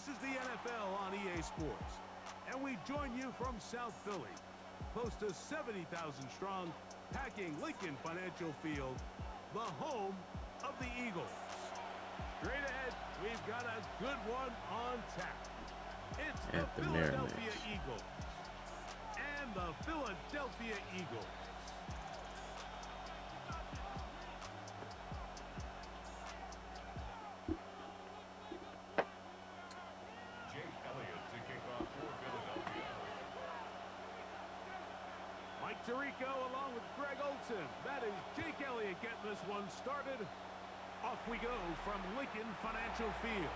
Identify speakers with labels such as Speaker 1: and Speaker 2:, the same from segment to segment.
Speaker 1: This is the NFL on EA Sports, and we join you from South Philly, close to 70,000 strong, packing Lincoln Financial Field, the home of the Eagles. Straight ahead, we've got a good one on tap. It's the Philadelphia Eagles and the Philadelphia Eagles. Tirico along with Greg Olson. That is Jake Elliott getting this one started. Off we go from Lincoln Financial Field.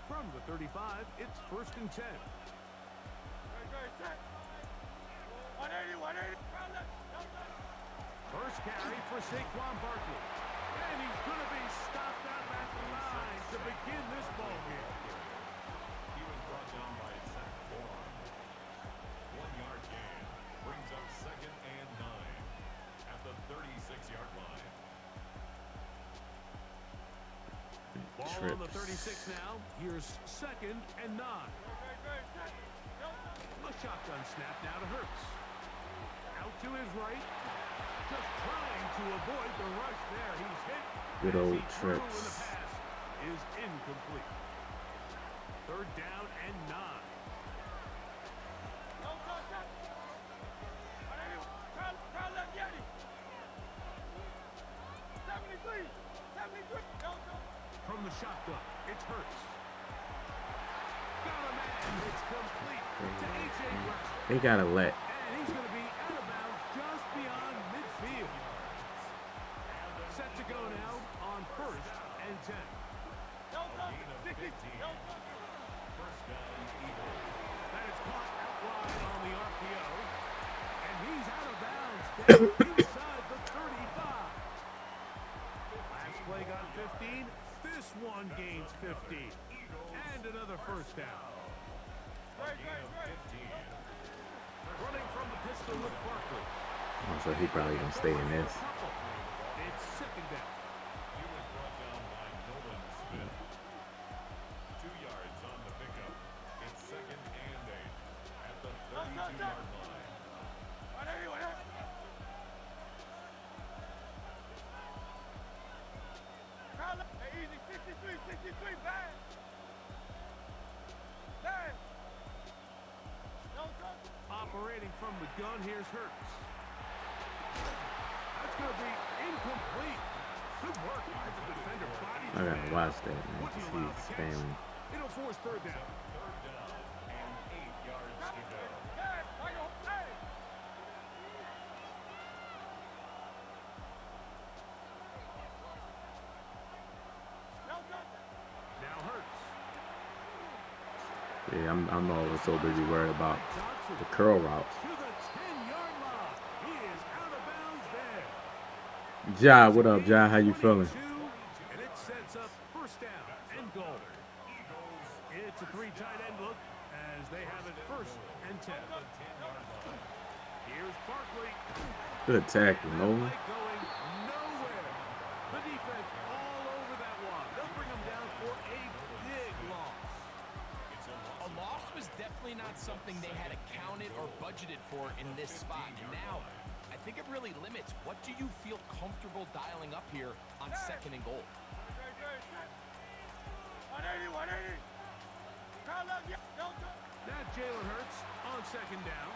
Speaker 1: From the 35, it's 1st and 10. First carry for Saquon Barkley. And he's going to be stopped out at the line to begin this ball game.
Speaker 2: He was brought down by Zach Bourne. 1-yard gain brings up 2nd and 9 at the 36-yard line.
Speaker 1: Ball on the 36 now. Here's 2nd and 9. A shotgun snap now to Hurts. Out to his right. Just trying to avoid the rush there. He's hit.
Speaker 3: Good old tricks.
Speaker 1: The pass is incomplete. 3rd down and 9. From the shotgun, it's Hurts. Got a man. It's complete to A.J. Brown.
Speaker 3: They gotta let.
Speaker 1: And he's going to be out of bounds just beyond midfield. Set to go now on 1st and 10.
Speaker 2: First down, Eagles.
Speaker 1: That is caught out wide on the RPO. And he's out of bounds down inside the 35. Last play got 15. This one gains 15. And another 1st down. Running from the pistol with Barkley.
Speaker 3: Oh, so he probably gonna stay in this.
Speaker 1: It's 2nd down.
Speaker 2: He was brought down by Nolan Smith. 2 yards on the pickup. It's 2nd and 8 at the 32-yard line.
Speaker 1: Operating from the gun, here's Hurts. That's going to be incomplete. Good work by the defender.
Speaker 3: I gotta watch that, man, to see his family.
Speaker 1: It'll force 3rd down.
Speaker 2: 3rd down and 8 yards to go.
Speaker 1: Now Hurts.
Speaker 3: Yeah, I'm always so busy worried about the curl routes.
Speaker 1: To the 10-yard line. He is out of bounds there.
Speaker 3: Ja, what up, Ja? How you feeling?
Speaker 1: And it sets up 1st down and goal. It's a 3 tight end look as they have it 1st and 10. Here's Barkley.
Speaker 3: Good tackle, Nolan.
Speaker 1: Going nowhere. The defense all over that one. They'll bring him down for a big loss.
Speaker 4: A loss was definitely not something they had accounted or budgeted for in this spot. And now, I think it really limits what do you feel comfortable dialing up here on 2nd and goal.
Speaker 1: Now Jalen Hurts on 2nd down.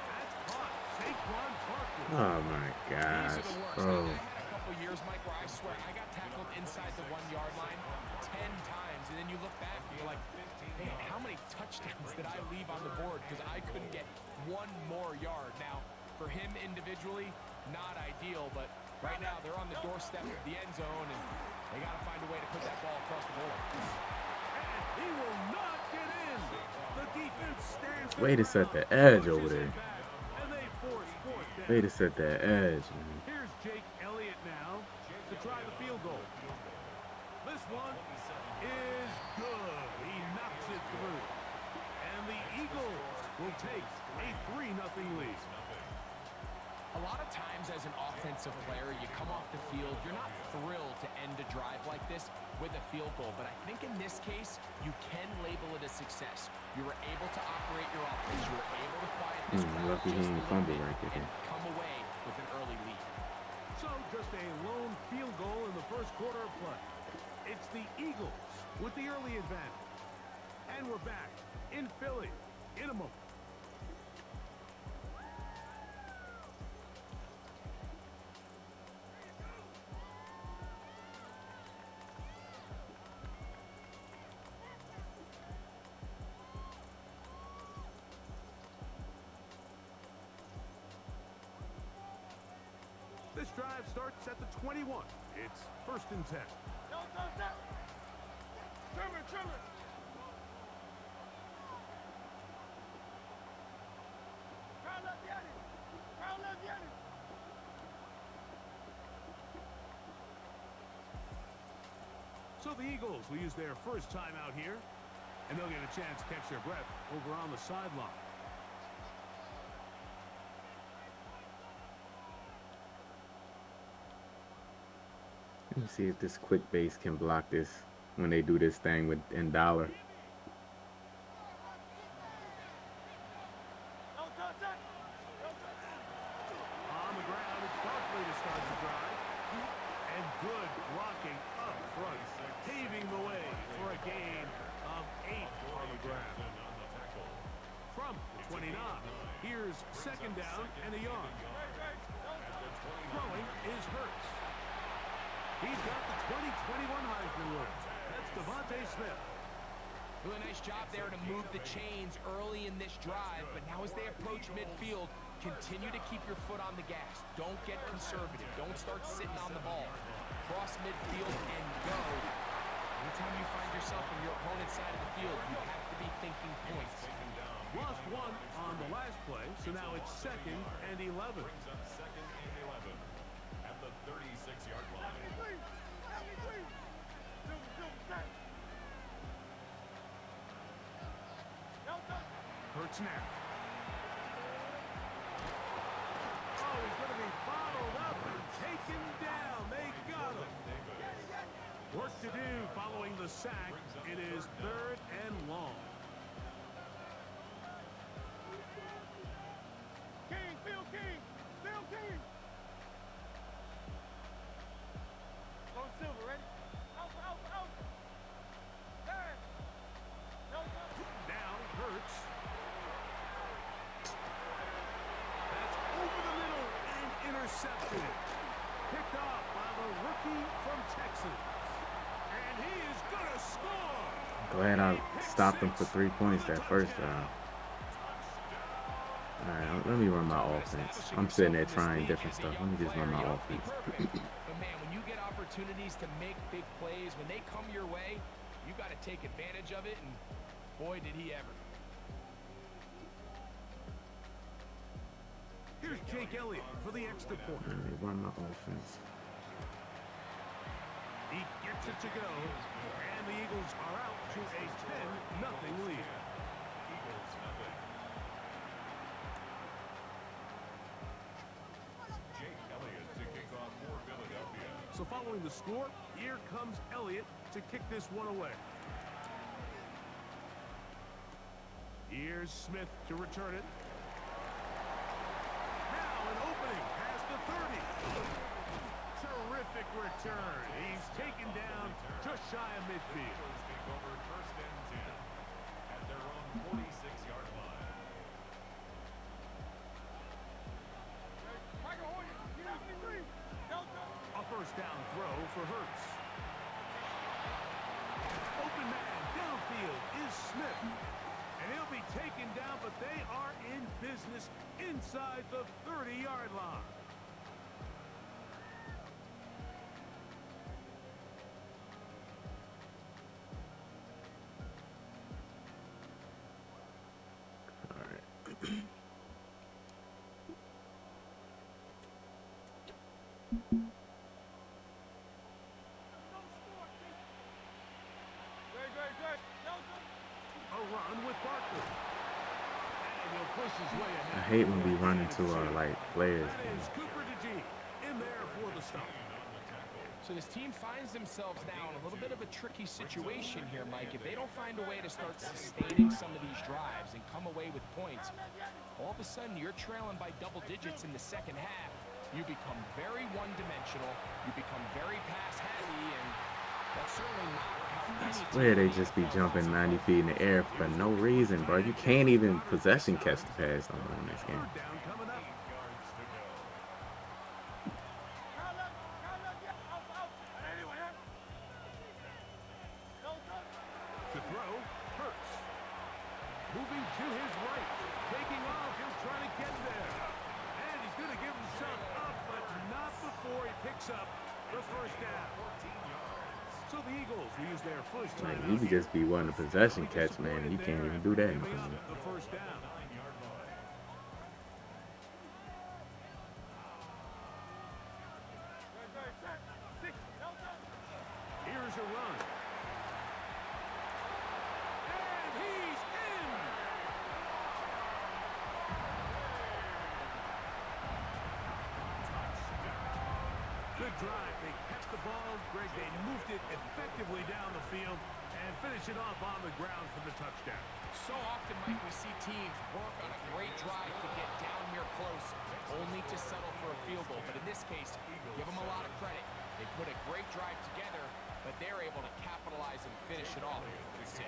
Speaker 1: That's caught. Saquon Barkley.
Speaker 3: Oh my gosh,
Speaker 4: These are the worst.
Speaker 3: bro.
Speaker 4: I had a couple years, Mike, where I swear I got tackled inside the 1-yard line 10 times, and then you look back and you're like, man, how many touchdowns did I leave on the board because I couldn't get one more yard? Now, for him individually, not ideal, but right now they're on the doorstep of the end zone, and they got to find a way to put that ball across the board.
Speaker 1: And he will not get in. The defense stands.
Speaker 3: Way to set the edge over there.
Speaker 1: And they force 4th down.
Speaker 3: Way to set that edge, man.
Speaker 1: Here's Jake Elliott now to try the field goal. This one is good. He knocks it through. And the Eagles will take a 3-0 lead.
Speaker 4: A lot of times as an offensive player, you come off the field, you're not thrilled to end a drive like this with a field goal. But I think in this case, you can label it a success. You were able to operate your offense. You were able to quiet this crowd
Speaker 3: lucky he
Speaker 4: just a
Speaker 3: didn't
Speaker 4: little
Speaker 3: fumble
Speaker 4: bit
Speaker 3: right there.
Speaker 4: and come away with an early lead.
Speaker 1: So just a lone field goal in the first quarter of play. It's the Eagles with the early advantage. And we're back in Philly in a moment. This drive starts at the 21. It's 1st and 10.
Speaker 5: Trimmer. Crown left Yanni.
Speaker 1: So the Eagles will use their first time out here, and they'll get a chance to catch their breath over on the sideline.
Speaker 3: Let me see if this quick base can block this when they do this thing with in dollar.
Speaker 1: On the ground, it's Barkley to start the drive. And good blocking up front, paving the way for a gain of 8 on the ground. From the 29, here's 2nd down and a yard. Throwing is Hurts. He's got the 2021 Heisman winner. That's Devontae Smith.
Speaker 4: Doing a nice job there to move the chains early in this drive, but now as they approach midfield, continue to keep your foot on the gas. Don't get conservative. Don't start sitting on the ball. Cross midfield and go. Anytime you find yourself on your opponent's side of the field, you have to be thinking points.
Speaker 1: Lost 1 on the last play, so now it's 2nd and 11.
Speaker 2: Brings up 2nd and 11 at the 36-yard line.
Speaker 1: Hurts now. Oh, he's going to be bottled up and taken down. They got him. Work to do following the sack. It is 3rd and long.
Speaker 5: Phil King. Go Silver, ready? Out. Hey.
Speaker 1: Now Hurts. That's over the middle and intercepted. Picked off by the rookie from Texas. And he is going to score.
Speaker 3: Glad I stopped him for 3 points that first round. Alright, let me run my offense. I'm sitting there trying different stuff. Let me just run my offense.
Speaker 4: But man, when you get opportunities to make big plays, when they come your way, you got to take advantage of it, and boy, did he ever.
Speaker 1: Here's Jake Elliott for the extra point.
Speaker 3: Let me run my offense.
Speaker 1: He gets it to go, and the Eagles are out to a 10-0 lead.
Speaker 2: Eagles nothing. Jake Elliott to kick off for Philadelphia.
Speaker 1: So following the score, here comes Elliott to kick this one away. Here's Smith to return it. Now an opening past the 30. Terrific return. He's taken down just shy of midfield.
Speaker 2: Eagles take over 1st and 10 at their own 46-yard line.
Speaker 5: Michael Hoyer, get out the 3.
Speaker 1: A 1st down throw for Hurts. Open man downfield is Smith. And he'll be taken down, but they are in business inside the 30-yard line.
Speaker 3: hate when we run into like players.
Speaker 1: That is Cooper DeGee in there for the stop.
Speaker 4: So this team finds themselves now in a little bit of a tricky situation here, Mike. If they don't find a way to start sustaining some of these drives and come away with points, all of a sudden you're trailing by double digits in the second half. You become very one-dimensional. You become very pass-heavy, and that's certainly not how
Speaker 3: I swear they just be jumping 90 feet in the air for no reason, bro. You can't even possession catch the pass no more in this game.
Speaker 1: Third down coming up. To throw, Hurts. Moving to his right. Taking off, he'll try to get there. And he's going to give himself up, but not before he picks up the first down. So the Eagles will use their first time.
Speaker 3: Like, you could just be wanting a possession catch, man, and you can't even do that.
Speaker 1: The first down. Here's a run. And he's in. Good drive. They kept the ball. Greg, they moved it effectively down the field and finish it off on the ground for the touchdown.
Speaker 4: So often, Mike, we see teams work on a great drive to get down here close, only to settle for a field goal. But in this case, give them a lot of credit. They put a great drive together, but they're able to capitalize and finish it off with 6.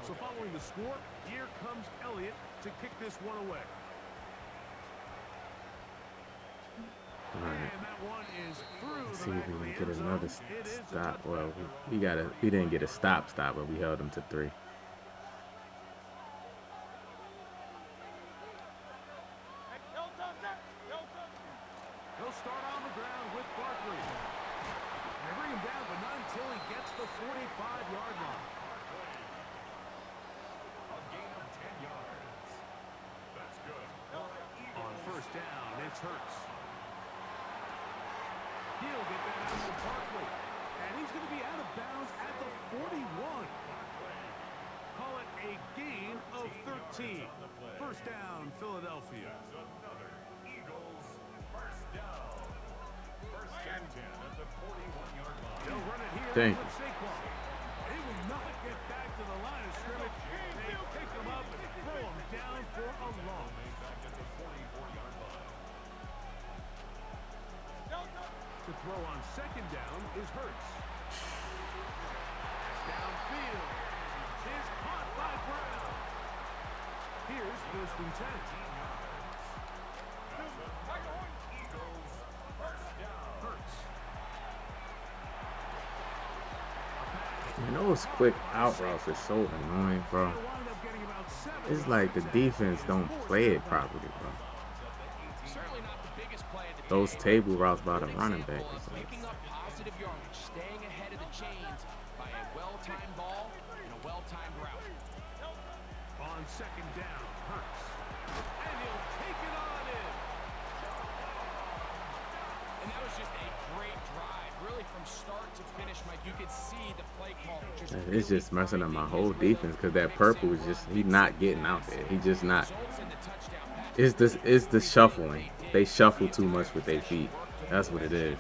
Speaker 1: So following the score, here comes Elliott to kick this one away.
Speaker 3: All right.
Speaker 1: And that one is through
Speaker 3: Let's
Speaker 1: the
Speaker 3: see
Speaker 1: back
Speaker 3: if we
Speaker 1: of
Speaker 3: can
Speaker 1: the
Speaker 3: get
Speaker 1: end
Speaker 3: another
Speaker 1: zone. It is a
Speaker 3: stop.
Speaker 1: touchdown.
Speaker 3: Well, we didn't get a stop, but we held them to 3.
Speaker 1: He'll start on the ground with Barkley. They bring him down, but not until he gets the 45-yard line.
Speaker 2: A gain of 10 yards. That's good.
Speaker 1: On first down, it's Hurts. He'll get that out to Barkley. And he's going to be out of bounds at the 41. Call it a gain of 13. First down, Philadelphia.
Speaker 2: Another Eagles first down. First and 10 at the 41-yard line.
Speaker 1: They'll run it here
Speaker 3: Dang.
Speaker 1: with Saquon. He will not get back to the line of scrimmage. They pick him up and throw him down for a loss.
Speaker 2: Back at the 44-yard line.
Speaker 1: To throw on second down is Hurts. Downfield is caught by Brown. Here's first and 10.
Speaker 2: Eagles first down.
Speaker 1: Hurts.
Speaker 3: Man, those quick out routes are so annoying, bro.
Speaker 1: They'll wind up getting about 7
Speaker 3: It's like the defense don't play it properly, bro.
Speaker 4: Certainly not the biggest play of the
Speaker 3: Those
Speaker 4: day.
Speaker 3: table routes by the
Speaker 4: Good
Speaker 3: running back
Speaker 4: example
Speaker 3: is
Speaker 4: of
Speaker 3: like,
Speaker 4: picking up positive yardage, staying ahead of the chains by a well-timed ball and a well-timed route.
Speaker 1: On second down, Hurts. And he'll take it on in.
Speaker 4: And that was just a great drive, really from start to finish, Mike. You could see the play call.
Speaker 3: it's just messing up my whole defense because that purple is just, he's not getting out there. He just not.
Speaker 4: Results in the touchdown pass.
Speaker 3: It's the shuffling. They shuffle too much with their feet. That's what it is.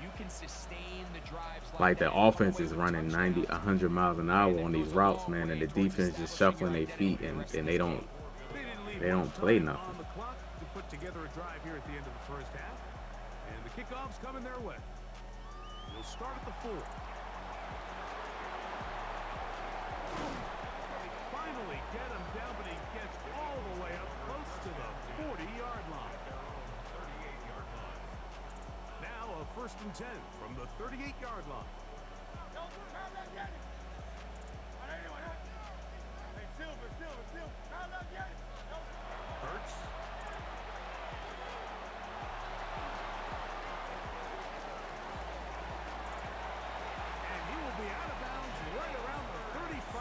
Speaker 4: You can sustain the drives
Speaker 3: Like the
Speaker 4: that.
Speaker 3: offense is running 90, 100 miles an hour on these routes, man, and the defense just shuffling their feet and they don't
Speaker 1: They
Speaker 3: don't
Speaker 1: much
Speaker 3: play
Speaker 1: time
Speaker 3: nothing.
Speaker 1: on the clock to put together a drive here at the end of the first half. And the kickoff's coming their way. We'll start at the 4. Finally get him down, but he gets all the way up close to the 40-yard line. Now a first and 10 from the 38-yard line. Hurts. And he will be out of bounds right around the 35.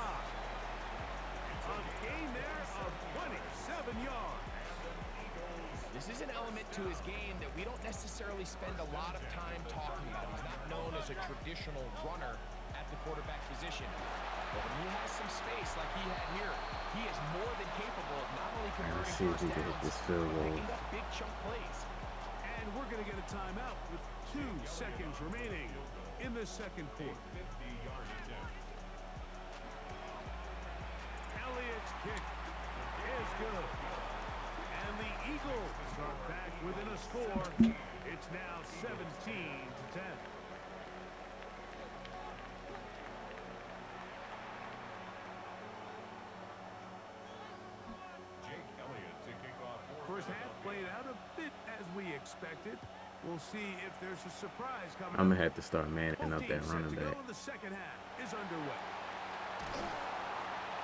Speaker 1: A gain there of 27 yards.
Speaker 4: This is an element to his game that we don't necessarily spend a lot of time talking about. He's not known as a traditional runner at the quarterback position. But when he has some space like he had here, He is more than capable of not only
Speaker 3: Let's
Speaker 4: converting
Speaker 3: see if
Speaker 4: first
Speaker 3: we can hit
Speaker 4: downs,
Speaker 3: this field
Speaker 4: but
Speaker 3: goal.
Speaker 4: picking up big chunk plays.
Speaker 1: And we're going to get a timeout with 2 seconds remaining in the second quarter.
Speaker 2: 50-yard attempt.
Speaker 1: Elliott's kick is good. And the Eagles are back within a score. It's now 17-10.
Speaker 2: Jake Elliott to kick off.
Speaker 1: First half played out a bit as we expected. We'll see if there's a surprise coming
Speaker 3: I'm
Speaker 1: up.
Speaker 3: gonna have to start manning
Speaker 1: Both
Speaker 3: up that
Speaker 1: teams set
Speaker 3: running
Speaker 1: to go,
Speaker 3: back.
Speaker 1: and the second half is underway.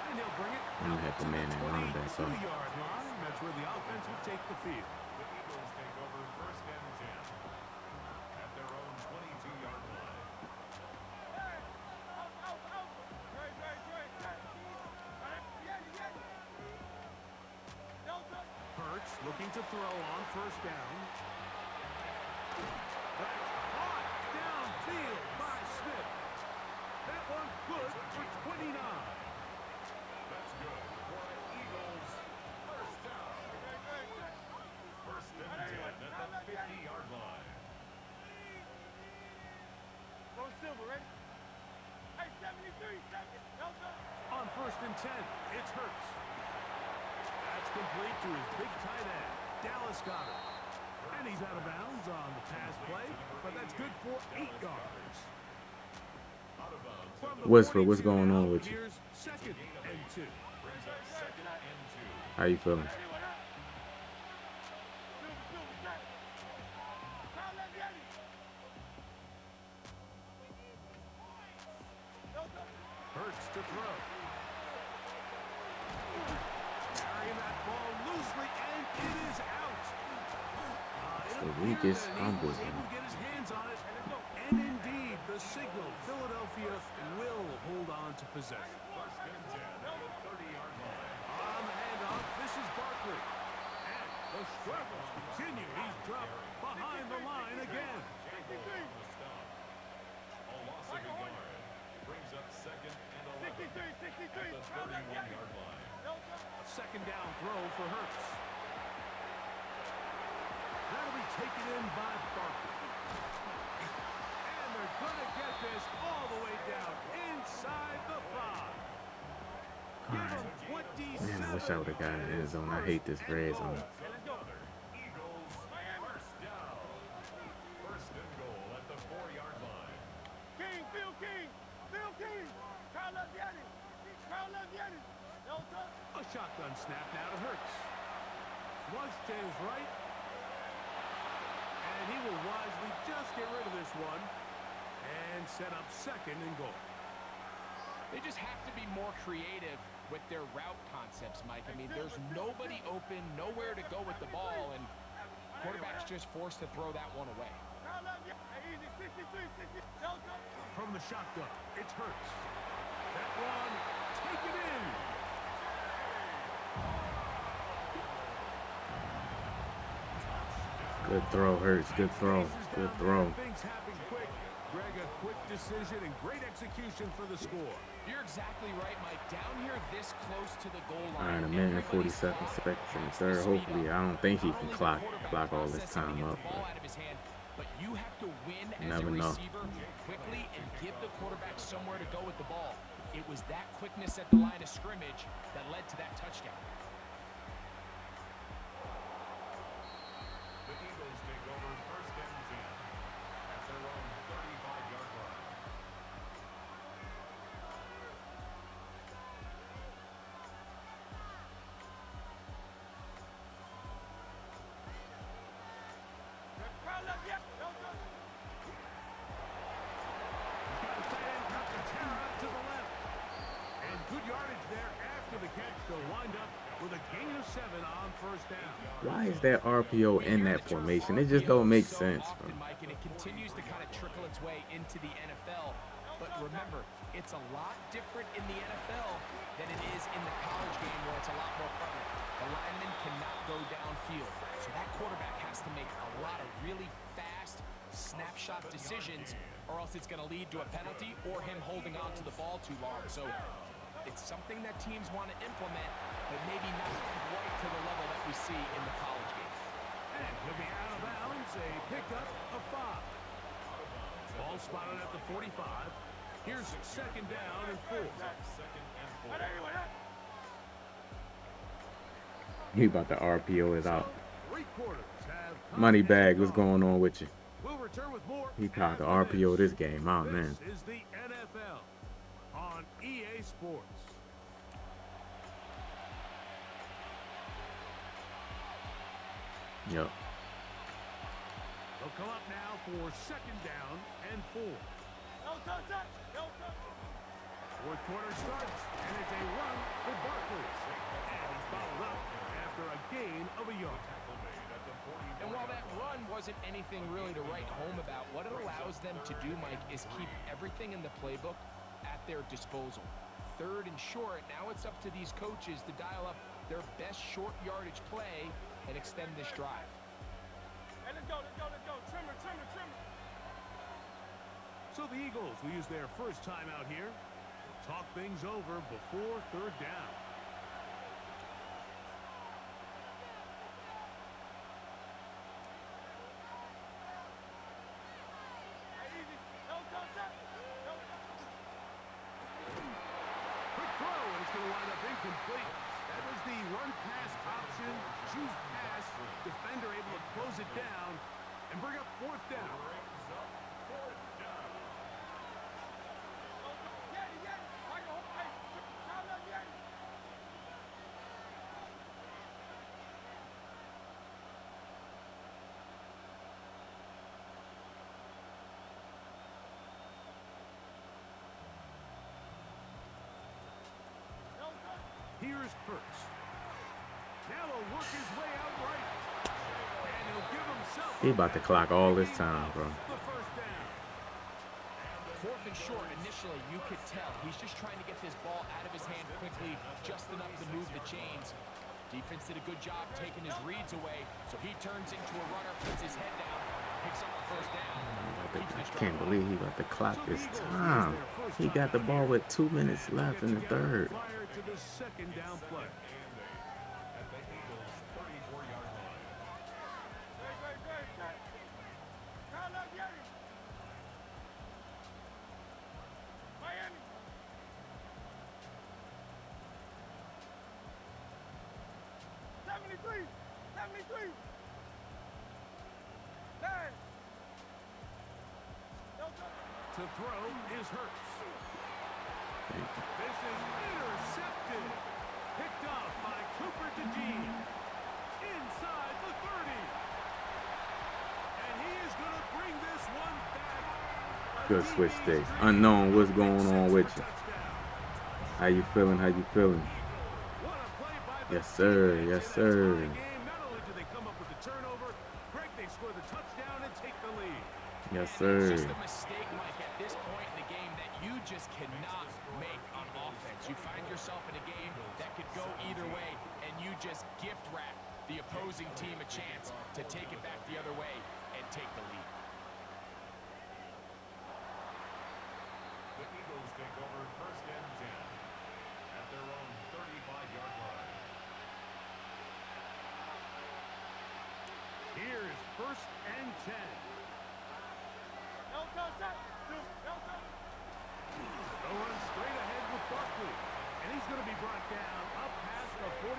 Speaker 1: And he'll bring it
Speaker 3: I'm gonna have to man that running back up.
Speaker 1: 22-yard line. That's where the offense will take the field.
Speaker 2: The Eagles take over first and 10 at their own 22-yard line.
Speaker 1: Hurts looking to throw on first down. That's caught downfield by Smith. That one good for 29.
Speaker 2: That's good for an Eagles first down. First and 10 at the 50-yard line.
Speaker 5: Go Silver, ready? Hey, 73, second. Delta.
Speaker 1: On first and 10, it's Hurts. That's complete to his big tight end, Dallas Goedert. And he's out of bounds on the pass play, but that's good for 8 yards.
Speaker 2: Out of bounds.
Speaker 1: From the
Speaker 3: What's
Speaker 1: 42
Speaker 3: going
Speaker 1: now,
Speaker 3: on with you?
Speaker 1: here's second and 2.
Speaker 2: Brings up second and 2.
Speaker 3: How you feeling?
Speaker 5: Silver, set. Kyle Leviani. Delta.
Speaker 1: Hurts to throw. Carrying that ball loosely, and it is out. It
Speaker 3: the
Speaker 1: appeared
Speaker 3: weakest
Speaker 1: that he
Speaker 3: fumble,
Speaker 1: was able
Speaker 3: man.
Speaker 1: to get his hands on it. And indeed, the signal, Philadelphia will hold on to possession.
Speaker 2: First and 10 at the 30-yard line.
Speaker 1: On the handoff, this is Barkley. And the struggles continue. He's dropped behind the line again.
Speaker 2: Jaguars on the stop. A loss of a yard. Brings up second and 11
Speaker 5: 63, 63.
Speaker 2: at the
Speaker 5: Kyle Leviani.
Speaker 2: 31-yard line.
Speaker 5: Delta.
Speaker 1: A second down throw for Hurts. That'll be taken in by Barkley. And they're going to get this all the way down inside the 5. Give him 27.
Speaker 3: Man, I wish I would have got in the end zone. I hate this red zone.
Speaker 2: Eagles first down. First and goal at the 4-yard line.
Speaker 5: King, Phil King. Phil King. Kyle Leviani. Kyle Leviani. Delta.
Speaker 1: A shotgun snap now to Hurts. Flush to his right. And he will wisely just get rid of this one and set up second and goal.
Speaker 4: They just have to be more creative with their route concepts, Mike. I mean, there's nobody open, nowhere to go with the ball, and quarterback's just forced to throw that one away.
Speaker 5: Kyle Leviani. Easy. 63, 60. Delta.
Speaker 1: From the shotgun, it's Hurts. That one, take it in.
Speaker 3: Good throw, Hurts. Good throw. Good throw.
Speaker 1: Things happen quick. Greg, a quick decision and great execution for the score.
Speaker 4: You're exactly right, Mike. Down here this close to the goal
Speaker 3: All
Speaker 4: line.
Speaker 3: right, a minute and 47
Speaker 4: everybody's
Speaker 3: seconds in the
Speaker 4: has to
Speaker 3: third.
Speaker 4: speed
Speaker 3: Hopefully,
Speaker 4: up.
Speaker 3: I don't think he
Speaker 4: Not
Speaker 3: can
Speaker 4: only the
Speaker 3: clock
Speaker 4: quarterback
Speaker 3: all this
Speaker 4: processing to
Speaker 3: time
Speaker 4: get
Speaker 3: up.
Speaker 4: the ball
Speaker 3: But
Speaker 4: out of his hand, but you have to win as
Speaker 3: never
Speaker 4: a
Speaker 3: know.
Speaker 4: receiver quickly and give the quarterback somewhere to go with the ball. It was that quickness at the line of scrimmage that led to that touchdown.
Speaker 2: The Eagles take over first and 10 at their own 35-yard line.
Speaker 5: Kyle Leviani. Delta.
Speaker 1: To the left. And good yardage there after the catch. They'll wind up with a gain of 7 on first down.
Speaker 3: why is that RPO in that formation? It just don't make sense, bro.
Speaker 4: Often, Mike, and it continues to kind of trickle its way into the NFL. But remember, it's a lot different in the NFL than it is in the college game where it's a lot more prevalent. The lineman cannot go downfield. So that quarterback has to make a lot of really fast snapshot decisions, or else it's going to lead to a penalty or him holding on to the ball too long. So It's something that teams want to implement, but maybe not quite to the level that we see in the college game.
Speaker 1: And he'll be out of bounds, a pickup of 5. Ball spotted at the 45. Here's second down and 4.
Speaker 3: He about to RPO it out.
Speaker 1: 3 quarters have come
Speaker 3: Money
Speaker 1: and
Speaker 3: bag, what's
Speaker 1: gone.
Speaker 3: going on with you?
Speaker 1: We'll return with more.
Speaker 3: He caught the
Speaker 1: after
Speaker 3: RPO this game. Oh, man.
Speaker 1: This is the NFL on EA Sports.
Speaker 3: Yep.
Speaker 1: They'll come up now for second down and 4.
Speaker 5: No touch, no touch.
Speaker 1: Fourth quarter starts, and it's a run for Barkley. And he's followed up after a gain of a yard.
Speaker 4: And while that run wasn't anything really to write home about, what it allows them to do, Mike, is keep everything in the playbook at their disposal. Third and short, now it's up to these coaches to dial up their best short yardage play and extend this drive.
Speaker 5: Hey, let's go. Trimmer.
Speaker 1: So the Eagles will use their first time out here. Talk things over before third down.
Speaker 5: Hey, easy. No touch, no touch.
Speaker 1: Quick throw, and it's going to wind up incomplete. That was the run-pass option. Choose pass. Defender able to close it down and bring up fourth down. Here's Hurts. Now he'll work his way out right. And he'll give himself
Speaker 3: He about to clock all this time, bro.
Speaker 1: the first down.
Speaker 4: Fourth and short, initially, you could tell he's just trying to get this ball out of his hand quickly, just enough to move the chains. Defense did a good job taking his reads away, so he turns into a runner, puts his head down, picks up the first down.
Speaker 3: I can't believe he about to clock this time. He got the ball with 2 minutes left in the third.
Speaker 1: Prior to the second down play.
Speaker 2: At the Eagles' 34-yard line.
Speaker 5: Great. Call up Yeti. Miami. '73. Nine. No touch.
Speaker 1: To throw is Hurts. This is intercepted. Picked off by Cooper DeJean. Inside the 30. And he is going to bring this one back.
Speaker 3: Good switch stick. Unknown, what's going on with you? How you feeling? Yes, sir.
Speaker 1: Not only do they come up with the turnover, Greg, they score the touchdown and take the lead.
Speaker 3: Yes,
Speaker 4: It's
Speaker 3: sir.
Speaker 4: just a mistake, Mike, at this point in the game that you just cannot make on offense. You find yourself in a game that could go either way, and you just gift wrap the opposing team a chance to take it back the other way and take the lead.
Speaker 2: The Eagles take over first and 10 at their own 35-yard line.
Speaker 1: Here's first and 10.
Speaker 5: No touch, no touch.
Speaker 1: They'll run straight ahead with Barkley. And he's going to be brought down up past the 45.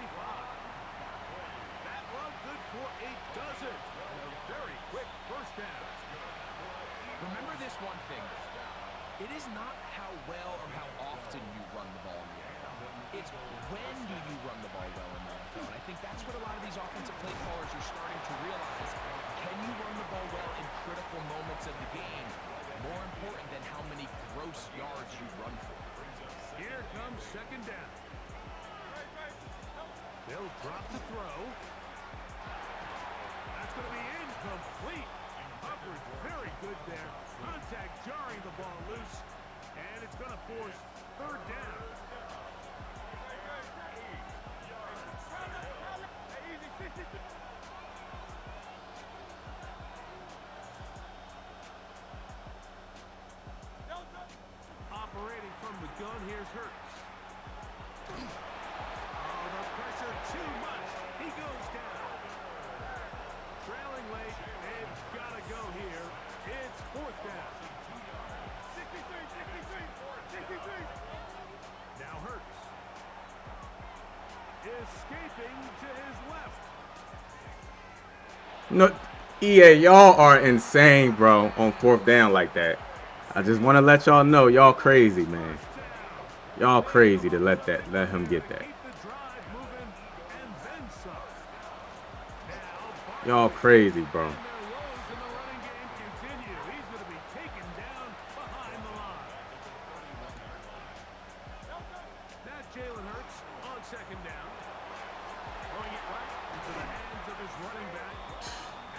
Speaker 1: That run good for a dozen. And a very quick first down.
Speaker 4: Remember this one thing. It is not how well or how often you run the ball in the NFL. It's when do you run the ball well in the NFL. And I think that's what a lot of these offensive play callers are starting to realize. Can you run the ball well in critical moments of the game? More important than how many gross yards you run for.
Speaker 1: Here comes second down. They'll drop the throw. That's going to be incomplete. Coverage very good there. Contact jarring the ball loose. And it's going to force third down. Operating from the gun, here's Hurts. Oh, the pressure too much. He goes down. Trailing late. It's got to go here. It's fourth down.
Speaker 5: 63.
Speaker 1: Now Hurts. Escaping to his left.
Speaker 3: No, EA, y'all are insane, bro, on fourth down like that. I just want to let y'all know, y'all crazy, man. Y'all crazy to let him get that.
Speaker 1: Keep the drive moving and then some. Now,
Speaker 3: Y'all crazy, bro.
Speaker 1: and their woes in the running game continue. He's going to be taken down behind the line. That Jalen Hurts on second down. Throwing it right into the hands of his running back.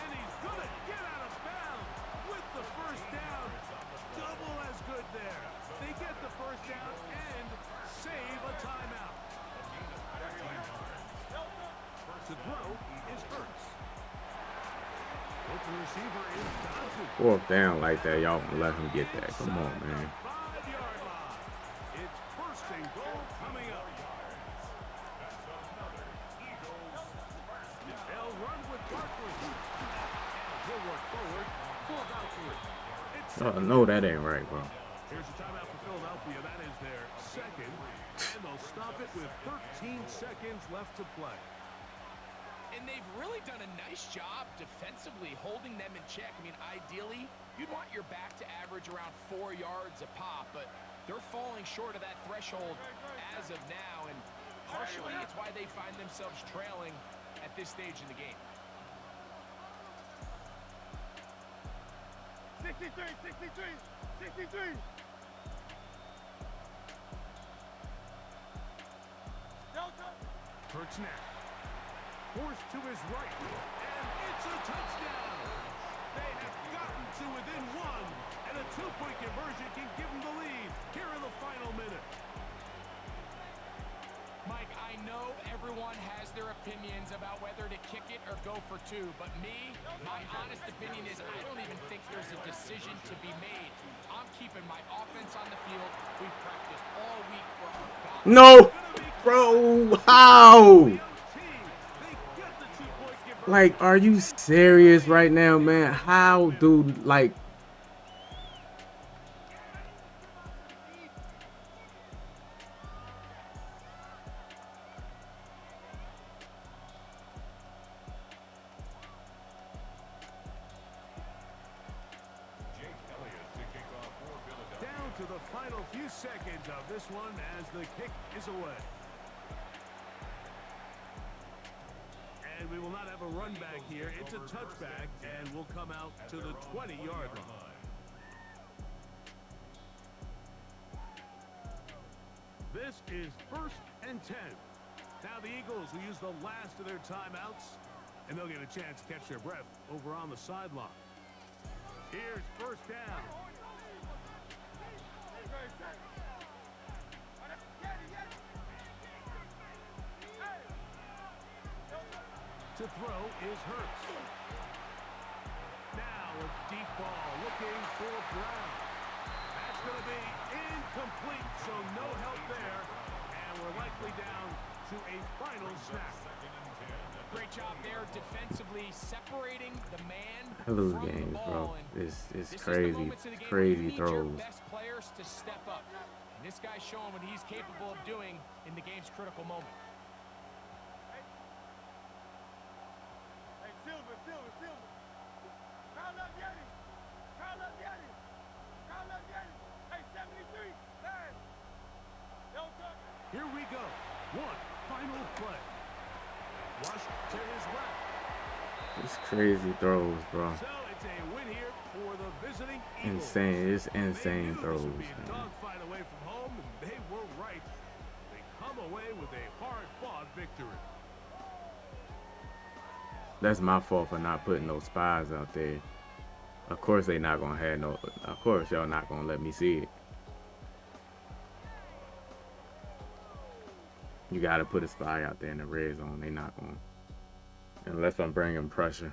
Speaker 1: And he's going to get out of bounds with the first down. Double as good there. They get the first down and save a timeout. To throw is Hurts. Open receiver is Johnson.
Speaker 3: Fourth down like that, y'all won't let him get that. Come on, man.
Speaker 1: 5-yard line. It's first and goal coming up. They'll run with Barkley. He'll work forward for about 3. It's
Speaker 3: Oh, no, that ain't right, bro.
Speaker 1: Here's a timeout for Philadelphia. That is their second. And they'll stop it with 13 seconds left to play.
Speaker 4: And they've really done a nice job defensively holding them in check. I mean, ideally, you'd want your back to average around 4 yards a pop, but they're falling short of that threshold as of now, and partially it's why they find themselves trailing at this stage in the game.
Speaker 5: 63. Delta.
Speaker 1: Hurts now. Forced to his right. And it's a touchdown. They have gotten to within 1. And a 2-point conversion can give them the lead here in the final minute.
Speaker 4: Mike, I know everyone has their opinions about whether to kick it or go for 2, but my honest opinion is I don't even think there's a decision to be made. I'm keeping my offense on the field. We've practiced all week for our God.
Speaker 3: No, bro, how? Like, are you serious right now, man? How do, like...
Speaker 1: Down to the final few seconds of this one as the kick is away. And we will not have a run back here. It's a touchback, and we'll come out to the 20-yard line. This is 1st and 10. Now the Eagles will use the last of their timeouts, and they'll get a chance to catch their breath over on the sideline. Here's first down. To throw is Hurts. Now a deep ball looking for Brown. That's going to be incomplete, so no help there. And we're likely down to a final snap.
Speaker 4: Great job there defensively separating the man
Speaker 3: Those
Speaker 4: from
Speaker 3: games,
Speaker 4: the ball.
Speaker 3: bro.
Speaker 4: And
Speaker 3: It's
Speaker 4: this is the
Speaker 3: crazy.
Speaker 4: moments of the game where you
Speaker 3: Crazy
Speaker 4: need your
Speaker 3: throws.
Speaker 4: best players to step up. And this guy's showing what he's capable of doing in the game's critical moment.
Speaker 5: Hey, Silver. Carl Leviani. Hey, 73. Hey. Delta.
Speaker 1: Here we go. One final play. Rush to his left.
Speaker 3: It's crazy throws, bro.
Speaker 1: So it's a win here for the visiting Eagles.
Speaker 3: Insane. It's
Speaker 1: They
Speaker 3: insane
Speaker 1: knew this
Speaker 3: throws,
Speaker 1: would be a
Speaker 3: man.
Speaker 1: dogfight away from home, and they were right. They come away with a hard-fought victory.
Speaker 3: That's my fault for not putting those spies out there. Of course they not gonna have no. Of course y'all not gonna let me see it. You gotta put a spy out there in the red zone. They not gonna, unless I'm bringing pressure.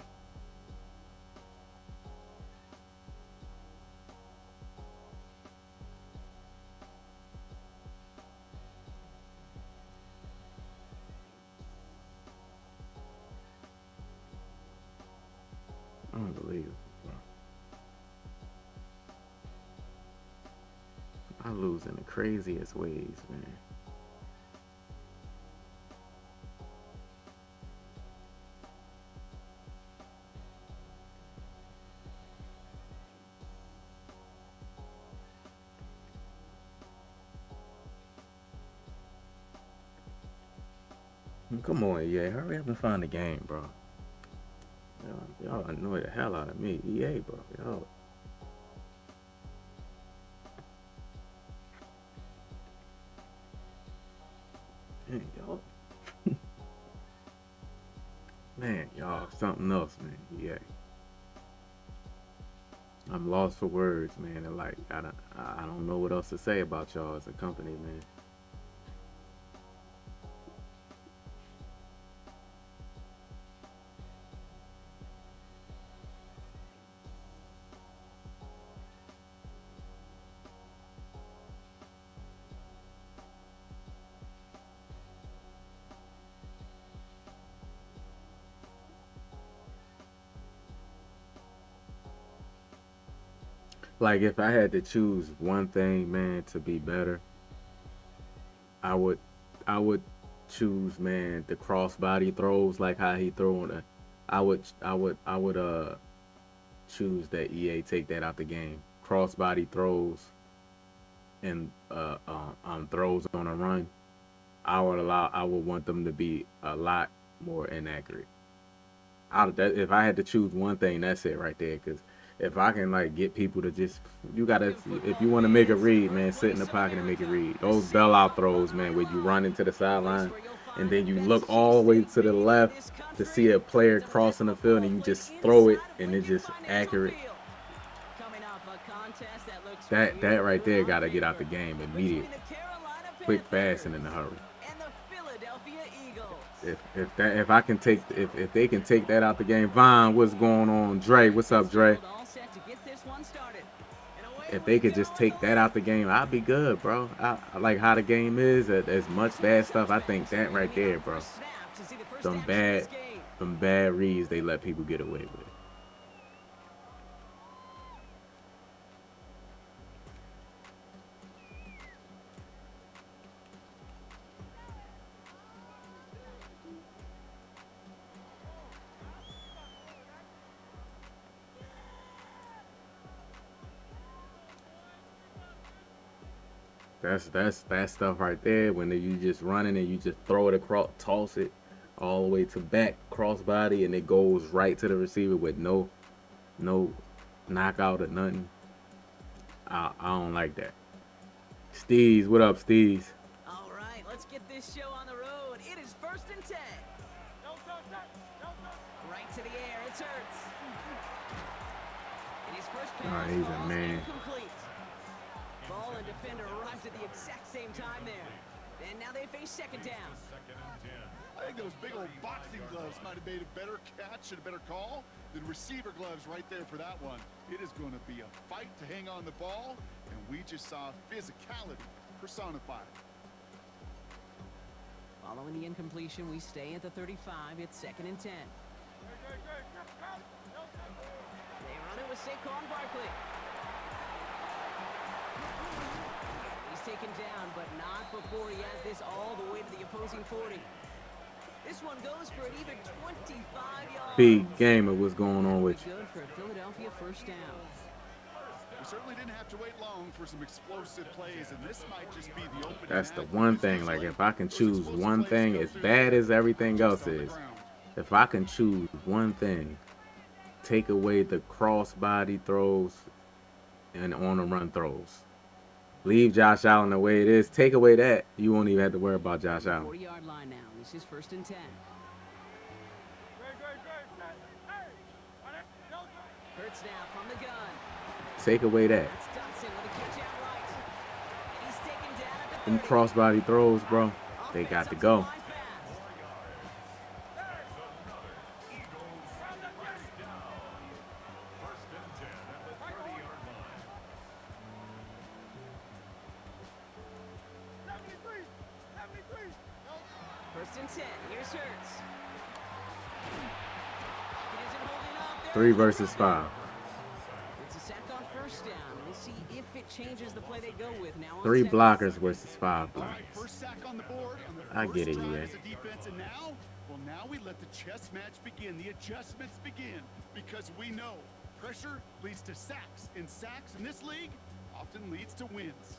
Speaker 3: Unbelievable, bro. I lose in the craziest ways, man. Come on, EA. Hurry up and find the game, bro. Y'all annoy the hell out of me. EA, bro. Y'all. Man, y'all. Man, y'all, something else, man. EA. I'm lost for words, man. And like, I don't know what else to say about y'all as a company, man. Like, if I had to choose one thing, man, to be better, I would, I would choose, man, the crossbody throws, like how he throwing a. I would choose that EA take that out the game. Crossbody throws and throws on a run. I would want them to be a lot more inaccurate. If I had to choose one thing, that's it right there. Because if I can like get people to just, you gotta, if you want to make a read, man, sit in the pocket and make a read. Those bailout throws, man, where you run into the sideline and then you look all the way to the left to see a player crossing the field and you just throw it and it's just accurate. That right there gotta get out the game immediately, quick, fast, and in a hurry. If I can take if they can take that out the game, Vaughn, what's going on? Dre, what's up, Dre? If they could just take that out the game, I'd be good, bro. I like how the game is. As much bad stuff, I think that right there, bro. Some bad reads they let people get away with. That's stuff right there. When you just running and you just throw it across, toss it all the way to back crossbody, and it goes right to the receiver with no knockout or nothing. I don't like that. Steez, what up, Steez?
Speaker 6: All right, let's get this show on the road. It is 1st and 10. Right to the air, it's Hurts. And his first pass
Speaker 3: He's a
Speaker 6: falls
Speaker 3: man.
Speaker 6: incomplete. Ball and defender arrived at the exact same time there. And now they face 2nd down.
Speaker 5: I think those big old boxing gloves might have made a better catch and a better call than receiver gloves right there for that one. It is going to be a fight to hang on the ball, and we just saw physicality personified.
Speaker 6: Following the incompletion, we stay at the 35. It's 2nd and 10. They run it with Saquon Barkley. He's taken down, but not before he has this all the way to the opposing 40. This one goes for an even 25 yards.
Speaker 3: Big Gamer, what's going on with you?
Speaker 6: Good for a Philadelphia 1st down.
Speaker 5: We certainly didn't have to wait long for some explosive plays, and this might just be the opening.
Speaker 3: That's the one thing. Like, if I can choose one thing, as bad as everything else is, if I can choose one thing, take away the crossbody throws and on the run throws. Leave Josh Allen the way it is. Take away that, you won't even have to worry about Josh Allen.
Speaker 6: 40-yard line now. This is 1st and 10. Hurts now from the gun.
Speaker 3: Take away that.
Speaker 6: That's Dotson with a catch out right. And he's taken down at the
Speaker 3: Them
Speaker 6: 30.
Speaker 3: crossbody throws, bro, they got to go. 3 versus 5.
Speaker 6: It's a sack on first down. We'll see if it changes the play they go with now.
Speaker 3: 3 blockers versus 5
Speaker 5: All right,
Speaker 3: points.
Speaker 5: first sack on the board on the
Speaker 3: I
Speaker 5: first
Speaker 3: get it,
Speaker 5: drive
Speaker 3: yeah.
Speaker 5: as a defense, and now, well, now we let the chess match begin, the adjustments begin, because we know pressure leads to sacks, and sacks in this league often leads to wins.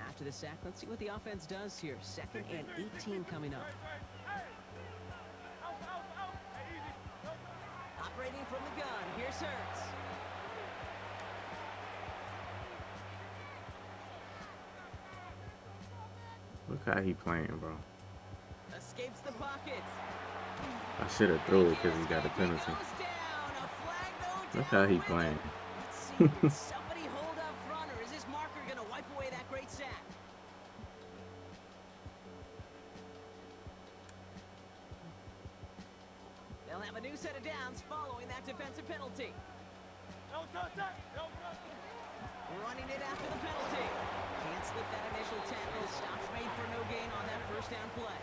Speaker 6: After the sack, let's see what the offense does here. 2nd and 18 coming up. Operating from the gun, here's Hurts.
Speaker 3: Look how he playing, bro.
Speaker 6: Escapes the pocket.
Speaker 3: I should have threw it because he got a penalty. Look how he playing.
Speaker 6: Let's see, did somebody hold up front, or is this marker going to wipe away that great sack? They'll have a new set of downs following that defensive penalty. Running it after the penalty. Can't slip that initial tackle. Stops made for no gain on that first down play.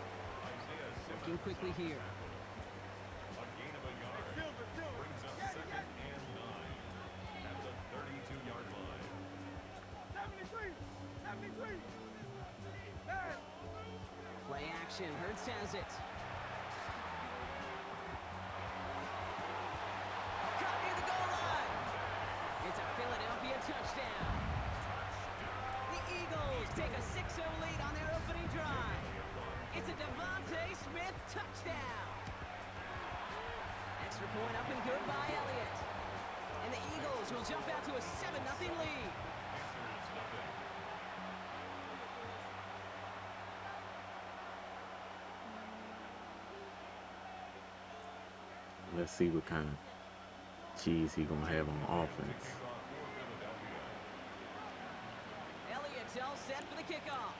Speaker 6: Working quickly here.
Speaker 2: A gain of a yard. Brings up 2nd and 9 at the 32-yard line.
Speaker 1: 73.
Speaker 6: Play action. Hurts has it. Caught near the goal line. It's a Philadelphia touchdown. The Eagles take a 6-0 lead on their opening drive. It's a Devontae Smith touchdown. Extra point up and good by Elliott. And the Eagles will jump out to a 7-0 lead.
Speaker 3: Let's see what kind of cheese he gonna have on offense.
Speaker 6: Elliott's all set for the kickoff.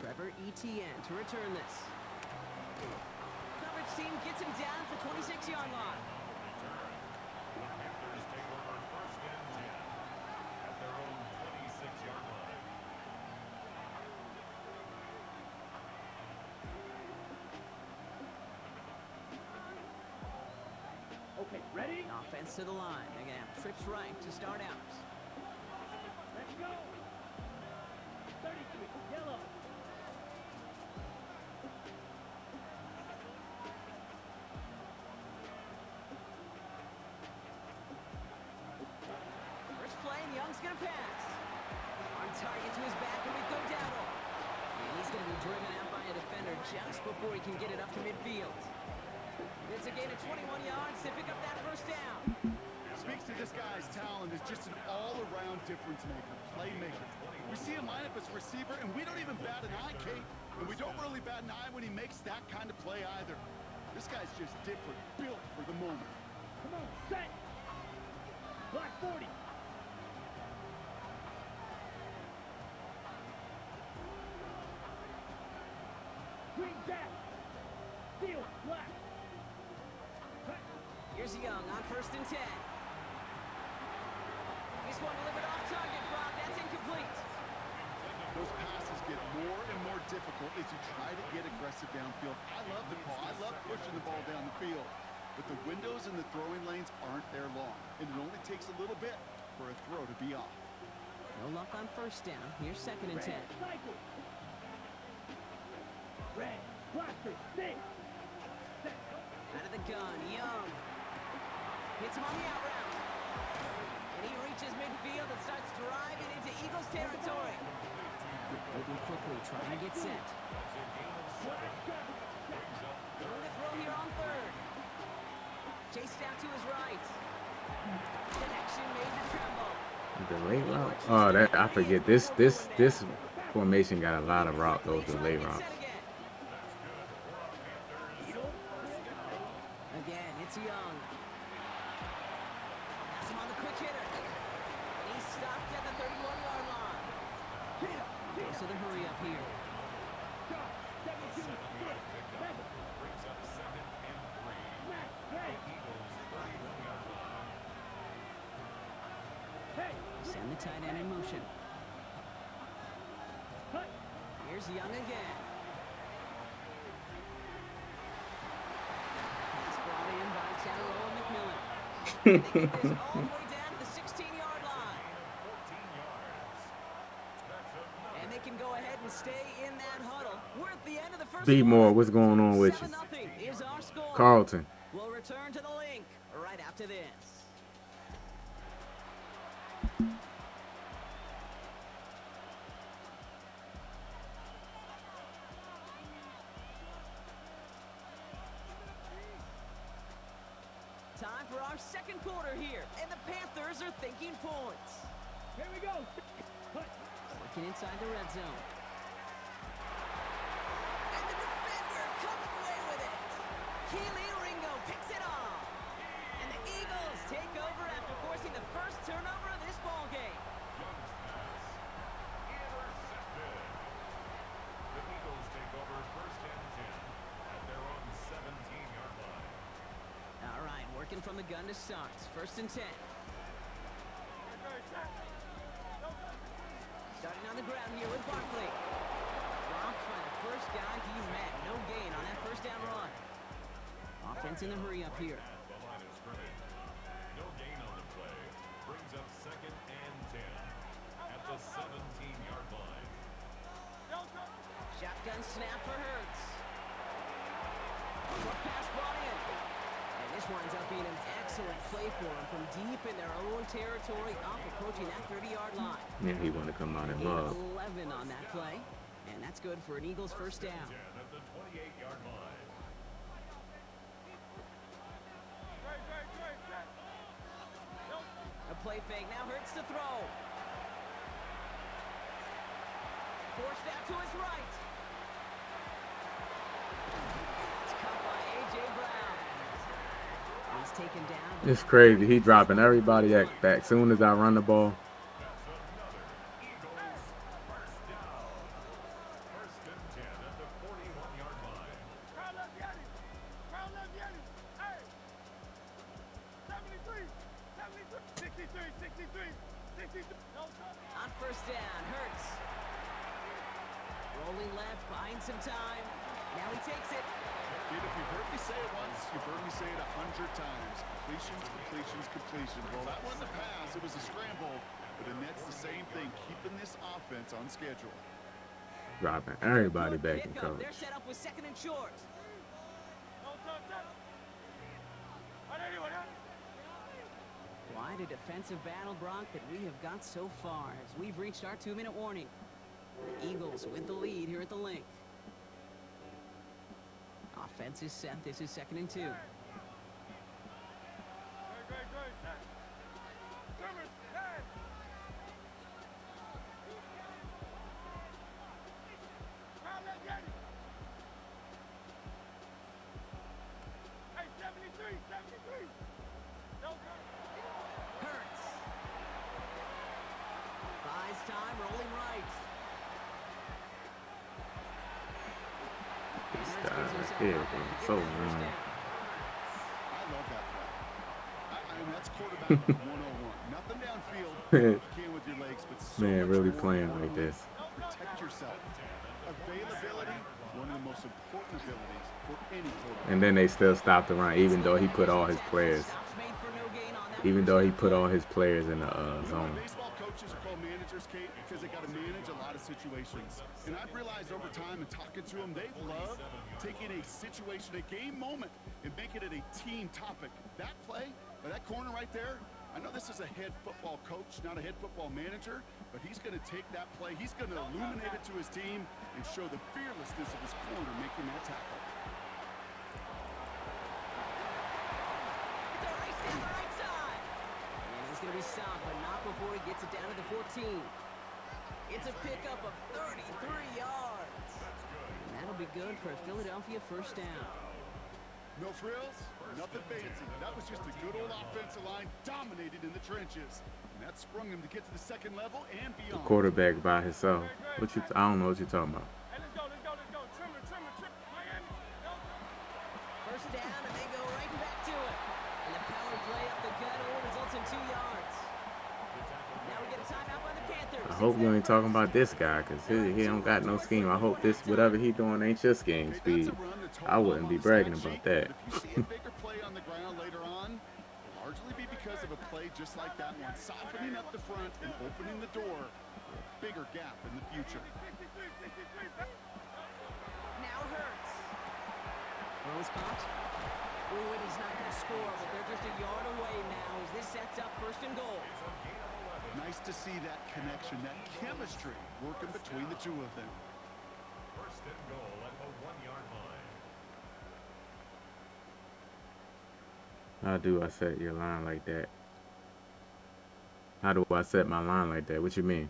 Speaker 6: Trevor Etienne to return this. Coverage team gets him down at the 26-yard line.
Speaker 2: Panthers take over 1st and 10 at their own 26-yard line.
Speaker 7: Okay, ready?
Speaker 6: Offense to the line. They're going to have trips right to start out.
Speaker 7: Let's go. 33, yellow.
Speaker 6: First play, and Young's going to pass. On target to his back, and we go down. And he's going to be driven out by a defender just before he can get it up to midfield. It's a gain of 21 yards to pick up that first down.
Speaker 5: Speaks to this guy's talent as just an all-around difference maker, playmaker. We see him line up as receiver, and we don't even bat an eye, Kate. And we don't really bat an eye when he makes that kind of play either. This guy's just different, built for the moment.
Speaker 7: Come on, set. Black 40. Green back. Steel, black. Cut.
Speaker 6: Here's Young on 1st and 10. This one delivered off target, Brock. That's incomplete.
Speaker 5: Those passes get more and more difficult as you try to get aggressive downfield. I love the call. I love pushing the ball down the field. But the windows in the throwing lanes aren't there long. And it only takes a little bit for a throw to be off.
Speaker 6: No luck on first down. Here's 2nd and 10.
Speaker 7: Red, cycle. Red, blaster, stick. Set.
Speaker 6: Out of the gun, Young. Hits him on the out route. And he reaches midfield and starts driving into Eagles territory. Moving quickly, trying to get set. Going to throw here on 3rd. Chased out to his right. Connection made to Tremble.
Speaker 3: Delay route? Oh, that I forget. This formation got a lot of route, those delay routes.
Speaker 6: Again, it's Young. That's him on the quick hitter. And he's stopped at the 31-yard line. Goes to the hurry up here.
Speaker 2: Brings up 2nd and 3. Eagles 31-yard line.
Speaker 6: Send the tight end in motion. Here's Young again. They get this all the way down to the 16-yard line.
Speaker 2: 14 yards. That's another.
Speaker 6: And they can go ahead and stay in that huddle. We're at the end of the first
Speaker 3: B
Speaker 6: quarter.
Speaker 3: more, what's going on with you?
Speaker 6: 7-0 is our score.
Speaker 3: Carlton.
Speaker 6: We'll return to the link right after this. Time for our second quarter here, and the Panthers are thinking points.
Speaker 7: Here we go. Cut.
Speaker 6: Working inside the red zone. And the defender coming away with it. Keely Ringo picks it off. And the Eagles take over after forcing the first turnover of this ball game.
Speaker 2: Young's pass. Intercepted. The Eagles take over first and 10 at their own 17-yard line.
Speaker 6: All right, working from the gun to start. First and 10. Starting on the ground here with Barkley. Dropped by the first guy he met. No gain on that first down run. Offense in the hurry up here.
Speaker 2: At the line of scrimmage. No gain on the play. Brings up second and 10 at the 17-yard line.
Speaker 6: Shotgun snap for Hurts. Short pass brought in. And this winds up being an excellent play for him from deep in their own territory, up approaching that 30-yard line.
Speaker 3: Yeah, he want to come out and
Speaker 6: Gain
Speaker 3: love.
Speaker 6: 11 on that play. And that's good for an Eagles first down.
Speaker 2: 10 at the 28-yard line.
Speaker 6: A play fake, now Hurts to throw. Forced out to his right. It's caught by A.J. Brown. And he's taken down.
Speaker 3: It's crazy. He dropping everybody back. Soon as I run the ball,
Speaker 2: That's another Eagles first down. First and 10 at the 41-yard line.
Speaker 7: Crowd left Yanni. Crowd left Yanni. Hey. 73. 63. 63. No,
Speaker 6: On first down, Hurts. Rolling left, buying some time. Now he takes it.
Speaker 5: Kid, if you've heard me say it once, you've heard me say it 100 times. Completions. Well, that wasn't a pass. It was a scramble. But the Nets, the same thing, keeping this offense on schedule.
Speaker 3: dropping everybody
Speaker 6: Good
Speaker 3: back in
Speaker 6: pickup.
Speaker 3: coverage.
Speaker 6: They're set up with second and short. Quite a defensive battle, Brock, that we have got so far as we've reached our 2-minute warning. The Eagles with the lead here at the link. Offense is set. This is second and 2. Hurts. Buys time, rolling right. And
Speaker 3: This
Speaker 6: Hurts
Speaker 3: guy
Speaker 6: gives
Speaker 3: right
Speaker 6: himself
Speaker 3: here,
Speaker 6: up
Speaker 3: bro,
Speaker 6: to get
Speaker 3: so
Speaker 6: that first
Speaker 3: long.
Speaker 6: down.
Speaker 5: I love that play. I mean, that's quarterback 101. Nothing downfield. You can with your legs, but so
Speaker 3: Man,
Speaker 5: much
Speaker 3: really
Speaker 5: more
Speaker 3: playing
Speaker 5: than
Speaker 3: like this.
Speaker 5: Protect yourself. Availability, one of the most important abilities for any quarterback.
Speaker 3: And then they still stopped the run, even though he put all his players,
Speaker 6: Stops made for no gain on that
Speaker 3: even
Speaker 6: first
Speaker 3: though he
Speaker 6: down
Speaker 3: put
Speaker 6: play.
Speaker 3: all his players in the
Speaker 5: You know,
Speaker 3: zone.
Speaker 5: baseball coaches are called managers, Kate, because they got to manage a lot of situations. And I've realized over time and talking to them, they love taking a situation, a game moment, and making it a team topic. That play, or that corner right there, I know this is a head football coach, not a head football manager, but he's going to take that play, he's going to illuminate it to his team and show the fearlessness of his corner making that tackle.
Speaker 6: It's a race down the right side. And he's going to be stopped, but not before he gets it down to the 14. It's a pickup of 33 yards. And that'll be good for a Philadelphia first down.
Speaker 5: No frills, nothing fancy. That was just a good old offensive line dominated in the trenches. And that sprung him to get to the second level and beyond.
Speaker 3: Quarterback by himself. I don't know what you're talking about.
Speaker 7: Hey, let's go. Trimmer. Miami.
Speaker 6: First down, and they go right back to it. And the power play up the gut only results in 2 yards. Now we get a timeout by the Panthers.
Speaker 3: I hope you ain't talking about this guy, because he don't got no scheme. I hope this, whatever he doing, ain't your scheme speed. I wouldn't be bragging about that.
Speaker 5: If you see a bigger play on the ground later on, largely be because of a play just like that one, softening up the front and opening the door for a bigger gap in the future.
Speaker 6: Now Hurts. Throws caught. Ooh, and he's not going to score, but they're just a yard away now as this sets up 1st and goal.
Speaker 5: Nice to see that connection, that chemistry working between the two of them.
Speaker 2: 1st and goal at the 1-yard line.
Speaker 3: How do I set your line like that? How do I set my line like that? What you mean?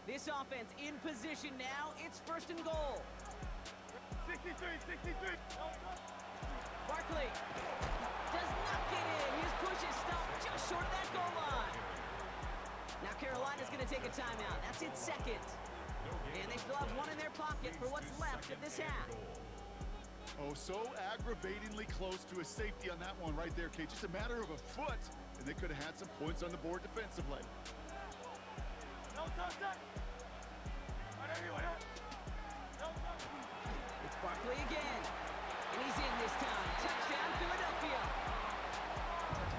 Speaker 6: This offense in position now. It's 1st and goal.
Speaker 7: 63.
Speaker 6: Barkley does not get in. His push is stopped just short of that goal line. Now Carolina's going to take a timeout. That's its 2nd. And they still have one in their pocket for what's left of this half.
Speaker 5: Oh, so aggravatingly close to a safety on that one right there, Kate. Just a matter of a foot, and they could have had some points on the board defensively.
Speaker 6: It's Barkley again. And he's in this time. Touchdown, Philadelphia.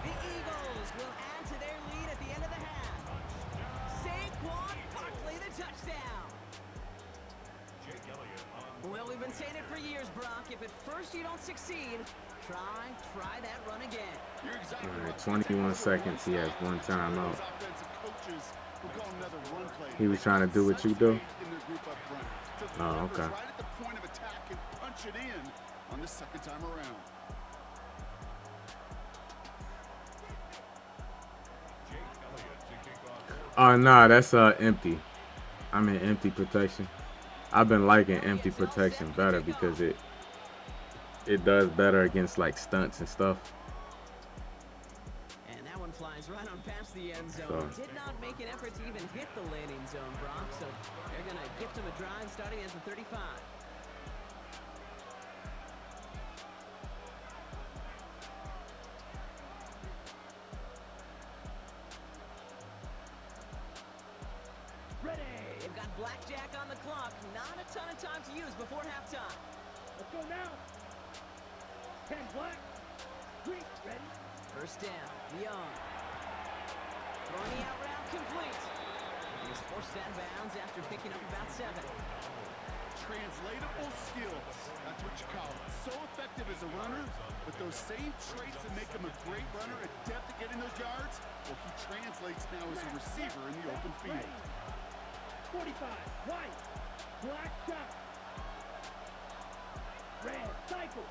Speaker 6: The Eagles will add to their lead at the end of the half. Saquon Barkley, the touchdown. Well, we've been saying it for years, Brock. If at first you don't succeed, try that run again.
Speaker 5: You're exactly
Speaker 3: All right,
Speaker 5: right.
Speaker 3: 21 seconds. He has one timeout.
Speaker 5: Offensive coaches will call another run play.
Speaker 3: He was trying to do what you do?
Speaker 5: In their group up front. To
Speaker 3: Oh,
Speaker 5: deliver
Speaker 3: okay.
Speaker 5: right at the point of attack and punch it in on the 2nd time around.
Speaker 3: Oh, nah, that's empty. I'm in empty protection. I've been liking empty protection better because it does better against like stunts and stuff.
Speaker 6: And that one flies right on past the end zone.
Speaker 3: So-
Speaker 6: Did not make an effort to even hit the landing zone, Brock. So they're going to gift him a drive starting at the 35.
Speaker 7: Ready.
Speaker 6: They've got blackjack on the clock. Not a ton of time to use before halftime.
Speaker 7: Let's go now. 10 black. Green. Ready.
Speaker 6: 1st down. Young. Throwing the out route complete. He's forced out of bounds after picking up about 7.
Speaker 5: Translatable skills. That's what you call it. So effective as a runner, but those same traits that make him a great runner, adept at getting those yards, well, he translates now as a receiver in the open field.
Speaker 7: 45. White. Black shot. Red. Cycle.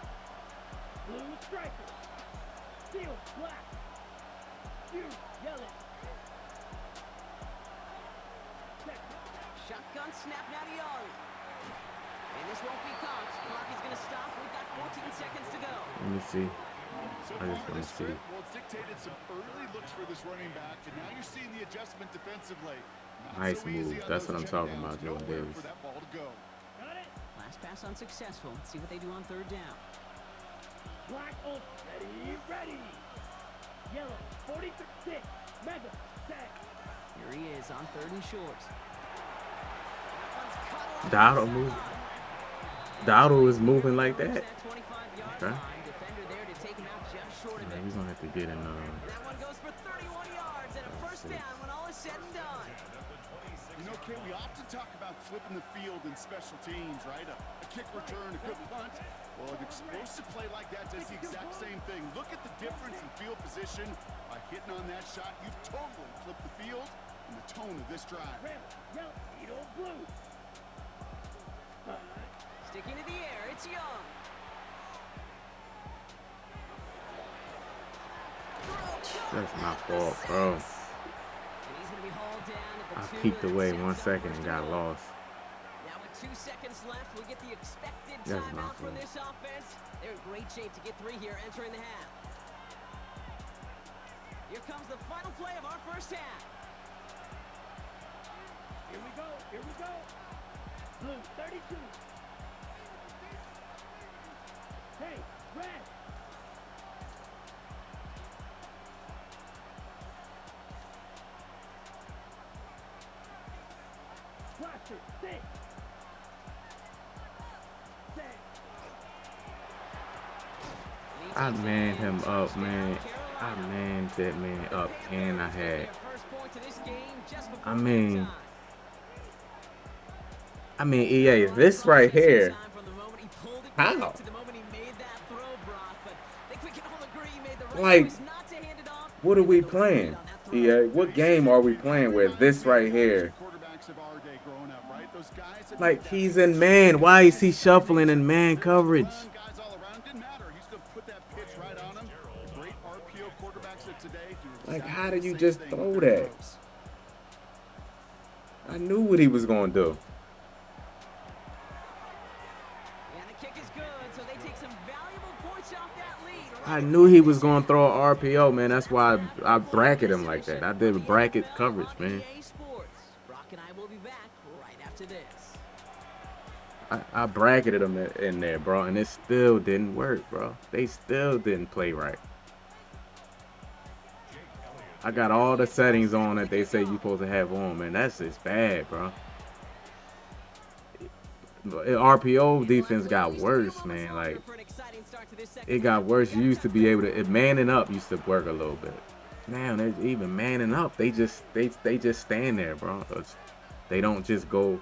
Speaker 7: Blue striker. Steel. Black. Blue. Yellow.
Speaker 6: Shotgun snap now to Young. And this won't be caught. Clock is going to stop. We've got 14 seconds to go.
Speaker 3: Let me see.
Speaker 5: So
Speaker 3: I just
Speaker 5: far
Speaker 3: want
Speaker 5: this
Speaker 3: to see.
Speaker 5: trip, well, it's dictated some early looks for this running back, and now you're seeing the adjustment defensively. Not
Speaker 3: Nice
Speaker 5: so easy
Speaker 3: move.
Speaker 5: on
Speaker 3: That's
Speaker 5: those
Speaker 3: what I'm talking
Speaker 5: checkdowns.
Speaker 3: about, Jordan
Speaker 5: Nowhere
Speaker 3: Davis.
Speaker 5: for that ball to go.
Speaker 7: Got it.
Speaker 6: Last pass unsuccessful. Let's see what they do on 3rd down.
Speaker 7: Black on. Ready. Ready. Yellow. 46. Mega. Set.
Speaker 6: Here he is on 3rd and short.
Speaker 3: Dowdle move. Dowdle is moving like that. Okay.
Speaker 6: Defender there to take him out just short of it.
Speaker 3: We're gonna have to get in.
Speaker 6: That one goes for 31 yards and a 1st down when all is said and done.
Speaker 5: You know, Kate, we often talk about flipping the field in special teams, right? A kick return, a good punt. Well, an explosive play like that does the exact same thing. Look at the difference in field position. By hitting on that shot, you've totally flipped the field and the tone of this drive.
Speaker 7: Red. Yellow. Eagle. Blue.
Speaker 6: Sticking to the air, it's Young.
Speaker 3: That's my fault, bro.
Speaker 6: And he's going to be hauled down at the
Speaker 3: I
Speaker 6: 2,
Speaker 3: peeked
Speaker 6: and
Speaker 3: away
Speaker 6: sets
Speaker 3: 1
Speaker 6: up
Speaker 3: second
Speaker 6: 1st
Speaker 3: and got
Speaker 6: goal.
Speaker 3: lost.
Speaker 6: Now with 2 seconds left, we get the expected
Speaker 3: That's my
Speaker 6: timeout from
Speaker 3: fault.
Speaker 6: this offense. They're in great shape to get 3 here entering the half. Here comes the final play of our 1st half.
Speaker 7: Here we go. Here we go. Blue. 32. Hey. Red. Blaster. 6. 6.
Speaker 3: I
Speaker 6: takes it
Speaker 3: manned
Speaker 6: in.
Speaker 3: him up,
Speaker 6: Touchdown,
Speaker 3: man. I
Speaker 6: Carolina.
Speaker 3: manned that man
Speaker 6: The
Speaker 3: up, and I
Speaker 6: Panthers getting
Speaker 3: had.
Speaker 6: their first points of this game just
Speaker 3: I
Speaker 6: before
Speaker 3: mean,
Speaker 6: halftime.
Speaker 3: EA,
Speaker 6: A lot of
Speaker 3: this right
Speaker 6: processing
Speaker 3: here.
Speaker 6: time from the moment he pulled it back
Speaker 3: How?
Speaker 6: to the moment he made that throw, Brock. But I think we can all agree he made the right
Speaker 3: Like,
Speaker 6: choice not to hand it off.
Speaker 3: what are
Speaker 6: And then
Speaker 3: we
Speaker 6: the right read
Speaker 3: playing?
Speaker 6: on that throw.
Speaker 3: EA, what game are we playing with this right here?
Speaker 5: Quarterbacks of our day growing up, right? Those guys that
Speaker 3: Like,
Speaker 5: made that
Speaker 3: he's
Speaker 5: pitch,
Speaker 3: in man. Why is he
Speaker 5: just second
Speaker 3: shuffling
Speaker 5: nature.
Speaker 3: in man
Speaker 5: There was
Speaker 3: coverage?
Speaker 5: run, guys all around, didn't matter. He's going to put that pitch right on him. The great RPO quarterbacks of today do
Speaker 3: Like,
Speaker 5: exactly
Speaker 3: how do
Speaker 5: the
Speaker 3: you
Speaker 5: same
Speaker 3: just
Speaker 5: thing
Speaker 3: throw
Speaker 5: with their
Speaker 3: that?
Speaker 5: throws.
Speaker 3: I knew what he was going to do.
Speaker 6: And the kick is good, so they take some valuable points off that lead.
Speaker 3: I knew he was going to throw an RPO, man. That's why I bracket him like that. I did bracket coverage, man.
Speaker 6: Brock and I will be back right after this.
Speaker 3: I bracketed him in there, bro, and it still didn't work, bro. They still didn't play right. I got all the settings on that they say you're supposed to have on, man. That's just bad, bro. RPO defense got worse, man. Like, it got worse. You used to be able to, manning up used to work a little bit. Now they're even manning up. They just stand there, bro. They don't just go.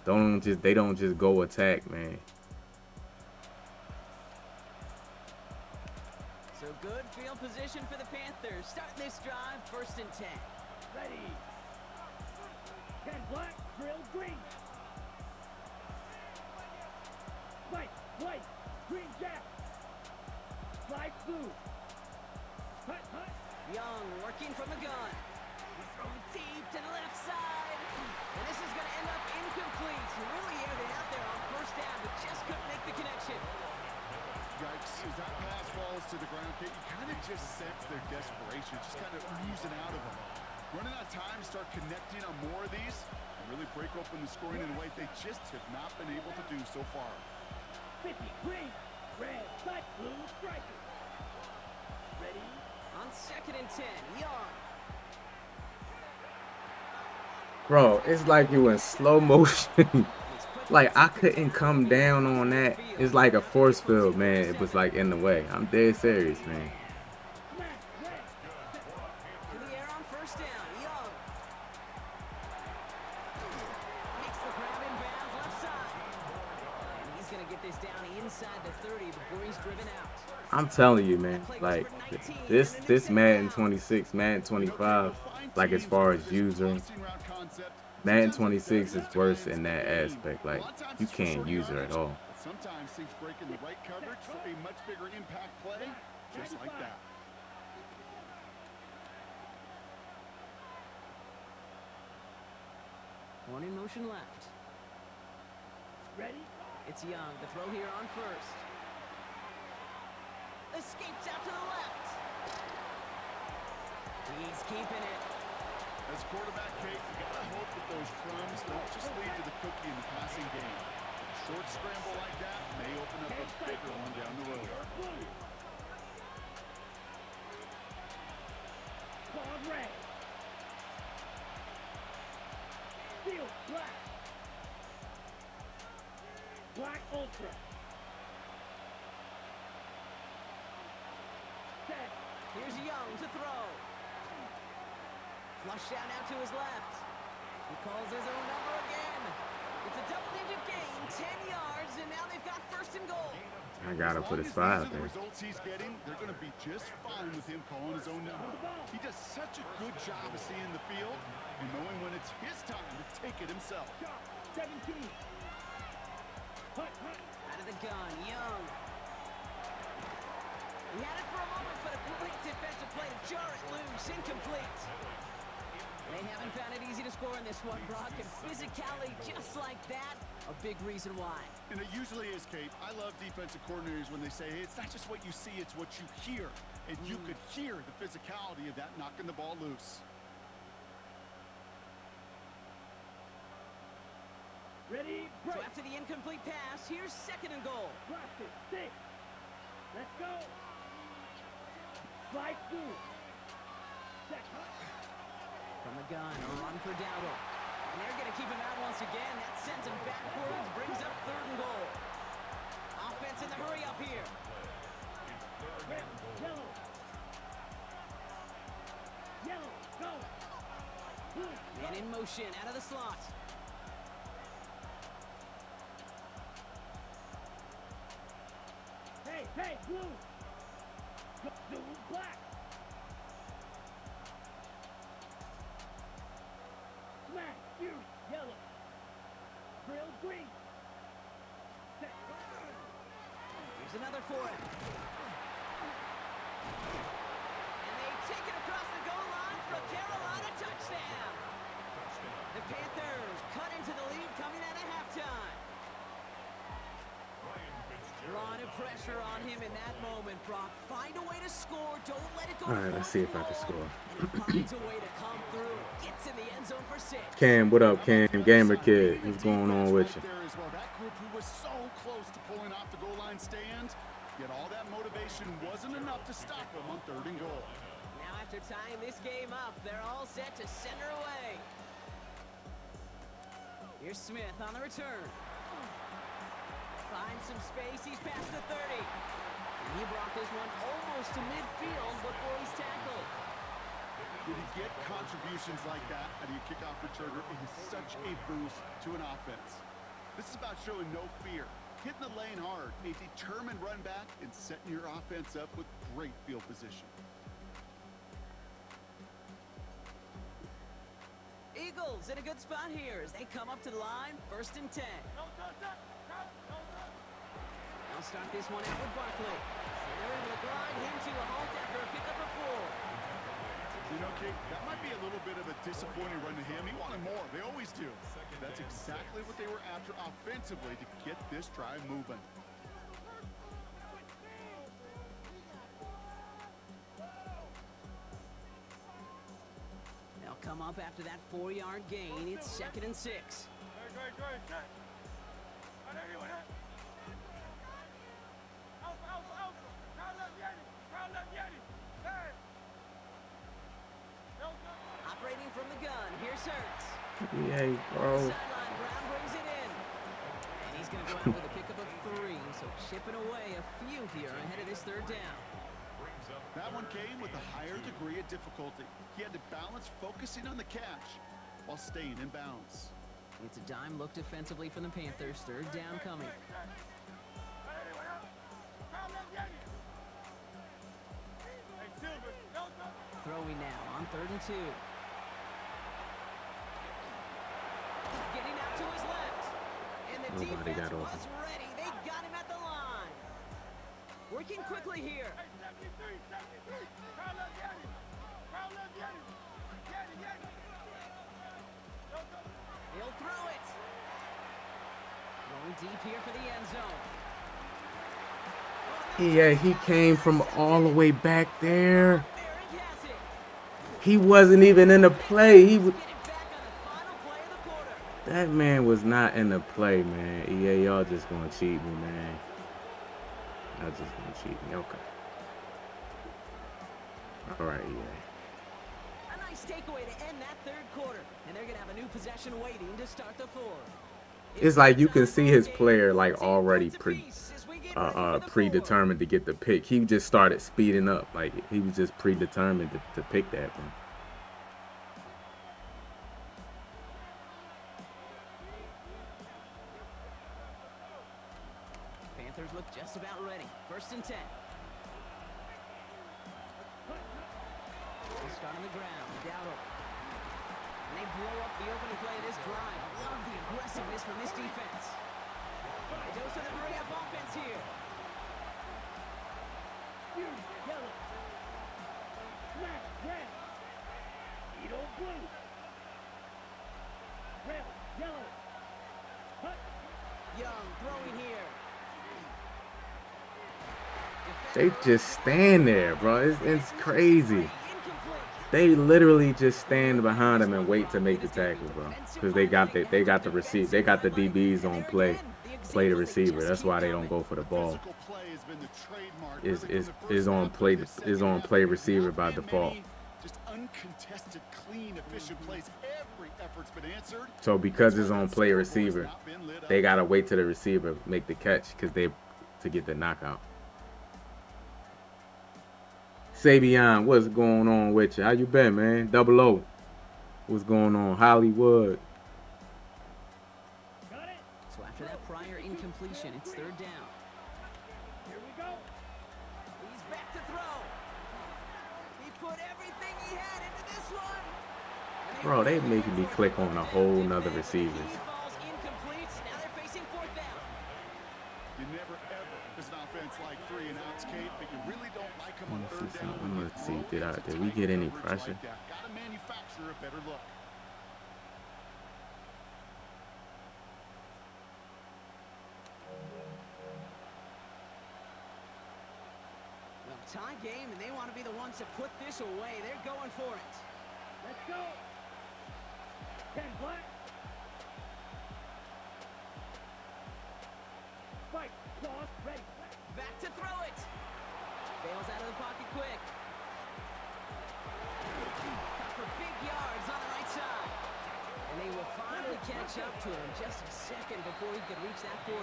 Speaker 3: They don't just go attack, man.
Speaker 6: So good field position for the Panthers. Starting this drive, 1st and 10.
Speaker 7: Ready. 10 black, drill green. White, white, green jack. Slide blue. Hut, hut.
Speaker 6: Young working from the gun. He's throwing deep to the left side. And this is going to end up incomplete. He really aired it out there on 1st down, but just couldn't make the connection.
Speaker 5: Yikes, as that pass falls to the ground, Kate, you kind of just sense their desperation, just kind of oozing out of them. Running out of time to start connecting on more of these and really break open the scoring in a way they just have not been able to do so far.
Speaker 7: 50, green, red, light blue, striker. Ready.
Speaker 6: On 2nd and 10, Young.
Speaker 3: Bro, it's like you in slow motion. Like, I couldn't come down on that. It's like a force field, man. It was like in the way. I'm dead serious, man.
Speaker 6: To the air on 1st down, Young. Makes the grab in bounds left side. And he's going to get this down inside the 30 before he's driven out.
Speaker 3: I'm telling you, man. Like, this Madden 26, Madden 25, like, as far as user, Madden 26 is worse in that aspect. Like, you can't use her at all.
Speaker 5: Sometimes things break in the right coverage for a much bigger impact play, just like that.
Speaker 6: One in motion left.
Speaker 7: Ready.
Speaker 6: It's Young. The throw here on 1st. Escapes out to the left. He's keeping it.
Speaker 5: As quarterback, Kate, you gotta hope that those crumbs don't just lead to the cookie in the passing game. A short scramble like that may open up a bigger one down the road.
Speaker 7: Blue. Ball red. Steel black. Black ultra. Set.
Speaker 6: Here's Young to throw. Flush out now to his left. He calls his own number again. It's a double-digit gain, 10 yards, and now they've got 1st and goal.
Speaker 3: I gotta put his
Speaker 5: As long as
Speaker 3: 5
Speaker 5: these are the
Speaker 3: there.
Speaker 5: results he's getting, they're gonna be just fine with him calling his own number. He does such a good job of seeing the field and knowing when it's his time to take it himself.
Speaker 7: Shot. 17. Hut, hut.
Speaker 6: Out of the gun, Young. He had it for a moment, but a great defensive play to jar it loose. Incomplete. They haven't found it easy to score in this one, Brock, and physicality just like that, a big reason why.
Speaker 5: And it usually is, Kate. I love defensive coordinators when they say, hey, it's not just what you see, it's what you hear. And you could hear the physicality of that knocking the ball loose.
Speaker 7: Ready,
Speaker 6: So
Speaker 7: break.
Speaker 6: after the incomplete pass, here's 2nd and goal.
Speaker 7: Blast it. 6. Let's go. Slide blue. Set. Hut.
Speaker 6: From the gun, a run for Dowdle. And they're going to keep him out once again. That sends him backwards, brings up 3rd and goal. Offense in the hurry up here. motion out of the slot.
Speaker 7: Hey, hey, blue. Blue, black. Smash, fury, yellow. Grill, green. Set.
Speaker 6: Here's another for it. And they take it across the goal line for a Carolina touchdown. The Panthers cut into the lead coming out of halftime. A lot of pressure on him in that moment, Brock. Find a way to score. Don't let it go.
Speaker 3: All right, let's see if I can score.
Speaker 6: And he finds a way to come through. Gets in the end zone for 6.
Speaker 3: Cam, what up, Cam? Gamer Kid, what's going on with you?
Speaker 5: There as well. That group who was so close to pulling off the goal line stand, yet all that motivation wasn't enough to stop them on 3rd and goal.
Speaker 6: Now after tying this game up, they're all set to send her away. Here's Smith on the return. Finds some space. He's past the 30. And he brought this one almost to midfield before he's tackled.
Speaker 5: When you get contributions like that out of your kickoff returner, it is such a boost to an offense. This is about showing no fear, hitting the lane hard, a determined run back, and setting your offense up with great field position.
Speaker 6: Eagles in a good spot here as they come up to the line, 1st and 10. They'll start this one out with Barkley. And they're able to grind him to a halt after a pickup of 4.
Speaker 5: You know, Kate, that might be a little bit of a disappointing run to him. He wanted more. They always do. That's exactly what they were after offensively to get this drive moving.
Speaker 6: They'll come up after that 4-yard gain. It's 2nd and 6. Operating from the gun, here's Hurts.
Speaker 3: Yay, bro.
Speaker 6: Sideline, Brown brings it in. And he's going to go out with a pickup of 3, so chipping away a few here ahead of this 3rd down.
Speaker 5: That one came with a higher degree of difficulty. He had to balance focusing on the catch while staying in bounds.
Speaker 6: It's a dime look defensively from the Panthers. 3rd down coming. Throwing now on 3rd and 2. Getting out to his left. And the
Speaker 3: Nobody
Speaker 6: defense
Speaker 3: got open.
Speaker 6: was ready. They got him at the line. Working quickly here. He'll throw it. Going deep here for the end zone.
Speaker 3: Yeah, he came from all the way back there.
Speaker 6: There he has it.
Speaker 3: He wasn't even in the play. He was.
Speaker 6: Get it back on the final play of the quarter.
Speaker 3: That man was not in the play, man. EA, y'all just gonna cheat me, man. Y'all just gonna cheat me. Okay. All right, EA.
Speaker 6: A nice takeaway to end that 3rd quarter. And they're going to have a new possession waiting to start the 4th.
Speaker 3: It's like you can see his player like already predetermined to get the pick. He just started speeding up. Like he was just predetermined to pick that one.
Speaker 6: Panthers look just about ready. 1st and 10. They start on the ground. Dowdle. And they blow up the opening play of this drive. Love the aggressiveness from this defense. They dose of the hurry-up offense here.
Speaker 7: Fury, yellow. Smash, red. Edo, blue. Red, yellow. Hut.
Speaker 6: Young throwing here.
Speaker 3: They just stand there, bro. It's crazy.
Speaker 6: Incomplete.
Speaker 3: They literally just stand behind him and wait to make the tackle, bro. Because they got the receive. They got the DBs on play the receiver. That's why they don't go for the ball. Is on play receiver by default.
Speaker 5: Just uncontested, clean, efficient plays. Every effort's been answered.
Speaker 3: So because it's on play receiver, they gotta wait till the receiver make the catch to get the knockout. Sabian, what's going on with you? How you been, man? 00. What's going on, Hollywood?
Speaker 7: Got it.
Speaker 6: So after that prior incompletion, it's third down.
Speaker 7: Here we go.
Speaker 6: He's back to throw. He put everything he had into this one. And
Speaker 3: Bro, they
Speaker 6: really
Speaker 3: making me
Speaker 6: went for
Speaker 3: click
Speaker 6: it
Speaker 3: on a
Speaker 6: there,
Speaker 3: whole
Speaker 6: didn't
Speaker 3: nother
Speaker 6: they?
Speaker 3: receivers.
Speaker 6: He falls incomplete. Now they're facing fourth down.
Speaker 5: You never ever, as an offense like 3 and outs, Kate, but you really don't like them on
Speaker 3: Let's
Speaker 5: third
Speaker 3: see
Speaker 5: down.
Speaker 3: something.
Speaker 5: when
Speaker 3: Let's
Speaker 5: you
Speaker 3: see.
Speaker 5: throw into
Speaker 3: Did we
Speaker 5: tight
Speaker 3: get any
Speaker 5: coverage
Speaker 3: pressure?
Speaker 5: like that. Gotta manufacture a better look.
Speaker 6: Well, tie game, and they want to be the ones to put this away. They're going for it.
Speaker 7: Let's go. 10 black. Fight. Cross. Ready.
Speaker 6: Back to throw it. Bails out of the pocket quick. Cut for big yards on the right side. And they will finally catch up to him just a second before he could reach that 40.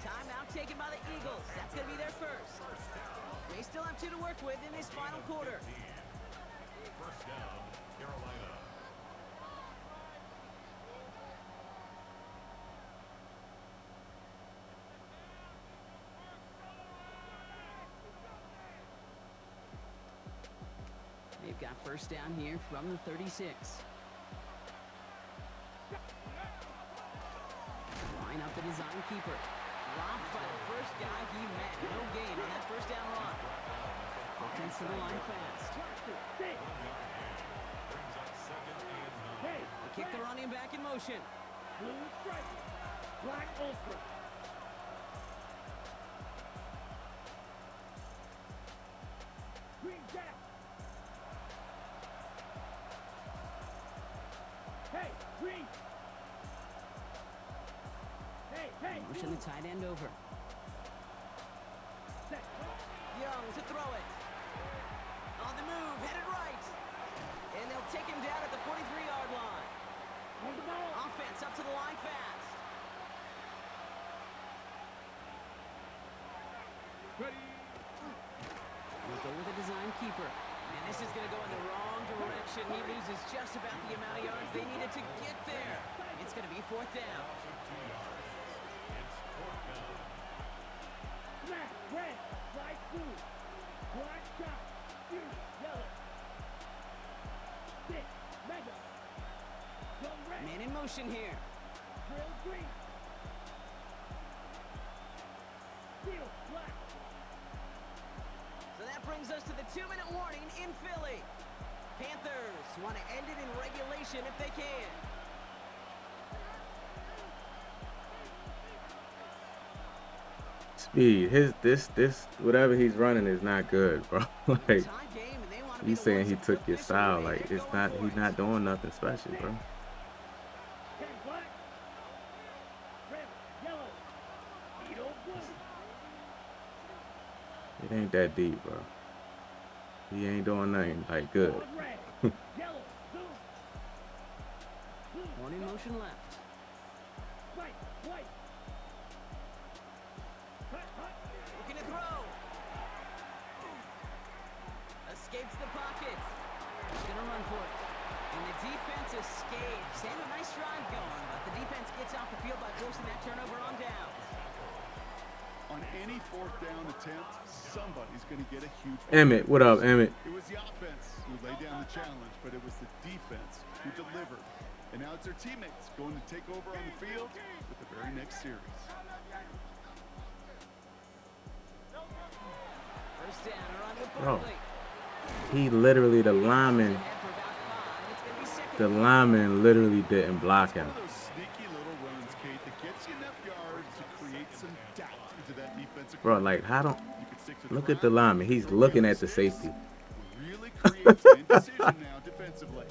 Speaker 6: Timeout taken by the Eagles. That's going to be their first. They still have 2 to work with in this final quarter.
Speaker 2: First down, Carolina.
Speaker 6: They've got first down here from the 36. Line up the design keeper. Dropped by the first guy he met. No gain on that first down run. Offense to the line fast.
Speaker 7: Six.
Speaker 2: Brings up second and 9.
Speaker 7: Hey.
Speaker 6: They kick the running back in motion.
Speaker 7: Blue stripe. Black ultra. Green jack. Hey, green. Hey, hey.
Speaker 6: Motion the tight end over.
Speaker 7: Set.
Speaker 6: Young to throw it. On the move, headed right. And they'll take him down at the 43-yard line.
Speaker 7: On the ball.
Speaker 6: Offense up to the line fast.
Speaker 7: Ready.
Speaker 6: We'll go with a design keeper. And this is going to go in the wrong direction. He loses just about the amount of yards they needed to get there. It's going to be fourth down.
Speaker 2: It's fourth down.
Speaker 7: Black, red, light blue. Black shot. Blue, yellow. Six, mega. Go red.
Speaker 6: Man in motion here.
Speaker 7: Drill green. Steel, black.
Speaker 6: So that brings us to the 2-minute warning in Philly. Panthers want to end it in regulation if they can.
Speaker 3: Speed. This whatever he's running is not good, bro. Like,
Speaker 6: Tie game, and they want to be
Speaker 3: you
Speaker 6: the
Speaker 3: saying
Speaker 6: ones
Speaker 3: he
Speaker 6: to
Speaker 3: took
Speaker 6: put
Speaker 3: your
Speaker 6: this
Speaker 3: style.
Speaker 6: away.
Speaker 3: Like,
Speaker 6: They're
Speaker 3: it's
Speaker 6: going
Speaker 3: not.
Speaker 6: for
Speaker 3: He's
Speaker 6: it.
Speaker 3: not doing nothing special, bro.
Speaker 7: 10 black. Red, yellow. Edo blue.
Speaker 3: It ain't that deep, bro. He ain't doing nothing like good.
Speaker 7: On red. Yellow, blue. Blue.
Speaker 6: One in motion left.
Speaker 7: White, white. Hut, hut.
Speaker 6: Looking to throw. Escapes the pocket. He's going to run for it. And the defense escapes. They have a nice drive going, but the defense gets off the field by forcing that turnover on downs.
Speaker 5: On any fourth down attempt, somebody's going to get a huge.
Speaker 3: Emmett, what up, Emmett?
Speaker 5: It was the offense who laid down the challenge, but it was the defense who delivered. And now it's their teammates going to take over on the field with the very next series.
Speaker 6: First down, run with
Speaker 3: Bro.
Speaker 6: Barkley.
Speaker 3: He literally the lineman.
Speaker 6: Ahead for about 5. It's going to be second
Speaker 3: The
Speaker 6: and 5.
Speaker 3: lineman literally didn't block
Speaker 5: It's one
Speaker 3: him.
Speaker 5: of those sneaky little runs, Kate, that gets you enough yards to create some doubt into that defensive.
Speaker 3: Bro, like, how don't
Speaker 5: You can stick to the
Speaker 3: look at the
Speaker 5: ground,
Speaker 3: lineman? He's
Speaker 5: throw
Speaker 3: looking
Speaker 5: down
Speaker 3: at the
Speaker 5: six.
Speaker 3: safety.
Speaker 5: Really creates an indecision now defensively.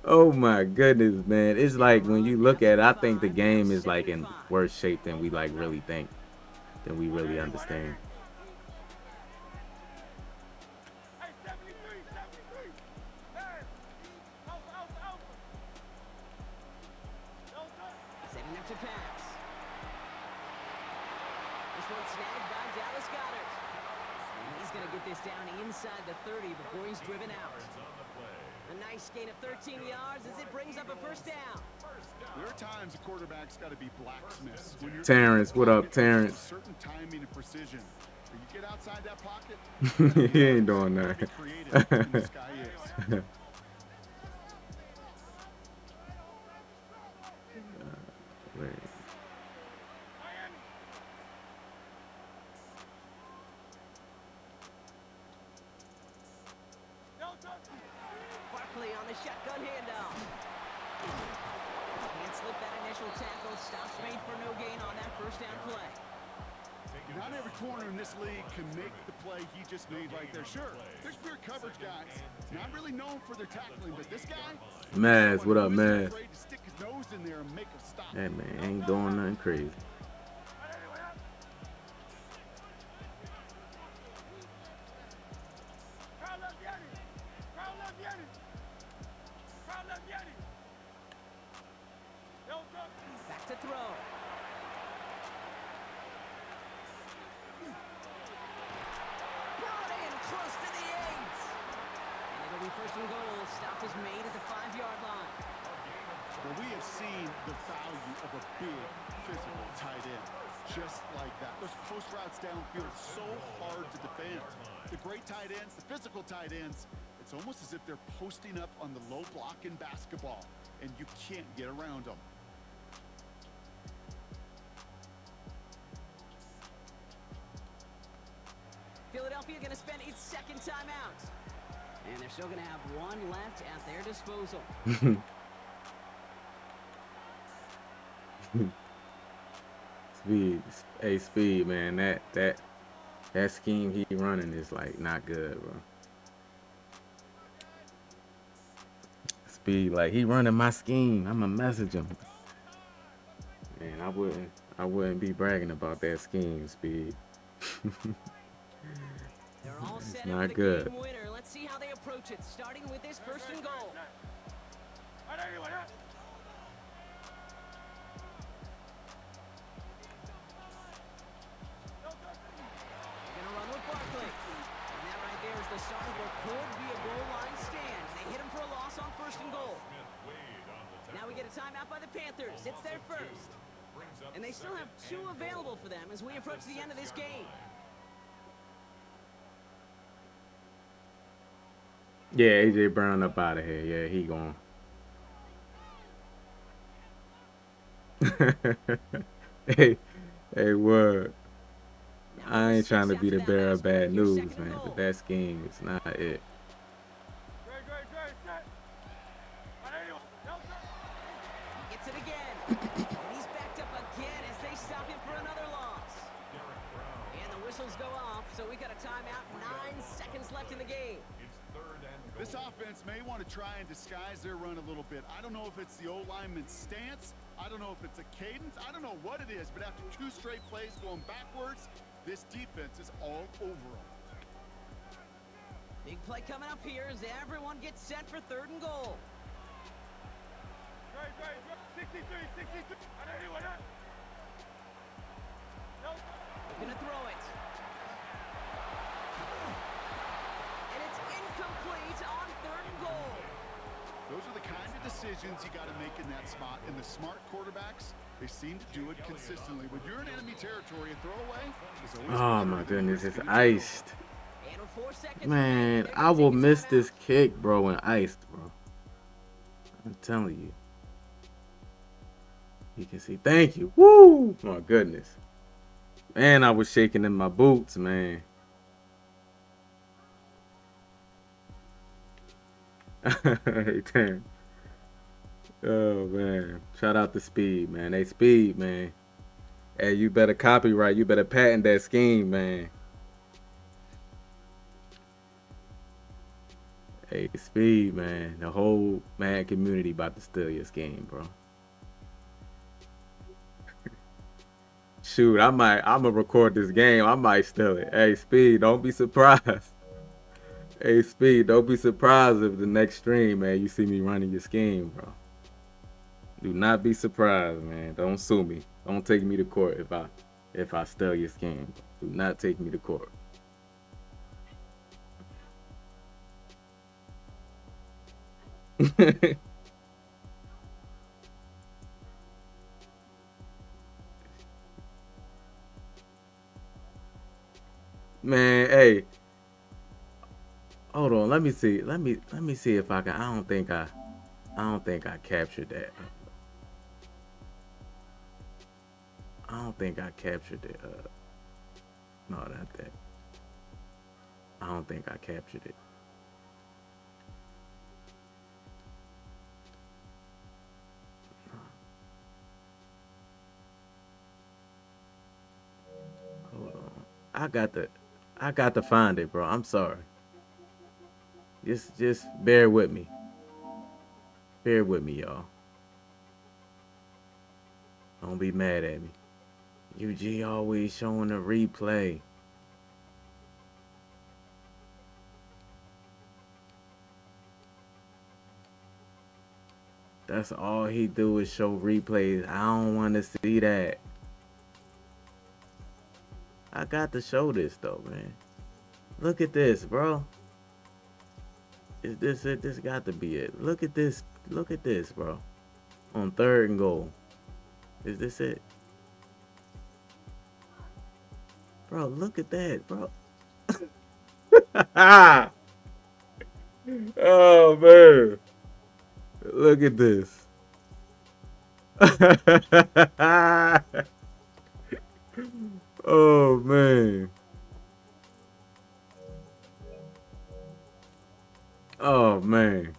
Speaker 3: Oh my goodness, man. It's like when you look at it, I think the game is like in worse shape than we like really think, than we really understand.
Speaker 7: Hey, 73, 73. Hey.
Speaker 6: Snap to pass. This one snagged by Dallas Goedert. And he's going to get this down inside the 30 before he's driven out. A nice gain of 13 yards as it brings up a first down.
Speaker 5: There are times a quarterback's got to be blacksmiths. When you're
Speaker 3: Terrence, what up, Terrence?
Speaker 5: Certain timing and precision. When you get outside that pocket,
Speaker 3: He ain't doing that.
Speaker 5: be creative, and this guy is.
Speaker 3: Wait.
Speaker 6: Barkley on the shotgun handoff. Can't slip that initial tackle. Stops made for no gain on that first down play.
Speaker 5: Not every corner in this league can make the play he just made right there. Sure, there's pure coverage guys, not really known for their tackling, but this guy,
Speaker 3: Maz, what up,
Speaker 5: who isn't
Speaker 3: Maz?
Speaker 5: afraid to stick his nose in there and make a stop.
Speaker 3: That man ain't doing nothing crazy.
Speaker 6: Back to throw. Brought in close to the 8. And it'll be first and goal. Stop is made at the 5-yard line.
Speaker 5: Well, we have seen the value of a big, physical tight end. Just like that. Those post routes downfield, so hard to defend. The great tight ends, the physical tight ends, it's almost as if they're posting up on the low block in basketball, and you can't get around them.
Speaker 6: Philadelphia going to spend its second timeout. And they're still going to have one left at their disposal.
Speaker 3: Speed, hey, Speed, man, that scheme he running is like not good, bro. Speed, like he running my scheme. I'ma message him. Man, I wouldn't be bragging about that scheme, Speed.
Speaker 6: They're all
Speaker 3: It's
Speaker 6: set
Speaker 3: not
Speaker 6: up for the
Speaker 3: good.
Speaker 6: game winner. Let's see how they approach it, starting with this first and goal. They're going to run with Barkley. And that right there is the start of what could be a goal line stand. They hit him for a loss on first and goal. Now we get a timeout by the Panthers. It's their first. And they still have 2 available for them as we approach the end of this game.
Speaker 3: Yeah, AJ Brown up out of here. Yeah, he gone. hey, word. I ain't trying to be the bearer of bad news, man, but that scheme is not it.
Speaker 6: He gets it again. And he's backed up again as they stop him for another loss. And the whistles go off, so we got a timeout. 9 seconds left in the game.
Speaker 5: This offense may want to try and disguise their run a little bit. I don't know if it's the old lineman's stance. I don't know if it's a cadence. I don't know what it is, but after 2 straight plays going backwards, this defense is all over them.
Speaker 6: Big play coming up here as everyone gets set for third and goal. Looking to throw it. And it's incomplete on third and goal.
Speaker 5: Those are the kind of decisions you got to make in that spot. And the smart quarterbacks, they seem to do it consistently. When you're in enemy territory, a throwaway is always
Speaker 3: Oh my goodness, it's iced.
Speaker 6: And with 4 seconds
Speaker 3: Man,
Speaker 6: remaining,
Speaker 3: I will
Speaker 6: they're
Speaker 3: miss
Speaker 6: taking
Speaker 3: this kick, bro, when iced, bro. I'm telling you. You can see. Thank you. Woo! My goodness. Man, I was shaking in my boots, man. Hey, damn. Oh, man. Shout out to Speed, man. Hey, Speed, man. Hey, you better copyright. You better patent that scheme, man. Hey, Speed, man. The whole Madden community about to steal your scheme, bro. Shoot, I'ma record this game. I might steal it. Hey, Speed, don't be surprised. Hey, Speed, don't be surprised if the next stream, man, you see me running your scheme, bro. Do not be surprised, man. Don't sue me. Don't take me to court if I steal your skin. Do not take me to court. Man, hey, hold on. Let me see. Let me see if I can. I don't think I captured that. I don't think I captured it. No, not that. I don't think I captured it. Hold on. I got to find it, bro. I'm sorry. Just bear with me. Bear with me, y'all. Don't be mad at me. UG always showing the replay. That's all he do is show replays. I don't want to see that. I got to show this though, man. Look at this, bro. Is this it? This got to be it. Look at this. Look at this, bro. On 3rd and goal. Is this it? Bro, look at that, bro. Oh, man. Look at this. Oh, man. Oh, man.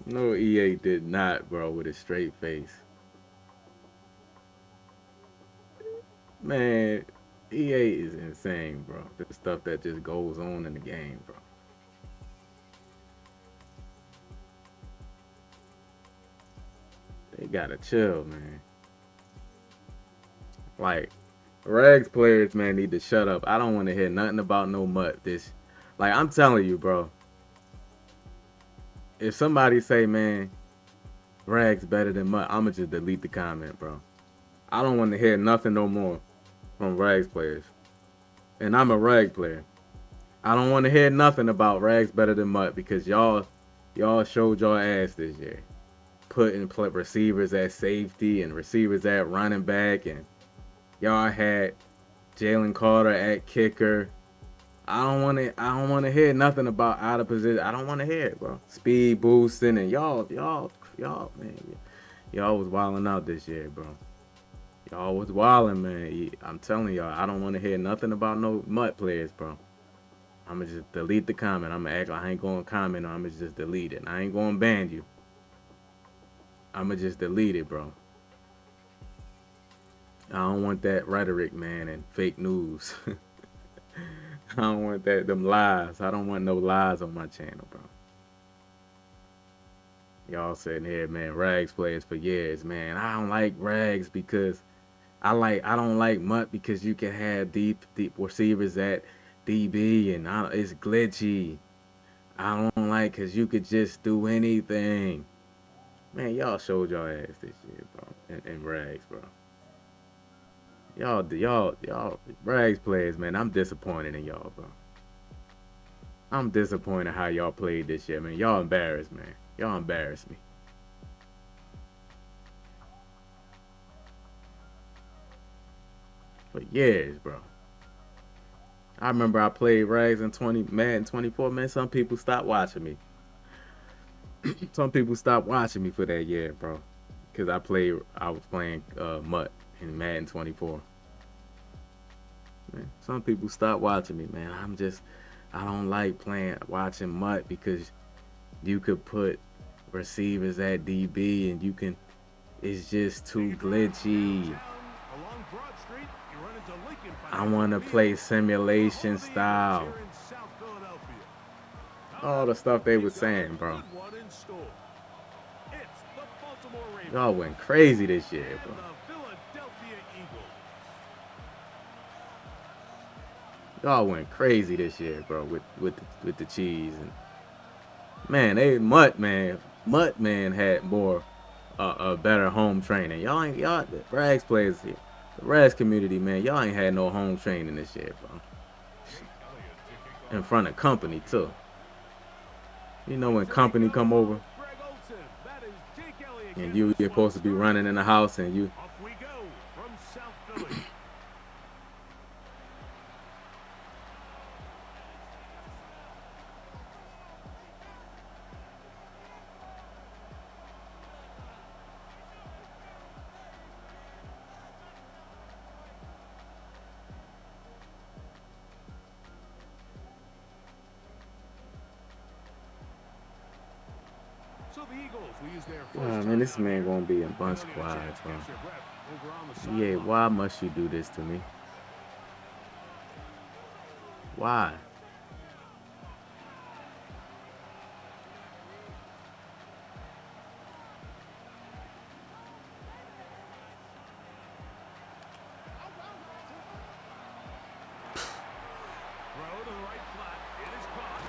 Speaker 3: No, EA did not, bro, with a straight face. Man, EA is insane, bro. The stuff that just goes on in the game, bro. They gotta chill, man. Like, Rags players, man, need to shut up. I don't want to hear nothing about no Mutt. Like, I'm telling you, bro. If somebody say, man, Rags better than Mutt, I'ma just delete the comment, bro. I don't want to hear nothing no more from Rags players. And I'm a Rag player. I don't want to hear nothing about Rags better than Mutt because y'all showed your ass this year. Putting receivers at safety and receivers at running back, and y'all had Jalen Carter at kicker. I don't want to hear nothing about out of position. I don't want to hear it, bro. Speed boosting and y'all, man, y'all was wilding out this year, bro. Y'all was wilding, man. I'm telling y'all, I don't want to hear nothing about no Mutt players, bro. I'ma just delete the comment. I'ma act like I ain't going to comment, or I'ma just delete it. I ain't going to ban you. I'ma just delete it, bro. I don't want that rhetoric, man, and fake news. I don't want them lies. I don't want no lies on my channel, bro. Y'all sitting here, man, Rags players for years, man. I don't like Rags because I don't like Mutt because you can have deep receivers at DB and it's glitchy. I don't like because you could just do anything. Man, y'all showed y'all ass this year, bro, and Rags, bro. Y'all, Rags players, man, I'm disappointed in y'all, bro. I'm disappointed how y'all played this year, man. Y'all embarrassed, man. Y'all embarrassed me. For years, bro. I remember I played Rags in Madden 24, man. Some people stopped watching me. Some people stopped watching me for that year, bro. Because I was playing Mutt in Madden 24. Man, some people stopped watching me, man. I don't like watching Mutt because you could put receivers at DB and it's just too glitchy. I want to play simulation style. All the stuff they was saying, bro. Y'all went crazy this year, bro. Y'all went crazy this year, bro, with the cheese and man, Mutt Man had more a better home training. Y'all the Rags players here. The Rags community, man, y'all ain't had no home training this year, bro. In front of company too. You know when company come over
Speaker 1: Greg Olson. That is Jake Elliott
Speaker 3: and
Speaker 1: getting
Speaker 3: you're
Speaker 1: this one
Speaker 3: supposed to be
Speaker 1: started.
Speaker 3: running in the house and you
Speaker 1: Off we go from South Philly. So the Eagles will use their first
Speaker 3: man, this
Speaker 1: timeout
Speaker 3: man
Speaker 1: here.
Speaker 3: gonna be in
Speaker 1: And
Speaker 3: bunch
Speaker 1: they'll get a
Speaker 3: quiet,
Speaker 1: chance to
Speaker 3: bro.
Speaker 1: catch their breath over on the
Speaker 3: Yeah,
Speaker 1: sideline.
Speaker 3: why must you do this to me? Why?
Speaker 1: Throw to the right flat. It is caught.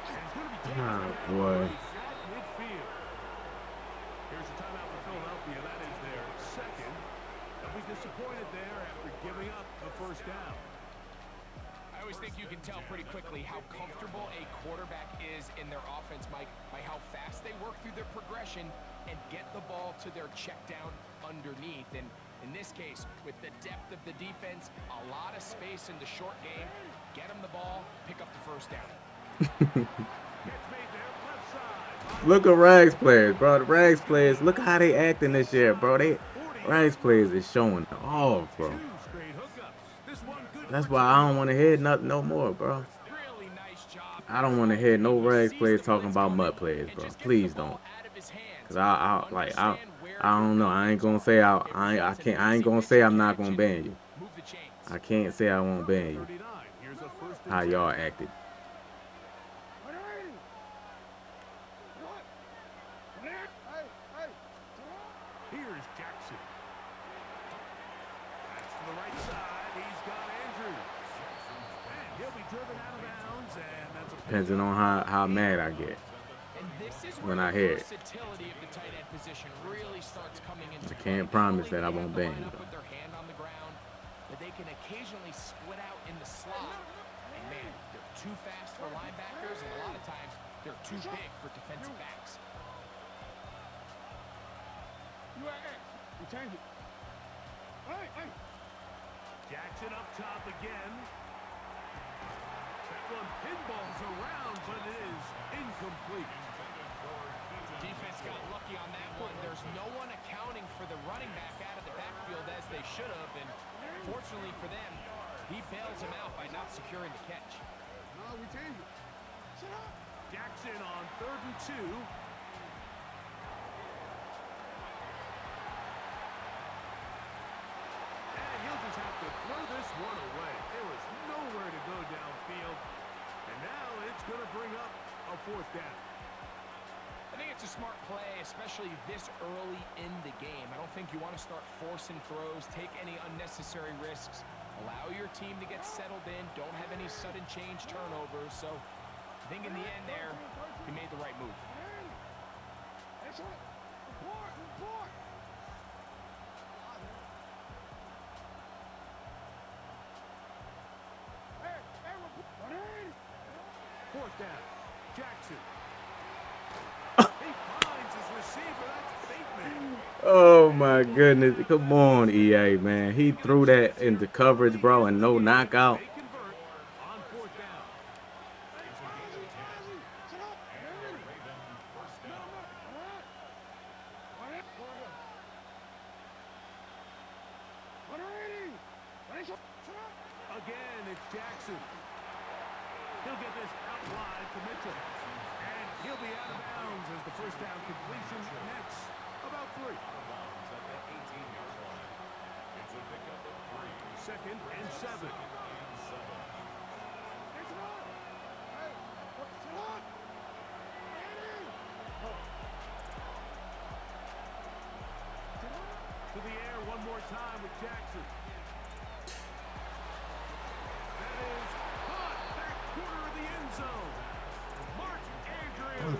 Speaker 1: And it's going to be taken
Speaker 3: Oh,
Speaker 1: down
Speaker 3: boy.
Speaker 1: right at midfield. Here's a timeout for Philadelphia. That is their second. They'll be disappointed there after giving up the first down.
Speaker 4: I always think you can tell pretty quickly how comfortable a quarterback is in their offense, Mike, by how fast they work through their progression and get the ball to their check down underneath. And in this case, with the depth of the defense, a lot of space in the short game, get them the ball, pick up the first down.
Speaker 1: Catch made there, left side.
Speaker 3: Look at Rags players, bro. The Rags players, look how they acting this year, bro. Rags players is showing off, bro.
Speaker 1: Two straight hookups. This one good
Speaker 3: That's
Speaker 1: for
Speaker 3: why
Speaker 1: 10
Speaker 3: I don't
Speaker 1: yards.
Speaker 3: want to hear nothing no more, bro.
Speaker 4: Really nice job.
Speaker 3: I don't want to hear no Rags players talking about Mutt players, bro. Please don't. Cause I don't know. I ain't gonna say I ain't gonna say I'm not gonna ban you. I can't say I won't ban you.
Speaker 1: 39. Here's a first and
Speaker 3: How
Speaker 1: 10.
Speaker 3: y'all acted.
Speaker 1: Here's Jackson. That's to the right side. He's got Andrews. And he'll be driven out of bounds, and that's a
Speaker 3: Depending on how mad I get.
Speaker 4: And this is
Speaker 3: When
Speaker 4: where
Speaker 3: I
Speaker 4: the
Speaker 3: hear it.
Speaker 4: versatility of the tight end position really starts coming into
Speaker 3: I can't
Speaker 4: play.
Speaker 3: promise
Speaker 4: Not
Speaker 3: that I
Speaker 4: only
Speaker 3: won't
Speaker 4: do they
Speaker 3: ban
Speaker 4: have
Speaker 3: you,
Speaker 4: to line up with their hand on the ground, but they can occasionally split out in the slot. And man, they're too fast for linebackers, and a lot of times they're too big for defensive backs.
Speaker 1: Jackson up top again. That one pinballs around, but it is incomplete.
Speaker 4: Defense got lucky on that one. There's no one accounting for the running back out of the backfield as they should have, and fortunately for them, he bails him out by not securing the catch.
Speaker 1: Jackson on 3rd and 2. And he'll just have to throw this one away. There was nowhere to go downfield. And now it's going to bring up a 4th down.
Speaker 4: I think it's a smart play, especially this early in the game. I don't think you want to start forcing throws, take any unnecessary risks. Allow your team to get settled in. Don't have any sudden change turnovers. So I think in the end there, he made the right move.
Speaker 1: Fourth down. Jackson. He finds his receiver. That's Bateman.
Speaker 3: Oh my goodness. Come on, EA, man. He threw that into coverage, bro, and no knockout.
Speaker 1: They convert on 4th down. Again, it's Jackson. He'll get this out wide to Mitchell. And he'll be out of bounds as the first down completion nets about 3. Second and 7. To the air one more time with Jackson. That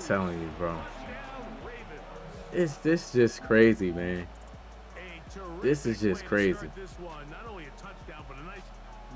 Speaker 3: telling you, bro.
Speaker 1: Touchdown, Ravens.
Speaker 3: It's this just crazy, man.
Speaker 1: A terrific
Speaker 3: This is just
Speaker 1: way to
Speaker 3: crazy.
Speaker 1: start this one. Not only a touchdown, but a nice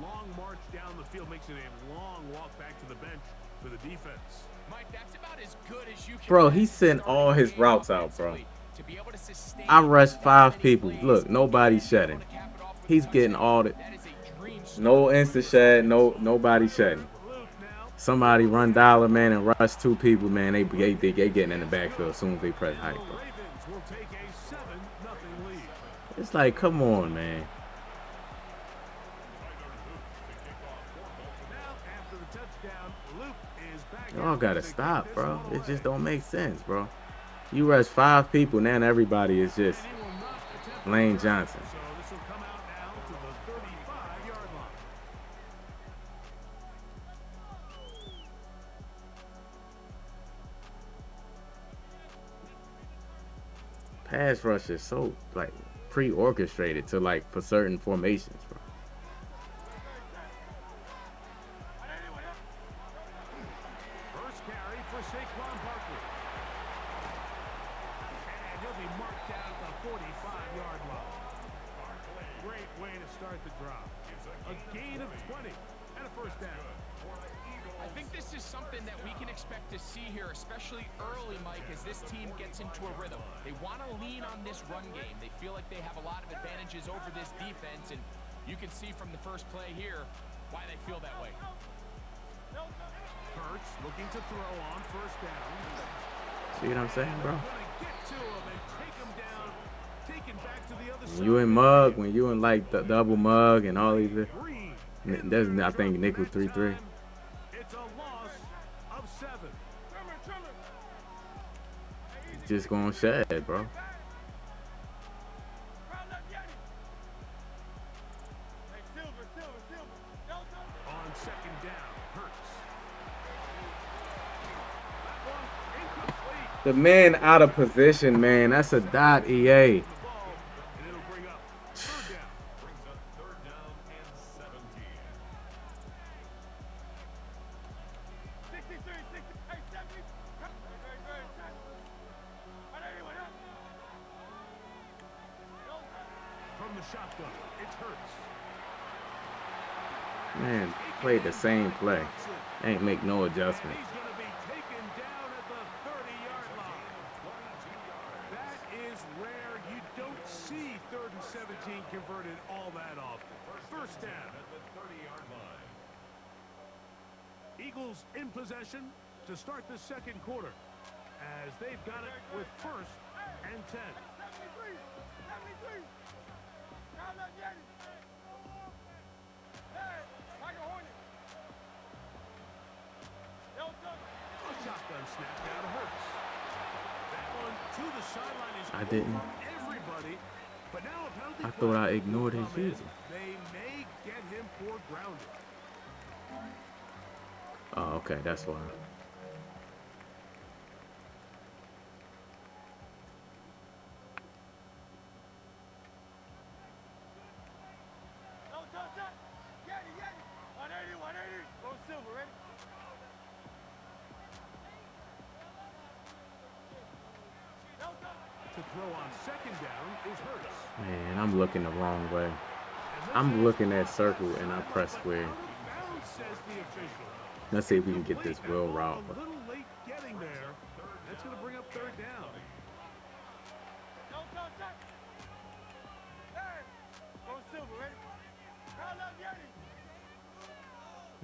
Speaker 1: long march down the field makes it a long walk back to the bench for the defense.
Speaker 4: Mike, that's about as good as you can
Speaker 3: Bro,
Speaker 4: get
Speaker 3: he sent
Speaker 4: starting
Speaker 3: all
Speaker 4: a
Speaker 3: his
Speaker 4: game
Speaker 3: routes out, bro.
Speaker 4: offensively. To be able to sustain
Speaker 3: I rushed
Speaker 4: that
Speaker 3: 5
Speaker 4: many
Speaker 3: people.
Speaker 4: plays
Speaker 3: Look, nobody's
Speaker 4: and be able
Speaker 3: shedding.
Speaker 4: to cap it off with a
Speaker 3: He's getting
Speaker 4: touchdown,
Speaker 3: all the
Speaker 4: that is a dream start
Speaker 3: no
Speaker 4: for
Speaker 3: insta
Speaker 4: this
Speaker 3: shed,
Speaker 4: offense.
Speaker 3: nobody shedding.
Speaker 1: Luke now.
Speaker 3: Somebody run dollar, man, and rush 2 people, man. They getting in the backfield as soon as they press hype,
Speaker 1: The
Speaker 3: bro.
Speaker 1: Ravens will take a 7-0 lead.
Speaker 3: It's like, come on, man.
Speaker 1: Now, after the touchdown, Luke is back.
Speaker 3: Y'all gotta stop, bro. It just don't make sense, bro. You rush 5 people, now everybody is just Lane Johnson.
Speaker 1: So this will come out now to the 35-yard line.
Speaker 3: Pass rush is so like pre-orchestrated to like for certain formations, bro.
Speaker 1: First carry for Saquon Barkley. And he'll be marked down at the 45-yard line. Great way to start the drive. A gain of 20 and a first down.
Speaker 4: I think this is something that we can expect to see here, especially early, Mike, as this team gets into a rhythm. They want to lean on this run game. They feel like they have a lot of advantages over this defense, and you can see from the first play here why they feel that way.
Speaker 1: Hurts looking to throw on first down.
Speaker 3: See what I'm saying, bro?
Speaker 1: Gonna get to him and take him down. Taken back to the other
Speaker 3: When
Speaker 1: side.
Speaker 3: you in mug, when you in like the double mug and all these,
Speaker 1: Green.
Speaker 3: there's I think nickel 3-3.
Speaker 1: It's a loss of 7.
Speaker 3: Just gonna shed, bro.
Speaker 1: On second down, Hurts. That one incomplete.
Speaker 3: The man out of position, man. That's a dot, EA.
Speaker 1: The ball, and it'll bring up third down.
Speaker 2: Brings up third down and 17.
Speaker 1: From the shotgun, it's Hurts.
Speaker 3: Man, played the same play. Ain't make no adjustment.
Speaker 1: He's going to be taken down at the 30-yard line. That is rare. You don't see 3rd and 17 converted all that often. First down.
Speaker 2: At the 30-yard line.
Speaker 1: Eagles in possession to start the second quarter as they've got it with first and 10. A shotgun snap down to Hurts. That one to the sideline is
Speaker 3: I didn't.
Speaker 1: from everybody, but now a penalty
Speaker 3: I
Speaker 1: flag
Speaker 3: thought I
Speaker 1: will
Speaker 3: ignored his
Speaker 1: come in.
Speaker 3: user.
Speaker 1: They may get him for grounding.
Speaker 3: Oh, okay, that's why.
Speaker 1: To throw on second down is Hurts.
Speaker 3: Man, I'm looking the wrong way. I'm looking at circle and I press square.
Speaker 1: Out of bounds, says the official.
Speaker 3: Let's see if we can get this wheel route.
Speaker 1: A little late getting there. That's going to bring up third down.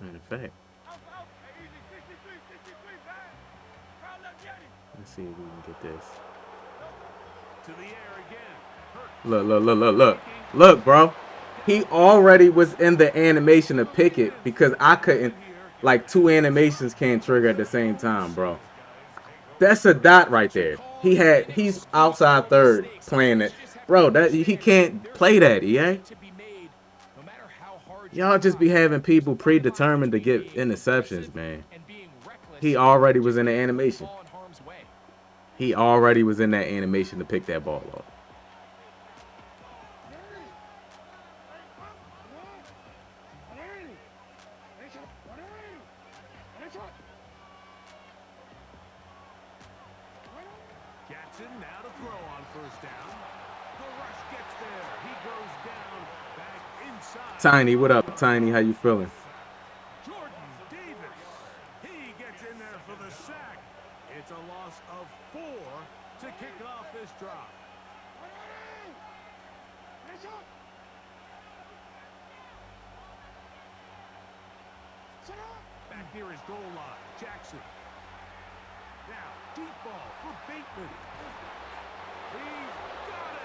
Speaker 3: In fact, let's see if we can get this.
Speaker 1: To the air again. Hurts.
Speaker 3: Look, bro. He already was in the animation to pick it because I couldn't. Like 2 animations can't trigger at the same time, bro. That's a dot right there. He's outside third playing it, bro. That he can't play that, EA. Y'all just be having people predetermined to get interceptions, man. He already was in the animation. He already was in that animation to pick that ball off.
Speaker 1: Jackson now to throw on first down. The rush gets there. He goes down back inside.
Speaker 3: Tiny, what up, Tiny? How you feeling?
Speaker 1: Jordan Davis. He gets in there for the sack. It's a loss of 4 to kick off this drive. Back near his goal line, Jackson. Now, deep ball for Bateman. He's got it.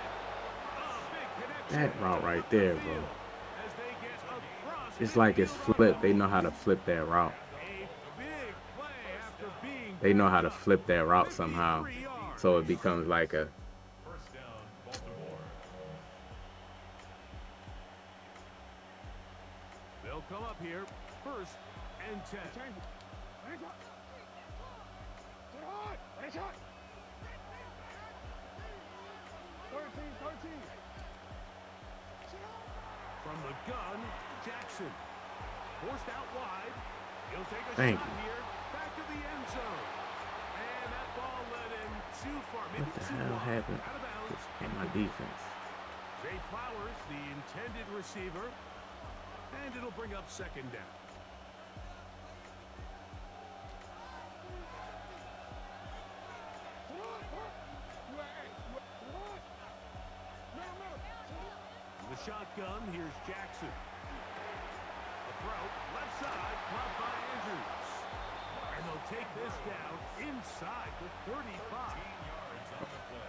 Speaker 1: A big connection.
Speaker 3: That route right there, bro.
Speaker 1: As they get across
Speaker 3: It's like it's flipped. They know how to flip that route.
Speaker 1: a big play after being
Speaker 3: They know how to flip that route somehow.
Speaker 1: 3 yards.
Speaker 3: So it becomes like a
Speaker 2: First down, Baltimore.
Speaker 1: They'll come up here, 1st and 10. From the gun, Jackson. Forced out wide. He'll take a
Speaker 3: Thank
Speaker 1: shot
Speaker 3: you.
Speaker 1: here. Back to the end zone. And that ball led him too far. Maybe
Speaker 3: what the
Speaker 1: too
Speaker 3: hell
Speaker 1: wide.
Speaker 3: happened
Speaker 1: Out of bounds.
Speaker 3: in my defense.
Speaker 1: Zay Flowers, the intended receiver. And it'll bring up 2nd down. The shotgun, here's Jackson. The throw, left side, caught by Andrews. And they'll take this down inside the 35.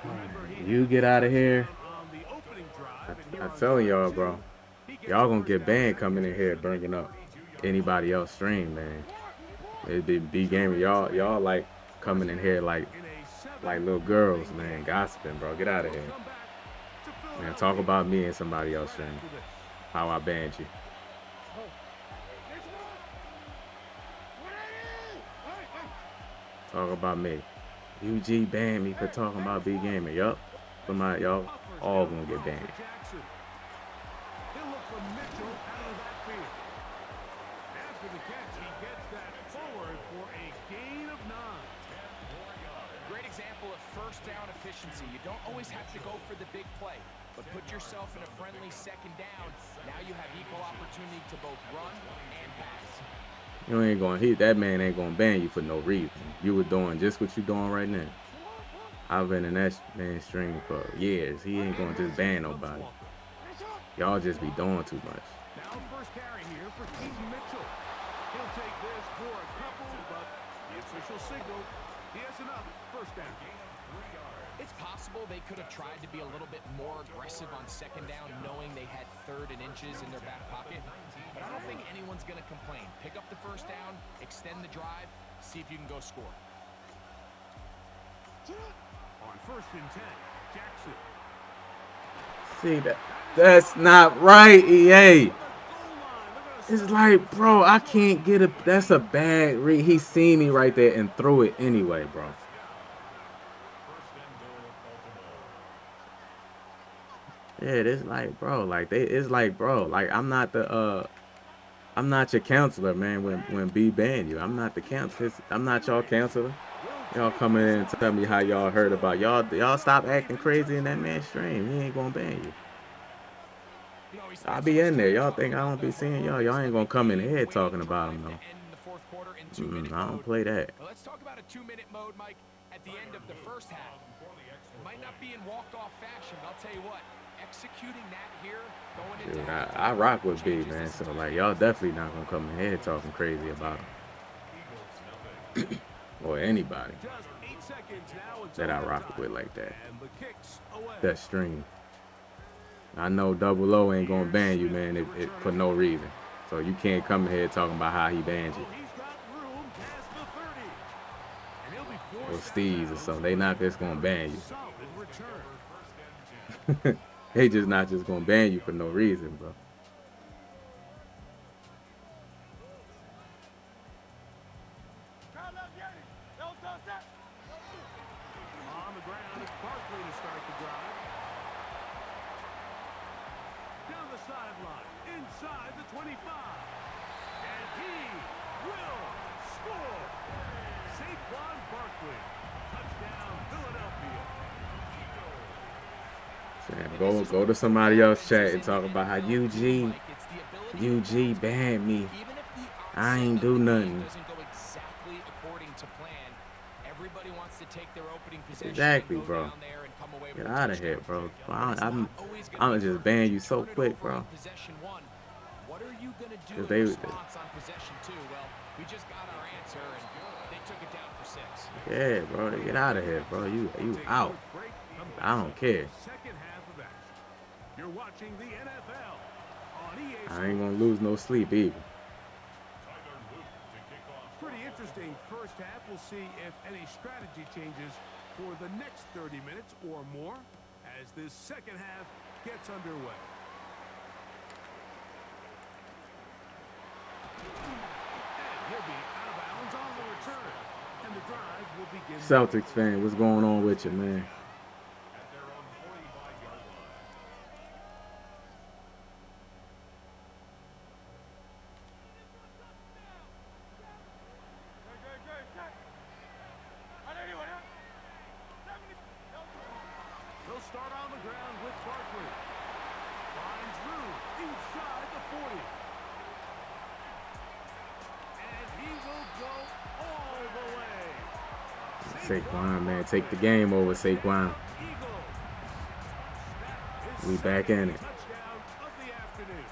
Speaker 1: Remember, he
Speaker 3: You get out of here.
Speaker 1: on the opening drive, and here
Speaker 3: I'm
Speaker 1: on
Speaker 3: telling y'all,
Speaker 1: drive
Speaker 3: bro.
Speaker 1: two, he gets
Speaker 3: Y'all
Speaker 1: the
Speaker 3: gonna
Speaker 1: first
Speaker 3: get
Speaker 1: down
Speaker 3: banned
Speaker 1: back
Speaker 3: coming in here bringing up anybody else stream, man. It'd be B-gamer. Y'all like coming in here like
Speaker 1: in a 7
Speaker 3: little girls, man. Gossiping, bro. Get out of here.
Speaker 1: come back to
Speaker 3: Man,
Speaker 1: Philadelphia
Speaker 3: talk about me and somebody else stream.
Speaker 1: after this.
Speaker 3: How I banned you. Talk about me. UG banned me for talking about B-gamer. Yup. Somebody, y'all all gonna get banned.
Speaker 1: Jackson. He'll look for Mitchell out of the backfield. After the catch, he gets that forward for a gain of 9.
Speaker 4: Great example of first down efficiency. You don't always have to go for the big play, but put yourself in a friendly 2nd down. Now you have equal opportunity to both run and pass.
Speaker 3: You ain't gonna that man ain't gonna ban you for no reason. You were doing just what you doing right now. I've been in that man's stream for years. He ain't gonna just ban nobody. Y'all just be doing too much.
Speaker 1: Now first carry here for Keaton Mitchell. He'll take this for a couple, but the official signal, he has enough. First down.
Speaker 4: It's possible they could have tried to be a little bit more aggressive on 2nd down, knowing they had 3rd and inches in their back pocket. But I don't think anyone's going to complain. Pick up the first down, extend the drive, see if you can go score.
Speaker 1: On 1st and 10, Jackson.
Speaker 3: See that's not right, EA.
Speaker 1: The goal line. They're gonna
Speaker 3: It's like, bro, I can't get a. That's a bad read. He seen me right there and threw it anyway, bro.
Speaker 2: First and goal, Baltimore.
Speaker 3: Yeah, it's like, bro, like it's like, bro, like I'm not your counselor, man. When B banned you, I'm not the counselor. I'm not y'all counselor. Y'all coming in and tell me how y'all heard about y'all stop acting crazy in that man's stream. He ain't gonna ban you. I'll be in there. Y'all think I don't be seeing y'all? Y'all ain't gonna come in here talking about him though. I don't play that.
Speaker 4: Well, let's talk about a 2-minute mode, Mike, at the end of the first half. It might not be in walk-off fashion, but I'll tell you what, executing that here, going into
Speaker 3: Dude,
Speaker 4: halftime
Speaker 3: I rock with B,
Speaker 4: changes
Speaker 3: man.
Speaker 4: this
Speaker 3: So
Speaker 4: entire
Speaker 3: like, y'all definitely not gonna come in here talking crazy about him or anybody
Speaker 1: Just 8 seconds now until
Speaker 3: that I
Speaker 1: the
Speaker 3: rock
Speaker 1: time.
Speaker 3: with like that.
Speaker 1: And the kicks away.
Speaker 3: That stream. I know Double O ain't gonna ban you, man, it for no reason. So you can't come in here talking about how he banned you.
Speaker 1: Oh, he's got room past the 30. And he'll be
Speaker 3: Or
Speaker 1: forced
Speaker 3: Steez or something. They not just gonna ban you.
Speaker 1: solid return.
Speaker 3: They just not just gonna ban you for no reason, bro.
Speaker 1: On the ground, it's Barkley to start the drive. Down the sideline, inside the 25. And he will score. Saquon Barkley. Touchdown, Philadelphia.
Speaker 3: Go to somebody else chat and talk about how UG banned me. I ain't do nothing. Exactly, bro. Get out of here, bro. I'm just ban you so quick, bro.
Speaker 4: What are you gonna do
Speaker 3: in
Speaker 4: response on possession 2? Well, we just got our answer and they took it down for 6.
Speaker 3: Yeah, bro. Get out of here, bro. You out. I don't care.
Speaker 1: Second half of action. You're watching the NFL on EA Sports.
Speaker 3: I ain't gonna lose no sleep either.
Speaker 1: Pretty interesting first half. We'll see if any strategy changes for the next 30 minutes or more as this second half gets underway. And he'll be out of bounds on the return. And the drive will begin.
Speaker 3: Celtics fan, what's going on with you, man?
Speaker 2: At their own 45-yard line.
Speaker 1: He'll start on the ground with Barkley. Finds room inside the 40. And he will go all the way.
Speaker 3: Saquon, man, take the game over, Saquon. We back in it.
Speaker 1: Touchdown of the afternoon.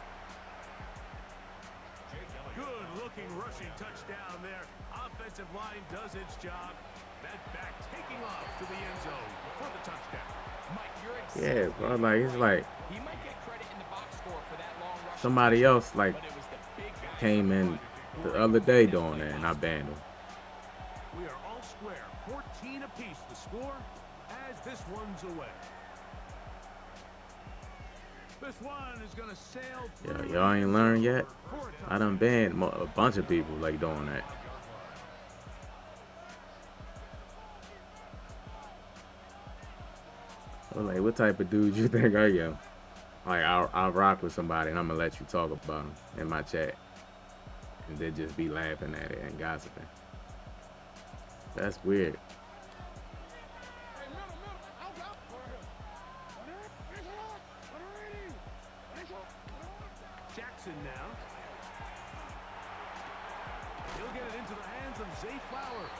Speaker 1: Good looking rushing touchdown there. Offensive line does its job. That back taking off to the end zone for the touchdown.
Speaker 4: Mike, you're
Speaker 3: Yeah, bro. Like it's like
Speaker 4: he might get credit in the box score for that long rush.
Speaker 3: somebody else like
Speaker 4: But it was the big guy.
Speaker 3: came in the other day doing that, and I banned him.
Speaker 1: We are all square. 14 apiece the score as this one's away. This one is going to sail
Speaker 3: Yeah,
Speaker 1: through
Speaker 3: y'all ain't learned yet.
Speaker 1: for a
Speaker 3: I done banned a bunch of people like doing that. Well, like, what type of dude you think I am? Like, I'll rock with somebody and I'm gonna let you talk about them in my chat, and then just be laughing at it and gossiping. That's weird.
Speaker 1: Jackson now. He'll get it into the hands of Zay Flowers.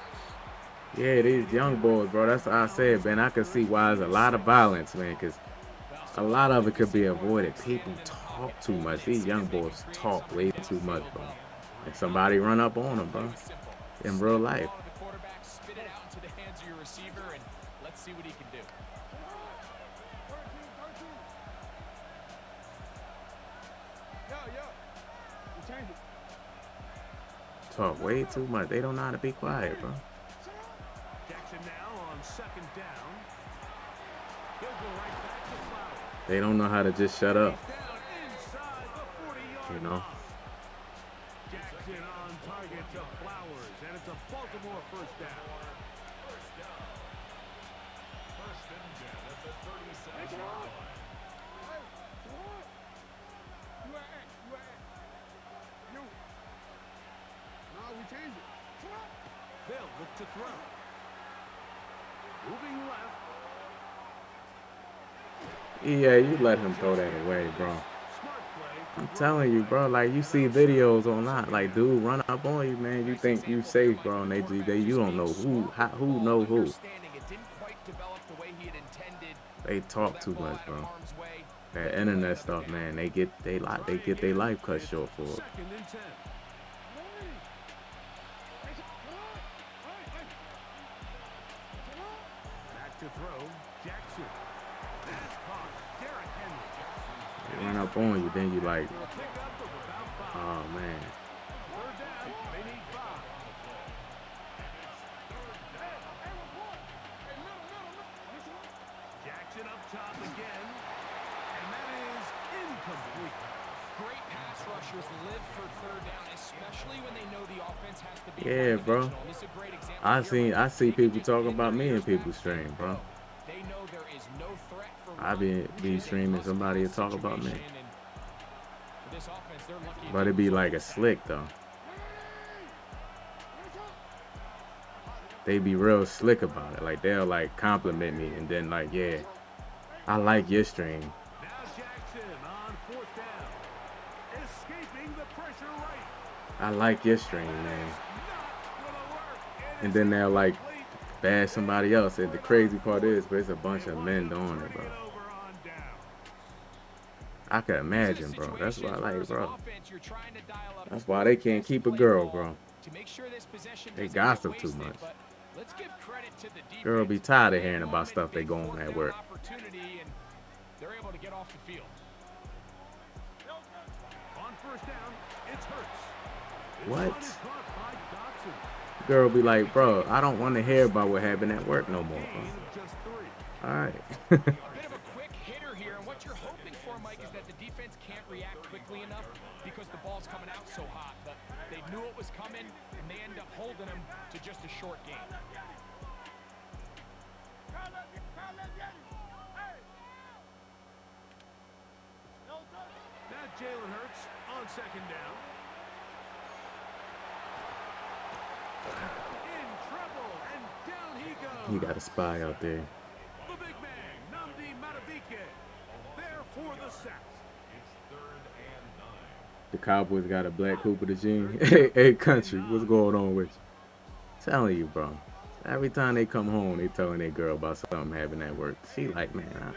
Speaker 3: Yeah, these young boys, bro. That's what I said, man. I can see why there's a lot of violence, man, because a lot of it could be avoided. People talk too much. These young boys talk way too much, bro. And somebody run up on them, bro, in real life.
Speaker 4: The quarterback spit it out into the hands of your receiver, and let's see what he can do.
Speaker 3: Talk way too much. They don't know how to be quiet, bro.
Speaker 1: Jackson now on second down. He'll go right back to Flowers.
Speaker 3: They don't know how to just shut up,
Speaker 1: Down inside the 40-yard
Speaker 3: you know.
Speaker 1: line. Jackson on target to Flowers, and it's a Baltimore first down.
Speaker 2: First and 10 at the 37-yard line.
Speaker 1: They'll look to throw. Moving left.
Speaker 3: Yeah, you let him throw that away, bro.
Speaker 1: Smart play.
Speaker 3: I'm telling you, bro. Like, you see videos online, like, dude run up on you, man. You think you safe, bro, and they you don't know who know who.
Speaker 4: Understanding it didn't quite develop the way he had intended.
Speaker 3: They talk too much, bro. That internet stuff, man. They get their life cut short for it.
Speaker 1: Second and 10. Back to throw. Jackson. That's caught. Derrick Henry.
Speaker 3: They run up on you, then you like,
Speaker 1: For a pickup of about 5.
Speaker 3: oh man.
Speaker 1: Third down. They need 5. Jackson up top again. And that is incomplete.
Speaker 4: Great pass rushers live for third down, especially when they know the offense has to be
Speaker 3: Yeah, bro.
Speaker 4: one-dimensional. This is a great example here.
Speaker 3: I see people talking about me in people's stream, bro.
Speaker 4: They know there is no threat for
Speaker 3: I be streaming somebody to talk about me.
Speaker 4: situation, and for this offense, they're lucky
Speaker 3: But it be like a slick though. They be real slick about it. Like they'll like compliment me and then like, yeah, I like your stream.
Speaker 1: Now Jackson on fourth down. Escaping the pressure right.
Speaker 3: I like your stream, man.
Speaker 1: Not gonna work.
Speaker 3: And then they'll like bash somebody else. And the crazy part is, but it's a bunch of men doing it, bro. I can imagine, bro. That's why I like, bro. That's why they can't keep a girl, bro. They gossip too much. Girl be tired of hearing about stuff they go on at work.
Speaker 4: They're able to get off the field.
Speaker 1: On first down, it's Hurts.
Speaker 3: What? Girl be like, bro, I don't want to hear about what happened at work no more, bro. All right.
Speaker 4: A bit of a quick hitter here, and what you're hoping for, Mike, is that the defense can't react quickly enough because the ball's coming out so hot. But they knew it was coming, and they end up holding them to just a short game.
Speaker 1: Now Jalen Hurts on second down. In trouble, and down he goes.
Speaker 3: You got a spy out there.
Speaker 1: The big man, Namdi Madubuike, there for the sack.
Speaker 2: It's 3rd and 9.
Speaker 3: The Cowboys got a black Cooper the Gene. Hey, country, what's going on with you? Telling you, bro. Every time they come home, they telling their girl about something happening at work. She like, man, I'm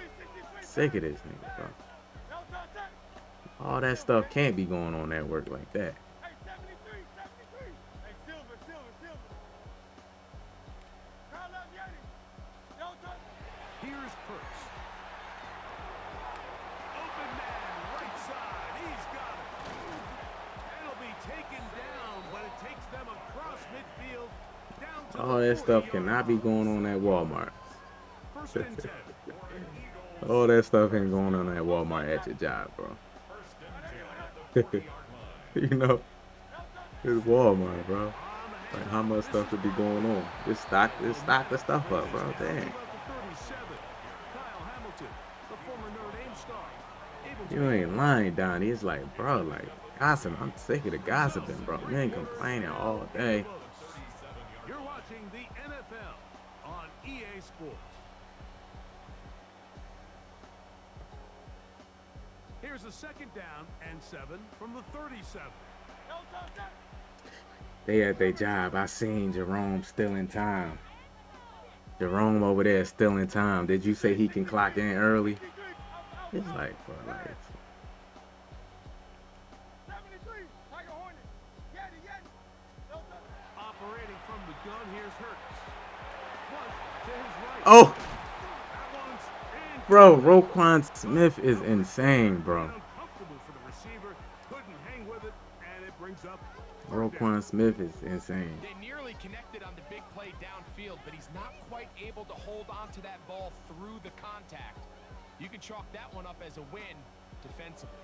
Speaker 3: sick of this nigga, bro. All that stuff can't be going on at work like that.
Speaker 1: Here's Hurts. Open man, right side. He's got it. It'll be taken down, but it takes them across midfield down to
Speaker 3: All that stuff cannot be going on at Walmart.
Speaker 1: First and 10.
Speaker 3: All that stuff ain't going on at Walmart at your job, bro. You know, it's Walmart, bro. Like, how much stuff should be going on? Just stock the stuff up, bro. Dang. You ain't lying, Donnie. It's like, bro, like, gossip. I'm sick of the gossiping, bro. You ain't complaining all day.
Speaker 1: You're watching the NFL on EA Sports. Here's a second down and 7 from the 37.
Speaker 3: They at their job. I seen Jerome still in time. Jerome over there still in time. Did you say he can clock in early? It's like, bro, like.
Speaker 1: Operating from the gun, here's Hurts. Flush to his right.
Speaker 3: Oh,
Speaker 1: That one's in.
Speaker 3: bro, Roquan Smith is insane, bro.
Speaker 1: Uncomfortable for the receiver. Couldn't hang with it, and it brings up
Speaker 3: Roquan Smith is insane.
Speaker 4: They nearly connected on the big play downfield, but he's not quite able to hold on to that ball through the contact. You can chalk that one up as a win defensively.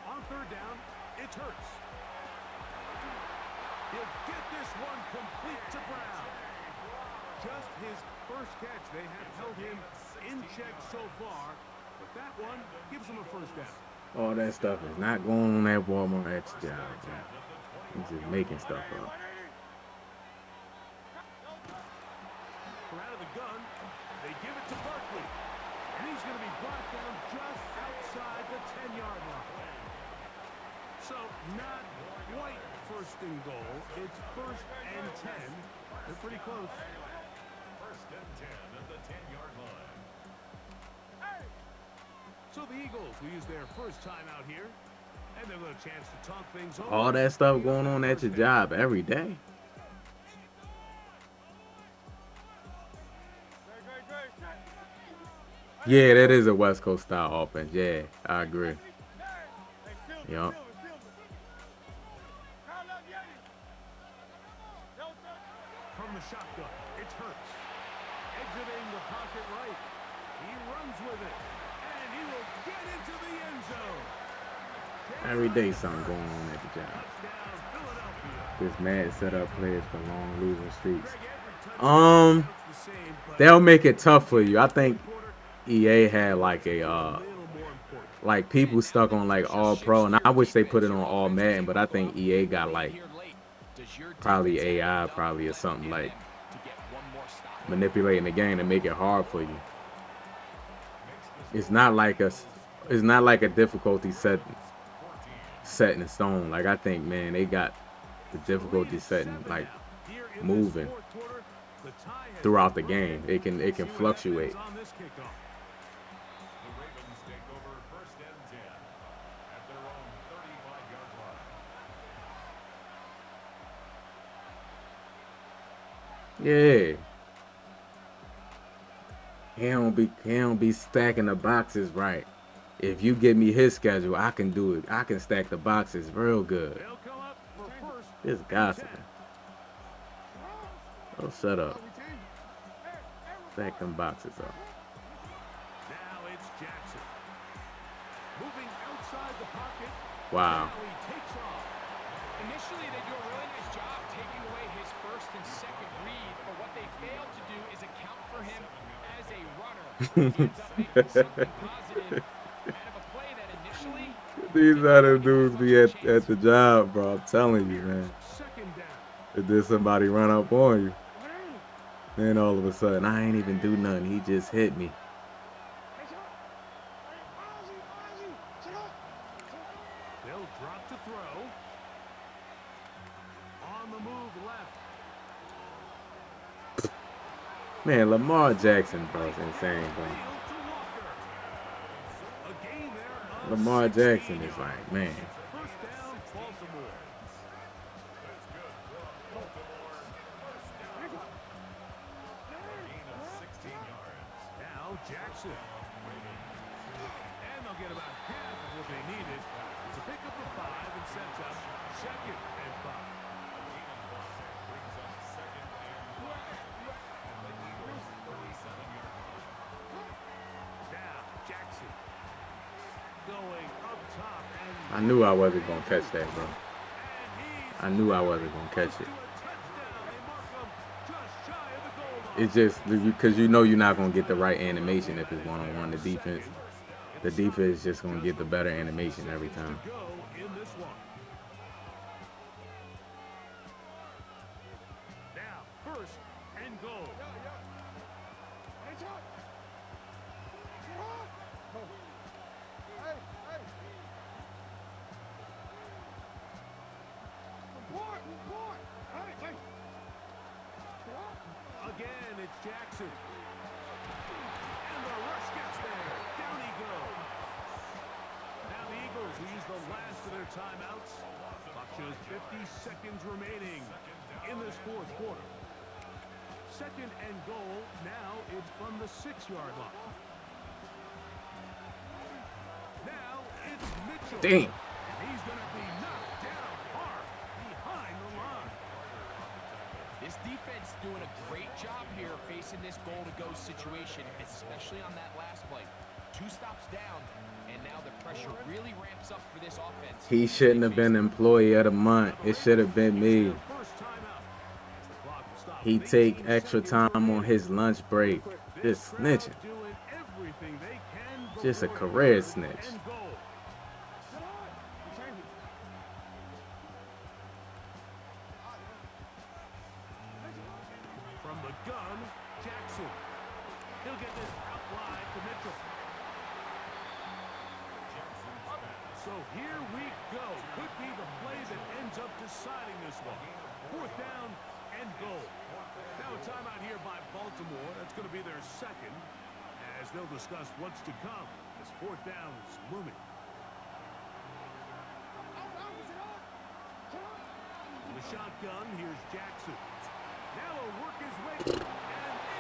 Speaker 1: on third down. It's Hurts. He'll get this one complete to Brown. Just his first catch. They have held him in check so far, but that one gives him a first down.
Speaker 3: All that stuff is not going on at Walmart at your job, man. He's just making stuff up.
Speaker 1: From out of the gun, they give it to Barkley, and he's going to be brought down just outside the 10-yard line. So not quite first and goal. It's first and 10. They're pretty close.
Speaker 2: First and 10 at the 10-yard line.
Speaker 1: So the Eagles will use their first time out here, and they'll get a chance to talk things over.
Speaker 3: All that stuff going on at your job every day. Yeah, that is a West Coast style offense. Yeah, I agree. Yup.
Speaker 1: From the shotgun, it's Hurts. Exiting the pocket right. He runs with it, and he will get into the end zone.
Speaker 3: Every day something going on at the job.
Speaker 1: Touchdown, Philadelphia.
Speaker 3: This mad setup players for long losing streaks.
Speaker 1: Greg, every touchdown counts the same, but
Speaker 3: They'll make it tough for you. I think
Speaker 1: quarter
Speaker 3: EA had like a like people stuck on like all pro, and I wish they put it on all Madden, but I think EA got like probably AI probably or something like manipulating the game to make it hard for you. It's not like a difficulty set in stone. Like I think, man, they got the difficulty setting like moving throughout the game. It can fluctuate.
Speaker 2: The Ravens take over 1st and 10 at their own 35-yard line.
Speaker 3: Yeah. He don't be stacking the boxes right. If you give me his schedule, I can do it. I can stack the boxes real good. This gossiping. Oh, shut up. Stack them boxes up.
Speaker 1: Now it's Jackson. Moving outside the pocket.
Speaker 3: Wow.
Speaker 1: Now he takes off.
Speaker 4: Initially, they do a really nice job taking away his first and second read, but what they fail to do is account for him as a runner. He ends up making something positive out of a play that initially...
Speaker 3: These other dudes be at the job, bro. I'm telling you, man.
Speaker 1: Second down.
Speaker 3: If there's somebody run up on you, then all of a sudden, I ain't even do nothing. He just hit me.
Speaker 1: They'll drop to throw. On the move left.
Speaker 3: Man, Lamar Jackson, bro, is insane, bro.
Speaker 1: Field to Walker. A gain there of
Speaker 3: Lamar
Speaker 1: 16.
Speaker 3: Jackson is like, man.
Speaker 1: First down, Baltimore.
Speaker 2: Gain of 16 yards.
Speaker 1: Now Jackson. And they'll get about half of what they needed to pick up a 5 and sets up 2nd and 5.
Speaker 2: Brings up 2nd and 5 from the Eagles' 37-yard line.
Speaker 1: Now Jackson. Going up top and
Speaker 3: I knew I wasn't going to catch that, bro.
Speaker 1: he's
Speaker 3: I knew I wasn't going to catch it.
Speaker 1: to a touchdown. They mark him just shy of the goal line.
Speaker 3: It's just because you know you're not going to get the right animation if it's one-on-one. The defense is just going to get the better animation every time.
Speaker 1: Go in this one. Now, 1st and goal. Again, it's Jackson. And the rush gets there. Down he goes. Now the Eagles use the last of their timeouts. Clock shows 50 seconds remaining in this 4th quarter. 2nd and goal. Now it's from the 6-yard line. Now it's Mitchell.
Speaker 3: Damn.
Speaker 1: And he's going to be knocked down hard behind the line.
Speaker 4: This defense doing a great job here facing this goal-to-go situation, especially on that last play. 2 stops down, and now the pressure really ramps up for this offense.
Speaker 3: He shouldn't have been employee of the month. It should have been me.
Speaker 1: First timeout. As the clock will stop.
Speaker 3: He take extra time on his lunch break. Just snitching.
Speaker 1: Doing everything they can
Speaker 3: Just a
Speaker 1: before
Speaker 3: career
Speaker 1: third
Speaker 3: snitch.
Speaker 1: and goal. From the gun, Jackson. He'll get this out wide to Mitchell. So here we go. Could be the play that ends up deciding this one. 4th down and goal. Now a timeout here by Baltimore. That's going to be their 2nd, as they'll discuss what's to come as 4th down is looming. The shotgun, here's Jackson. Now he'll work his way, and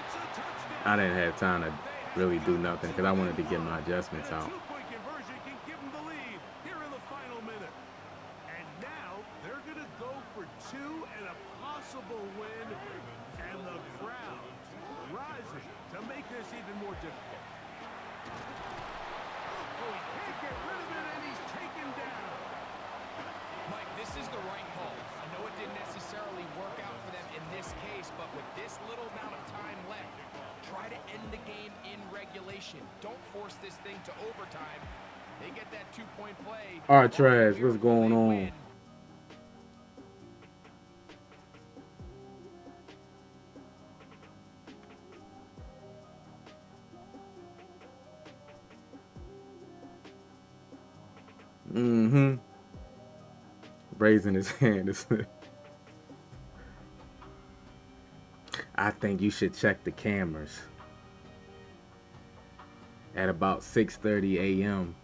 Speaker 1: it's a touchdown.
Speaker 3: I didn't have time to really do nothing because I wanted to get my adjustments out.
Speaker 1: Two-point conversion can give them the lead here in the final minute. And now they're going to go for 2 and a possible win. And the crowd rising to make this even more difficult. Oh, he can't get rid of it, and he's taken down.
Speaker 4: Mike, this is the right call. I know it didn't necessarily work out for them in this case, but with this little amount of time left, try to end the game in regulation. Don't force this thing to overtime. They get that 2-point play.
Speaker 3: Artrez, what's going on? Mm-hmm. Raising his hand. I think you should check the cameras at about 6:30 a.m.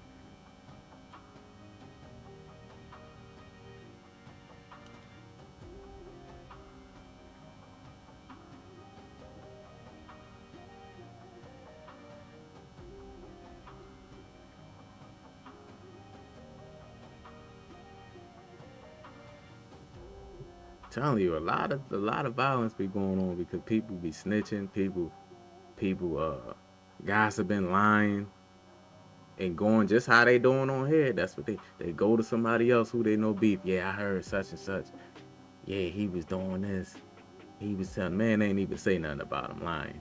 Speaker 3: Telling you, a lot of violence be going on because people be snitching, people gossiping, lying, and going just how they doing on here. That's what they go to somebody else who they know beef. Yeah, I heard such and such. Yeah, he was doing this. He was telling, man, they ain't even say nothing about him lying.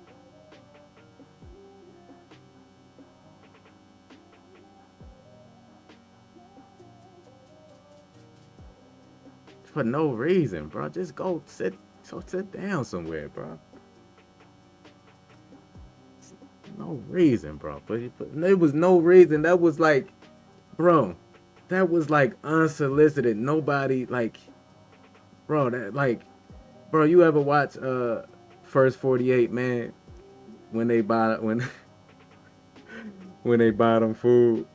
Speaker 3: For no reason, bro. Just go sit down somewhere, bro. No reason, bro. But there was no reason. That was like, bro, that was like unsolicited. Nobody like, bro, that like, bro, you ever watch First 48, man? When they buy when they buy them food.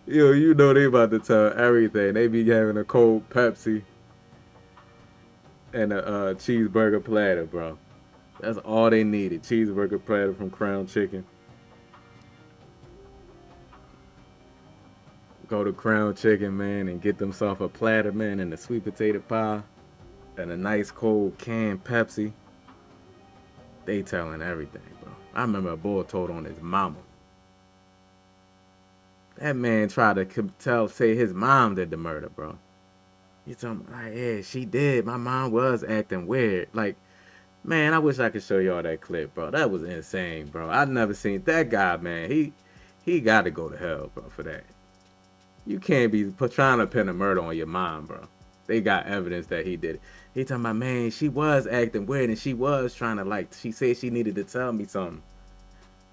Speaker 3: Yo, you know they about to tell everything. They be having a cold Pepsi and a cheeseburger platter, bro. That's all they needed. Cheeseburger platter from Crown Chicken. Go to Crown Chicken, man, and get themselves a platter, man, and a sweet potato pie and a nice cold canned Pepsi. They telling everything, bro. I remember a boy told on his mama. That man tried to say his mom did the murder, bro. You talking like, yeah, she did. My mom was acting weird. Like, man, I wish I could show y'all that clip, bro. That was insane, bro. I never seen that guy, man. He got to go to hell, bro, for that. You can't be trying to pin a murder on your mom, bro. They got evidence that he did it. He talking about, man, she was acting weird and she was trying to, like, she said she needed to tell me something.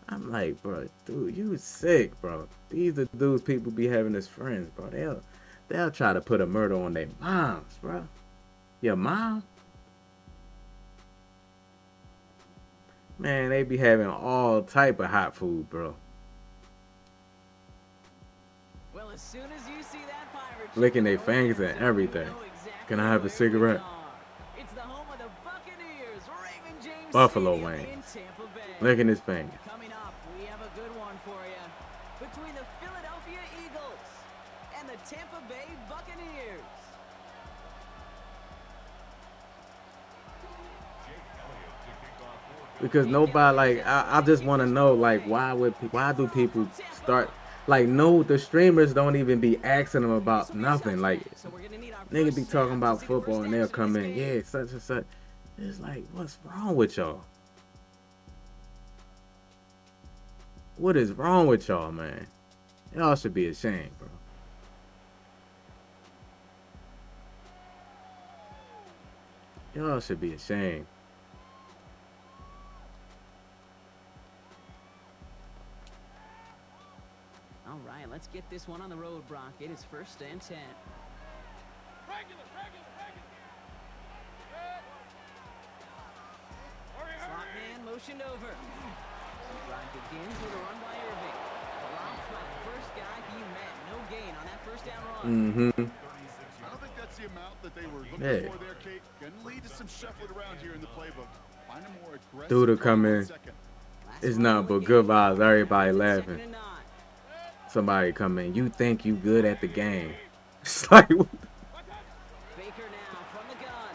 Speaker 3: I'm like, bro, dude, you sick, bro. These are dudes people be having as friends, bro. They'll try to put a murder on their moms, bro. Your mom? Man, they be having all type of hot food, bro.
Speaker 6: Well, as soon as you see that pirate
Speaker 3: Licking their fingers and everything. Can I have a cigarette?
Speaker 6: It's the home of the Buccaneers, Raymond James
Speaker 3: Buffalo
Speaker 6: Stadium
Speaker 3: Wayne.
Speaker 6: in Tampa Bay.
Speaker 3: Licking his finger.
Speaker 6: Coming up, we have a good one for you. Between the Philadelphia Eagles and the Tampa Bay Buccaneers.
Speaker 3: Because nobody, like, I just want to know, like, why do people start, like, no, the streamers don't even be asking them about nothing. Like, niggas be talking about football and they'll come in, yeah, such and such. It's like, what's wrong with y'all? What is wrong with y'all, man? Y'all should be ashamed, bro. Y'all should be ashamed.
Speaker 6: All right, let's get this one on the road, Brock. It is 1st and 10. Slot man motioned over. Drive begins with a run by Irving. Collapsed by the first guy he met. No gain on that first down run.
Speaker 5: I don't think that's the amount that they were looking for there, Kate. Gonna lead to some shuffling around here in the playbook. Find a more aggressive
Speaker 3: Dude to come in. It's nothing but good vibes. Everybody laughing. Somebody come in. You think you good at the game. It's like,
Speaker 6: Baker now from the gun.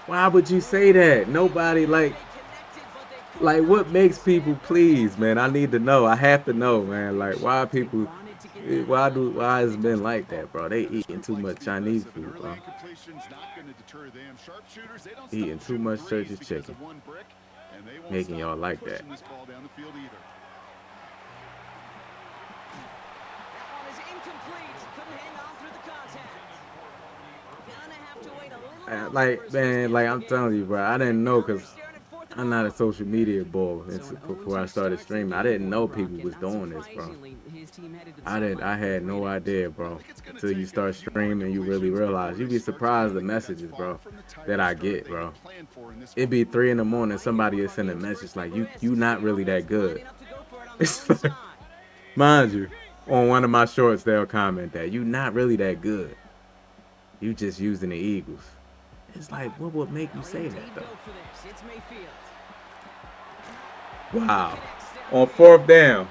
Speaker 3: why would you say that? Nobody, like,
Speaker 6: They connected, but they
Speaker 3: Like, what makes people please, man? I need to know. I have to know, man. Like, why people, why has it been like that, bro? They eating too much Chinese food, bro. Eating too much church's chicken, making y'all like that.
Speaker 6: That one is incomplete. Couldn't hang on through the contact. Gonna have to wait a little longer for
Speaker 3: Like,
Speaker 6: his
Speaker 3: man,
Speaker 6: first
Speaker 3: like
Speaker 6: catch
Speaker 3: I'm
Speaker 6: of the
Speaker 3: telling
Speaker 6: game.
Speaker 3: you, bro. I didn't know
Speaker 6: Now they're
Speaker 3: because
Speaker 6: staring at fourth and
Speaker 3: I'm not a
Speaker 6: long.
Speaker 3: social media boy.
Speaker 6: So an
Speaker 3: Before I
Speaker 6: 0-2
Speaker 3: started
Speaker 6: start to the
Speaker 3: streaming, I
Speaker 6: game
Speaker 3: didn't
Speaker 6: for
Speaker 3: know
Speaker 6: him,
Speaker 3: people
Speaker 6: Brock,
Speaker 3: was
Speaker 6: and not
Speaker 3: doing this, bro.
Speaker 6: surprisingly, his team headed to the
Speaker 3: I
Speaker 6: sideline for
Speaker 3: had no
Speaker 6: 3 downs.
Speaker 3: idea, bro. Until you start streaming, you really realize. You'd be surprised the messages, bro, that I get, bro. It'd be 3 in the morning, somebody is sending a message like, you not really that good. It's like, mind you, on one of my shorts, they'll comment that you not really that good. You just using the Eagles. It's like, what would make you say that, though? Wow. On 4th down.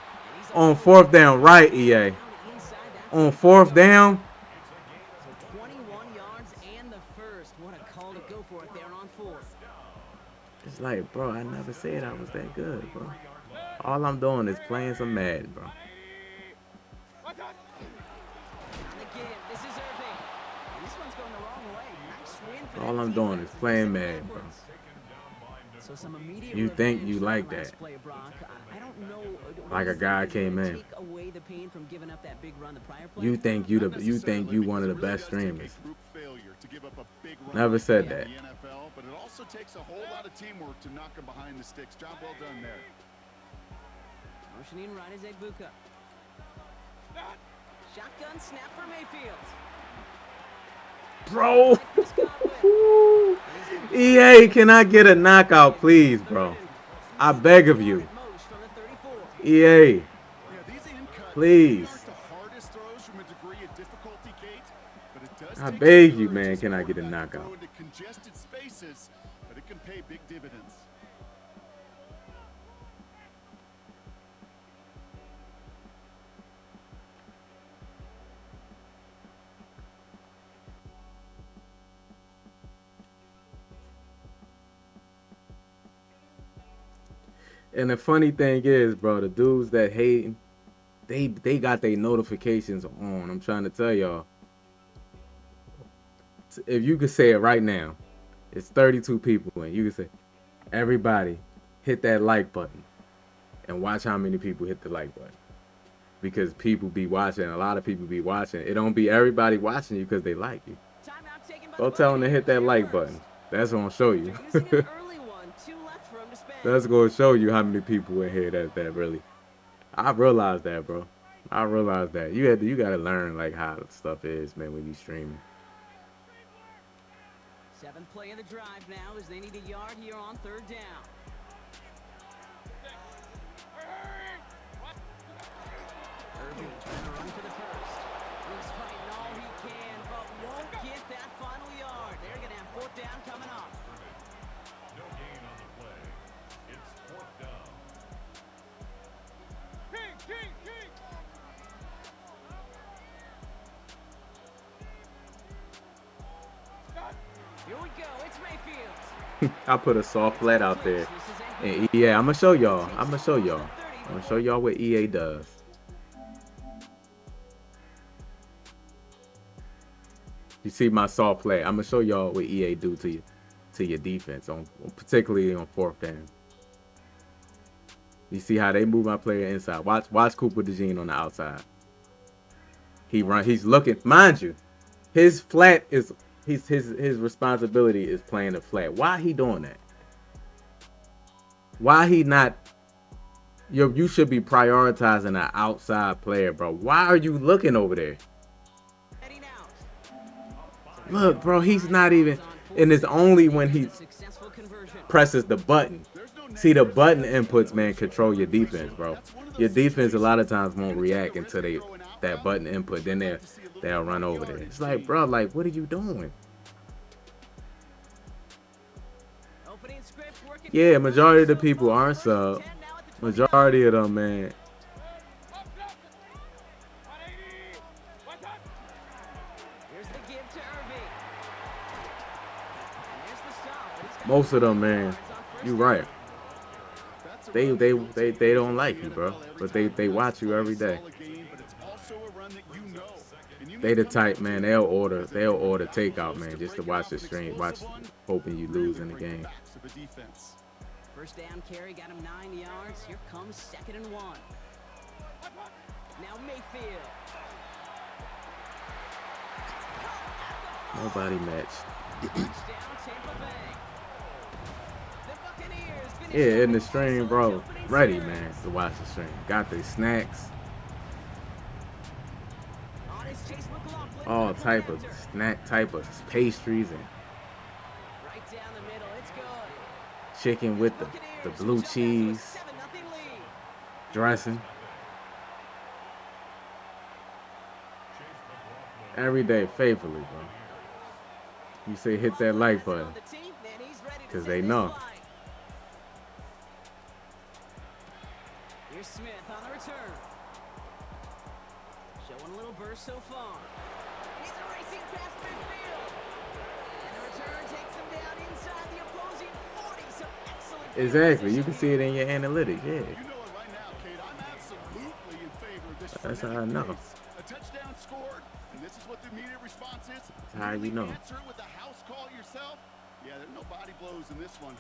Speaker 3: On 4th down, right, EA. On 4th down.
Speaker 6: So 21 yards and the first. What a call to go for it there on 4th.
Speaker 3: It's like, bro, I never said I was that good, bro. All I'm doing is playing some Madden, bro.
Speaker 6: On the give, this is Irving. And this one's going the wrong way. Nice win for
Speaker 3: All
Speaker 6: that
Speaker 3: I'm doing
Speaker 6: defense
Speaker 3: is
Speaker 6: as they
Speaker 3: playing
Speaker 6: send it
Speaker 3: Madden, bro.
Speaker 6: backwards. So some immediate
Speaker 3: You think
Speaker 6: revenge
Speaker 3: you
Speaker 6: for
Speaker 3: like
Speaker 6: last
Speaker 3: that.
Speaker 6: play, Brock. I don't know what
Speaker 3: Like
Speaker 6: you
Speaker 3: a guy
Speaker 6: think is
Speaker 3: came
Speaker 6: gonna
Speaker 3: in.
Speaker 6: take away the pain from giving up that big run the prior play.
Speaker 3: You think you one of the best streamers. Never said that.
Speaker 5: NFL, but it also takes a whole lot of teamwork to knock him behind the sticks. Job well done there.
Speaker 6: Motioning right is Egbuka. Shotgun snap for Mayfield.
Speaker 3: Bro. EA, can I get a knockout, please, bro? I beg of you. EA. Please. I beg you, man. Can I get a knockout?
Speaker 5: Congested spaces, but it can pay big dividends.
Speaker 3: And the funny thing is, bro, the dudes that hating, they got their notifications on. I'm trying to tell y'all. If you could say it right now, it's 32 people, and you can say, everybody, hit that like button, and watch how many people hit the like button. Because people be watching, a lot of people be watching. It don't be everybody watching you because they like you. Go tell them to hit that like button. That's gonna show you. That's gonna show you how many people in here that really. I realized that, bro. I realized that. You gotta learn like how stuff is, man, when you streaming.
Speaker 6: 7th play of the drive now as they need a yard here on 3rd down. Irving trying to run for the first. He's fighting all he can, but won't get that final yard. They're going to have 4th down coming up.
Speaker 2: No gain on the play. It's 4th down.
Speaker 6: Here we go. It's Mayfield.
Speaker 3: I put a soft flat out there. And EA, I'm gonna show y'all. I'm gonna show y'all what EA does. You see my soft flat. I'm gonna show y'all what EA do to your defense particularly on 4th down. You see how they move my player inside. Watch Cooper DeJean on the outside. He's looking, mind you, his flat is his responsibility is playing the flat. Why he doing that? Why he not? You should be prioritizing an outside player, bro. Why are you looking over there? Look, bro, he's not even, and it's only when he presses the button. See, the button inputs, man, control your defense, bro. Your defense a lot of times won't react until that button input. Then they'll run over there. It's like, bro, like, what are you doing? Yeah, majority of the people aren't sub. Majority of them, man. Most of them, man. You right. they don't like you, bro. But they watch you every day. They the type, man. They'll order takeout, man, just to watch the stream, hoping you lose in the game.
Speaker 6: First down carry got him 9 yards. Here comes 2nd and 1. Now Mayfield.
Speaker 3: Nobody matched.
Speaker 6: Touchdown, Tampa Bay. The Buccaneers finish
Speaker 3: Yeah, in the
Speaker 6: off
Speaker 3: stream,
Speaker 6: on the
Speaker 3: bro.
Speaker 6: opening
Speaker 3: Ready,
Speaker 6: series.
Speaker 3: man, to watch the stream. Got the snacks,
Speaker 6: On his Chase McLaughlin
Speaker 3: all
Speaker 6: for the
Speaker 3: type of
Speaker 6: Commanders.
Speaker 3: snack, type of pastries and
Speaker 6: Right down the middle, it's good.
Speaker 3: chicken with the
Speaker 6: Buccaneers
Speaker 3: blue
Speaker 6: jump out to a
Speaker 3: cheese
Speaker 6: 7-0 lead.
Speaker 3: dressing. Every day, faithfully, bro. You say hit that like button,
Speaker 6: On the team, and he's ready to
Speaker 3: 'cause
Speaker 6: take
Speaker 3: they
Speaker 6: this
Speaker 3: know.
Speaker 6: flight. Here's Smith on the return. Showing a little burst so far. He's racing past midfield. And the return takes him down inside the opposing 40. Some excellent field
Speaker 3: Exactly. You
Speaker 6: position
Speaker 3: can see it in your analytics. Yeah.
Speaker 5: You know it right now, Kate. I'm absolutely in favor of this.
Speaker 3: That's how I
Speaker 5: frenetic
Speaker 3: know.
Speaker 5: pace. A touchdown scored, and this is what the immediate response is.
Speaker 3: That's how you know.
Speaker 5: Answer it with a house call yourself. Yeah, there's no body blows in this one.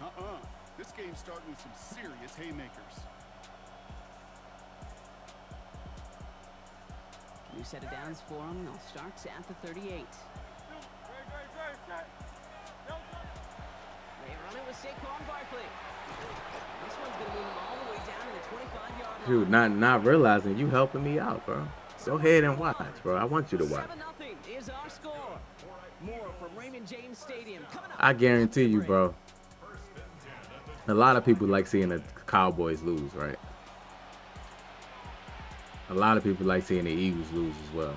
Speaker 5: This game's starting with some serious haymakers.
Speaker 6: New set of downs for him. They'll start at the 38. They run it with Saquon Barkley. This one's going to move him all the way down to the 25-yard line.
Speaker 3: Dude, not realizing you helping me out, bro. Go ahead and watch, bro. I want you to watch.
Speaker 6: 7-0 is our score. More from Raymond James Stadium coming up.
Speaker 3: I guarantee you,
Speaker 6: after the
Speaker 3: bro. A lot of people like seeing the Cowboys lose, right? A lot of people like seeing the Eagles lose as well.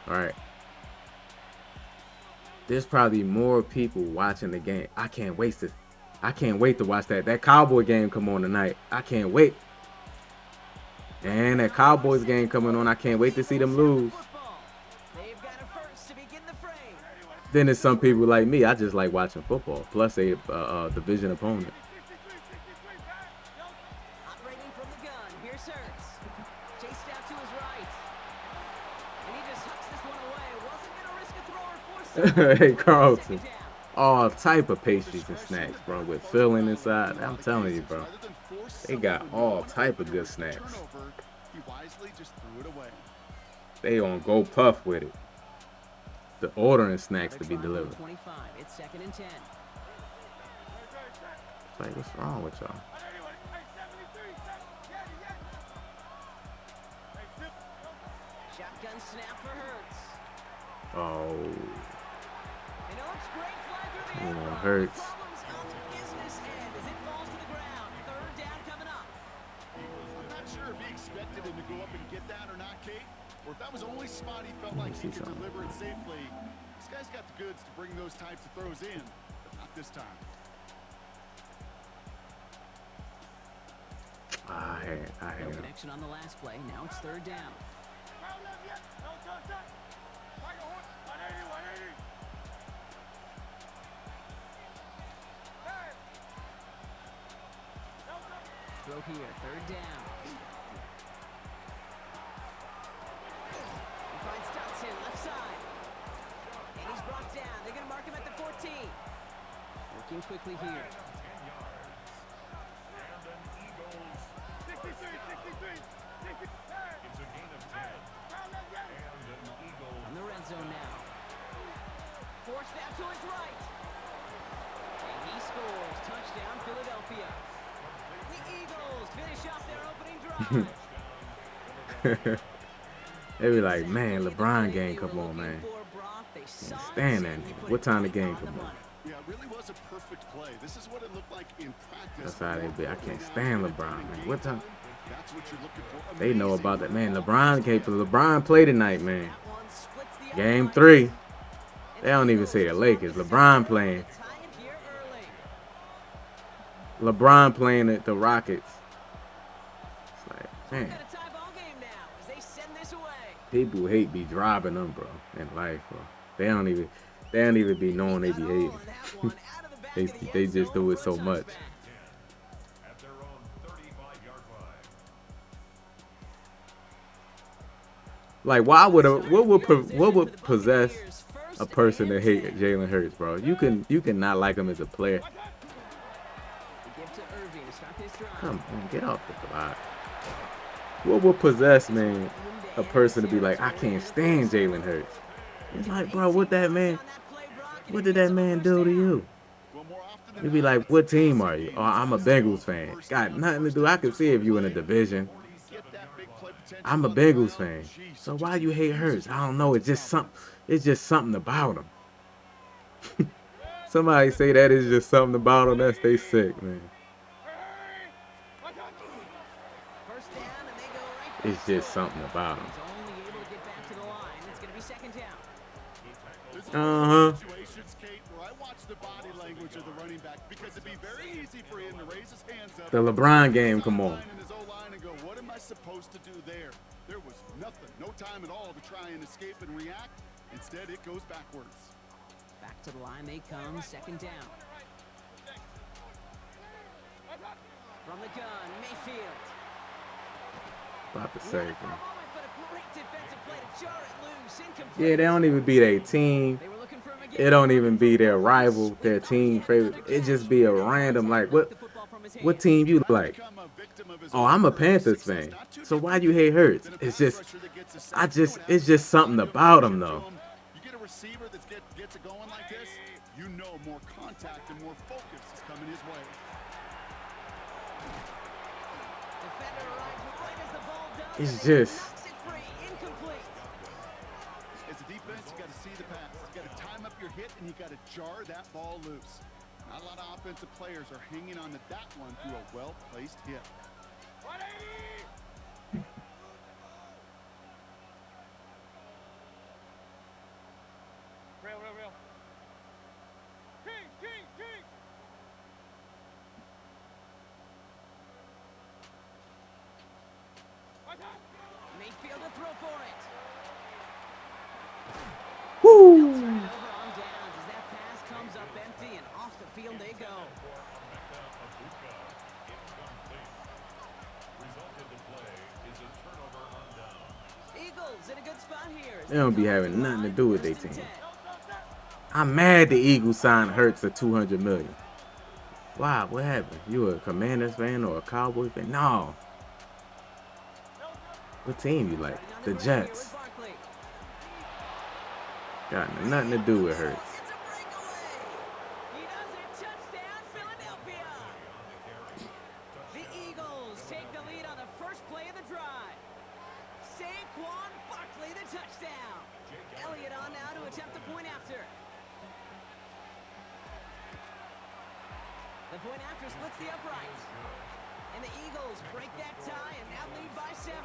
Speaker 3: All right. There's probably more people watching the game. I can't wait to watch that Cowboy game come on tonight. I can't wait. And that Cowboys game coming on, I can't wait to see them lose.
Speaker 6: football. They've got a first to begin the frame.
Speaker 3: Then there's some people like me. I just like watching football. Plus a division opponent.
Speaker 6: Operating from the gun. Here's Hurts. Chased out to his right. And he just hucks this one away. Wasn't going to risk a throw or force it.
Speaker 3: Hey, Carlton.
Speaker 6: Second down.
Speaker 3: All type of pastries and snacks, bro, with filling inside. I'm telling you, bro. They got all type of good snacks.
Speaker 5: He wisely just threw it away.
Speaker 3: They on Go Puff with it. The ordering snacks to be
Speaker 6: Another drive on
Speaker 3: delivered.
Speaker 6: 25. It's 2nd and 10.
Speaker 3: It's like, what's wrong with y'all?
Speaker 6: Shotgun snap for Hurts.
Speaker 3: Oh,
Speaker 6: And it looks great fly through the
Speaker 3: you
Speaker 6: air.
Speaker 3: know,
Speaker 6: ball.
Speaker 3: Hurts.
Speaker 6: Problems on the business end as it falls to the ground. 3rd down coming up.
Speaker 5: I'm not sure if he expected him to go up and get that or not, Kate, or if that was the only spot he felt like he
Speaker 3: see
Speaker 5: could
Speaker 3: something.
Speaker 5: deliver it safely. This guy's got the goods to bring those types of throws in, but not this time.
Speaker 3: I
Speaker 6: No
Speaker 3: had him.
Speaker 6: connection on the last play. Now it's 3rd down. Throw here. 3rd down. He finds Dotson left side. And he's brought down. They're going to mark him at the 14. Working quickly here. On the red zone now. Forced out to his right. And he scores. Touchdown, Philadelphia. The Eagles finish off their opening drive.
Speaker 3: They be like, man, LeBron game come on, man. Can't stand that nigga. What time the game come on?
Speaker 5: Yeah, it really was a perfect play. This is what it looked like in practice.
Speaker 3: That's how they be. I can't stand LeBron, man. What time?
Speaker 5: That's what you're looking for.
Speaker 3: They know
Speaker 5: Amazing.
Speaker 3: about that, man. LeBron can't play. LeBron play tonight, man.
Speaker 6: That one splits the
Speaker 3: Game
Speaker 6: other
Speaker 3: 3.
Speaker 6: line.
Speaker 3: They don't even say the Lakers. LeBron playing.
Speaker 6: Tie it here early.
Speaker 3: LeBron playing at the Rockets. It's like,
Speaker 6: We've
Speaker 3: man,
Speaker 6: got a tie ball game now as they send this away.
Speaker 3: people hate be driving them, bro, in life, bro. They don't even be knowing they be hating. They just do it so much.
Speaker 2: At their own
Speaker 3: Like, what would possess a person to hate Jalen Hurts, bro? You can not like him as a player. Come on, get off the block. What would possess, man, a person to be like, I can't stand Jalen Hurts? It's like, bro, what did that man do to you? You'd be like, what team are you? Oh, I'm a Bengals fan. Got nothing to do. I can see if you in a division. I'm a Bengals fan. So why you hate Hurts? I don't know. It's just something about him. Somebody say that is just something about him. That's they sick, man. It's just something about him. The LeBron game, come on.
Speaker 5: What am I supposed to do there? There was nothing, no time at all to try and escape and react. Instead, it goes backwards.
Speaker 6: Back to the line they come, second down. From the gun, Mayfield.
Speaker 3: About to say, bro. Yeah, they don't even be their team. It don't even be their rival, their team favorite. It just be a random, like, what team you like? Oh, I'm a Panthers fan. So why you hate Hurts? It's just something about him, though.
Speaker 5: You get a receiver that gets it going like this, you know more contact and more focus is coming his way.
Speaker 3: It's just.
Speaker 5: As a defense, you got to see the pass. You got to time up your hit, and you got to jar that ball loose. Not a lot of offensive players are hanging on to that one through a well-placed hit.
Speaker 7: Real. King.
Speaker 6: Mayfield to throw for it.
Speaker 3: Woo!
Speaker 6: Turn it over on downs as that pass comes up empty and off the field they go. Eagles in a good spot here.
Speaker 3: They don't be having nothing to do with their team. I'm mad the Eagles signed Hurts at $200 million. Wow, what happened? You a Commanders fan or a Cowboys fan? No. What team you like? The Jets. Got nothing to do with Hurts.
Speaker 6: The Eagles take the lead on the first play of the drive. Saquon Barkley, the touchdown. Elliott on now to attempt the point after. The point after splits the uprights. And the Eagles break that tie and now lead by 7.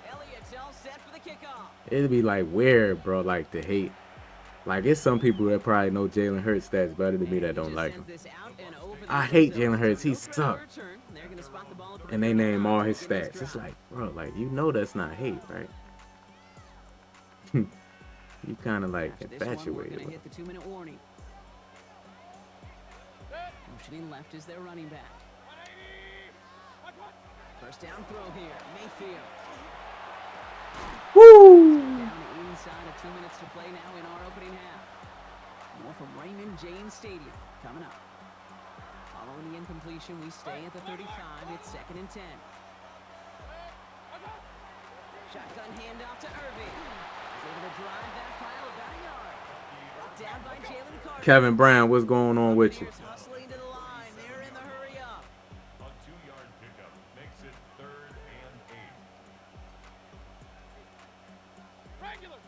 Speaker 6: Elliott's all set for the kickoff.
Speaker 3: It'd be like weird, bro, like to hate. Like, it's some people that probably know Jalen Hurts stats better than me that don't like him. I hate Jalen Hurts. He sucks. And they name all his stats. It's like, bro, like, you know that's not hate, right? You kind of like infatuated with him.
Speaker 6: Hit the 2-minute warning. Motioning left is their running back. First down throw here, Mayfield.
Speaker 3: Woo!
Speaker 6: Down inside of 2 minutes to play now in our opening half. More from Raymond James Stadium coming up. Following the incompletion, we stay at the 35. It's 2nd and 10. Shotgun handoff to Irving. He's able to drive that pile about a yard. Brought down by Jalen Carter.
Speaker 3: Kevin Brown, what's going on with you?
Speaker 6: Hustling to the line. They're in the hurry up.
Speaker 2: A 2-yard pickup makes it 3rd and 8.
Speaker 7: Regular.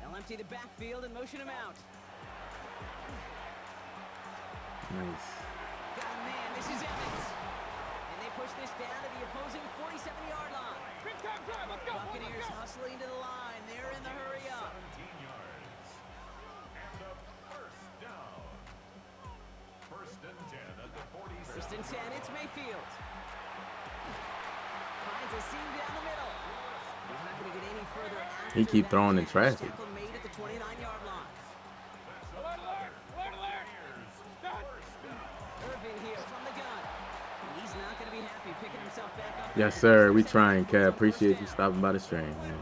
Speaker 6: They'll empty the backfield and motion him out.
Speaker 3: Nice.
Speaker 6: Got a man. This is Evans. And they push this down to the opposing 47-yard line.
Speaker 7: Big time drive. Let's go.
Speaker 6: Buccaneers hustling to the line. They're in the hurry up.
Speaker 2: 17 yards. And a first down. 1st and 10 at the 47.
Speaker 6: 1st and 10. It's Mayfield. Finds a seam down the middle. He's not going to get any further.
Speaker 3: He keep throwing in traffic.
Speaker 6: Tackle
Speaker 3: Yes, sir. We trying, Cap. Appreciate you stopping by the stream, man.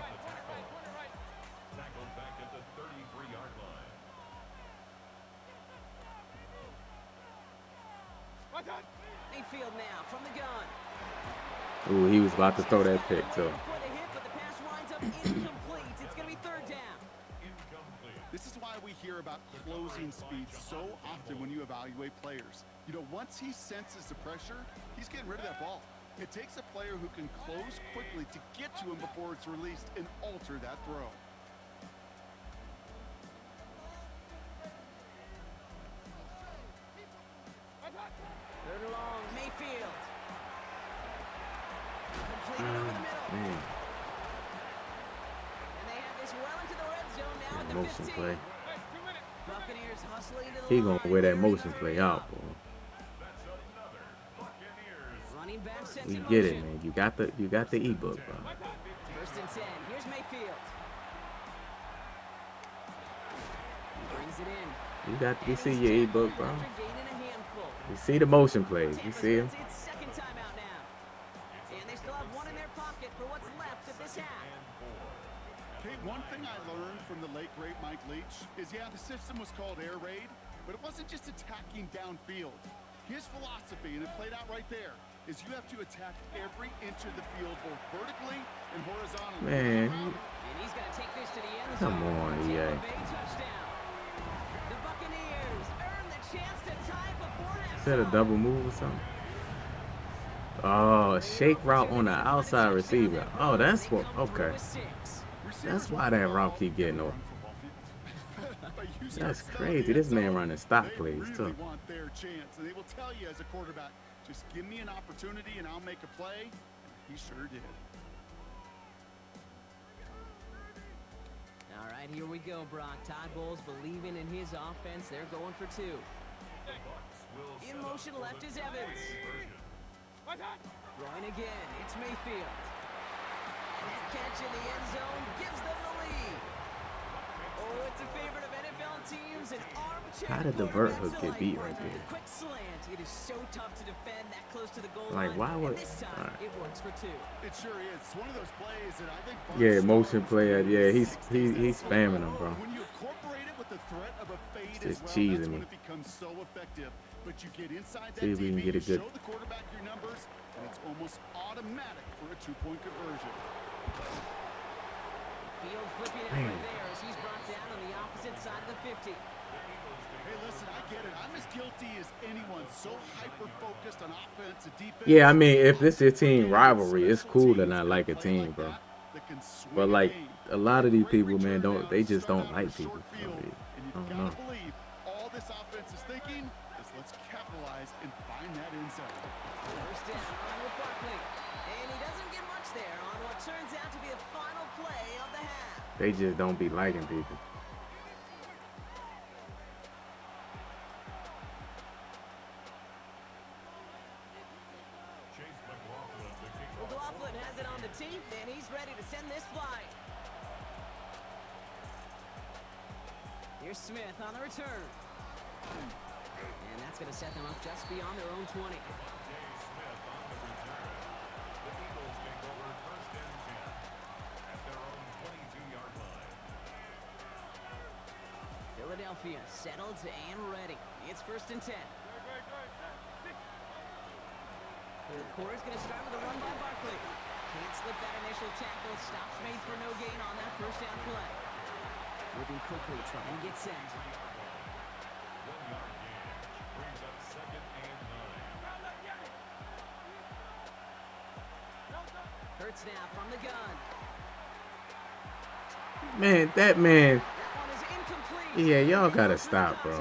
Speaker 2: Tackled back at the 33-yard line.
Speaker 6: Mayfield now from the gun.
Speaker 3: Ooh, he was about to throw that pick, too.
Speaker 6: Before they hit, but the pass winds up incomplete. It's going to be third down.
Speaker 2: Incomplete.
Speaker 5: This is why we hear about closing speed so often when you evaluate players. You know, once he senses the pressure, he's getting rid of that ball. It takes a player who can close quickly to get to him before it's released and alter that throw.
Speaker 6: Third and long, Mayfield. Completed over the middle.
Speaker 3: Man,
Speaker 6: And they have this well into the red zone now at the
Speaker 3: motion
Speaker 6: 15.
Speaker 3: play.
Speaker 6: Buccaneers hustling to the
Speaker 3: He
Speaker 6: line.
Speaker 3: gonna wear that
Speaker 6: They're
Speaker 3: motion
Speaker 6: gonna
Speaker 3: play
Speaker 6: bring it
Speaker 3: out,
Speaker 6: up.
Speaker 3: boy.
Speaker 2: That's another Buccaneers.
Speaker 6: Running back sets
Speaker 3: We
Speaker 6: in
Speaker 3: get it,
Speaker 6: motion.
Speaker 3: man. You got the ebook, bro.
Speaker 6: First and 10. Here's Mayfield. Brings it in.
Speaker 3: You see your ebook, bro.
Speaker 6: After gaining a handful.
Speaker 3: You see the motion plays. You
Speaker 6: Tampa's
Speaker 3: see him?
Speaker 6: wins its second time out now. And they still have one in their pocket for what's left of this half.
Speaker 5: Kate, one thing I learned from the late, great Mike Leach is, yeah, the system was called air raid, but it wasn't just attacking downfield. His philosophy, and it played out right there, is you have to attack every inch of the field, both vertically and horizontally.
Speaker 3: Man,
Speaker 6: And he's going to take this to the end
Speaker 3: come
Speaker 6: zone.
Speaker 3: on,
Speaker 6: Tampa
Speaker 3: EA.
Speaker 6: Bay touchdown. The Buccaneers earn the chance to tie before
Speaker 3: Is that a double move or something? Oh, shake route on the outside receiver. Oh, that's what. Okay, that's why that route keep getting over. That's crazy. This man running stock plays
Speaker 5: They
Speaker 3: too.
Speaker 5: really want their chance, and they will tell you as a quarterback, just give me an opportunity and I'll make a play. He sure did.
Speaker 6: All right, here we go, Brock. Todd Bowles believing in his offense. They're going for two. In motion left is Evans. Throwing again. It's Mayfield. And that catch in the end zone gives them the lead. Oh, it's a favorite of NFL teams. An armchair.
Speaker 3: How did the vert
Speaker 6: quarterback
Speaker 3: hook get beat right
Speaker 6: delight.
Speaker 3: there?
Speaker 6: Quick slant. It is so tough to defend that close to the goal
Speaker 3: Like,
Speaker 6: line.
Speaker 3: why would-
Speaker 6: And this time,
Speaker 3: all right.
Speaker 6: it works for two.
Speaker 5: It sure is. It's one of those plays that I think.
Speaker 3: Yeah,
Speaker 5: Bart
Speaker 3: motion
Speaker 5: Starr
Speaker 3: play.
Speaker 5: was
Speaker 3: Yeah,
Speaker 5: in the
Speaker 3: he's
Speaker 5: 60s.
Speaker 3: spamming him, bro.
Speaker 5: When you incorporate it with the threat of a fade
Speaker 3: Just
Speaker 5: as well,
Speaker 3: cheesing
Speaker 5: that's
Speaker 3: me.
Speaker 5: when it becomes so effective. But you get inside that
Speaker 3: See if we can
Speaker 5: DB,
Speaker 3: get a good-
Speaker 5: show the quarterback your numbers, and it's almost automatic for a two-point conversion.
Speaker 6: Field flipping effort
Speaker 3: Man.
Speaker 6: there as he's brought down on the opposite side of the 50.
Speaker 5: Hey, listen, I get it. I'm as guilty as anyone. So hyper-focused on offense and defense.
Speaker 3: Yeah, I mean, if this is team rivalry, it's cool to not like a team, bro. But like a lot of these people, man, they just don't like people. I
Speaker 5: And
Speaker 3: don't
Speaker 5: you've
Speaker 3: know.
Speaker 5: got to believe all this offense is thinking is let's capitalize and find that end zone.
Speaker 6: First down on with Barkley. And he doesn't get much there on what turns out to be the final play of the half.
Speaker 3: They just don't be liking people.
Speaker 2: Chase McLaughlin, the kickoff.
Speaker 6: McLaughlin has it on the tee, and he's ready to send this flying. Here's Smith on the return. And that's going to set them up just beyond their own 20.
Speaker 2: Jay Smith on the return. The Eagles take over first and 10 at their own 22-yard line.
Speaker 6: Philadelphia settled and ready. It's first and 10. Third quarter's going to start with a run by Barkley. Can't slip that initial tackle. Stops made for no gain on that first down play. Moving quickly, trying to get set.
Speaker 2: 1 yard gain brings up second and 9.
Speaker 6: Hurts now from the gun.
Speaker 3: Man, that man.
Speaker 6: That one is incomplete.
Speaker 3: Yeah, y'all gotta stop, bro.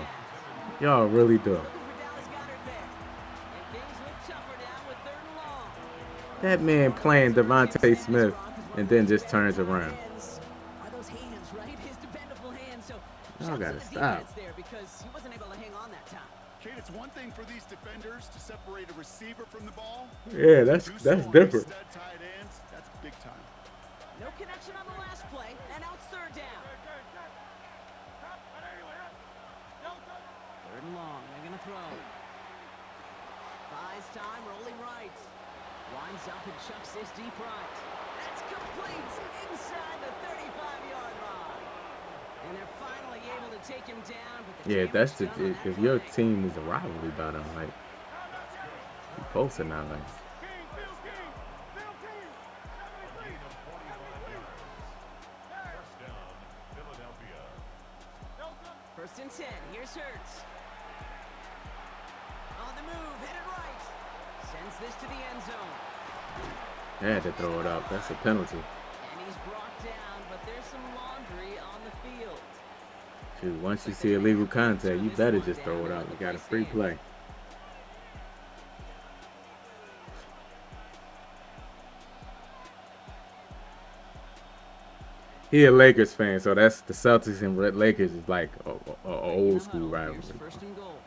Speaker 3: Y'all really do.
Speaker 6: Looking for Dallas Goedert there. And things look tougher now with third and long.
Speaker 3: That man playing Devontae Smith and then just turns around.
Speaker 6: Are those hands, right? His dependable hands. So
Speaker 3: Y'all
Speaker 6: shouts
Speaker 3: gotta
Speaker 6: to the
Speaker 3: stop.
Speaker 6: defense there because he wasn't able to hang on that time.
Speaker 5: Kate, it's one thing for these defenders to separate a receiver from the ball.
Speaker 3: Yeah, that's
Speaker 5: Do so on these
Speaker 3: different.
Speaker 5: stud tight ends, that's big time.
Speaker 6: No connection on the last play, and now it's third down. Third and long, they're gonna throw. Buys time, rolling right. Winds up and chucks this deep right. That's complete inside the 35-yard line. And they're finally able to take him down. But the
Speaker 3: Yeah,
Speaker 6: damage
Speaker 3: that's the
Speaker 6: done on that
Speaker 3: if your
Speaker 6: play.
Speaker 3: team is a rivalry battle, like you supposed to not like.
Speaker 7: King, Bill King. Bill King.
Speaker 2: A gain of 45 yards. First down, Philadelphia.
Speaker 6: First and 10. Here's Hurts. On the move, headed right. Sends this to the end zone.
Speaker 3: They had to throw it up. That's a penalty.
Speaker 6: And he's brought down, but there's some laundry on the field.
Speaker 3: Shoot, once you see illegal contact, you better just throw it up. You got a free play. He a Lakers fan, so that's the Celtics and Lakers is like a old school rivalry.
Speaker 6: First and goal.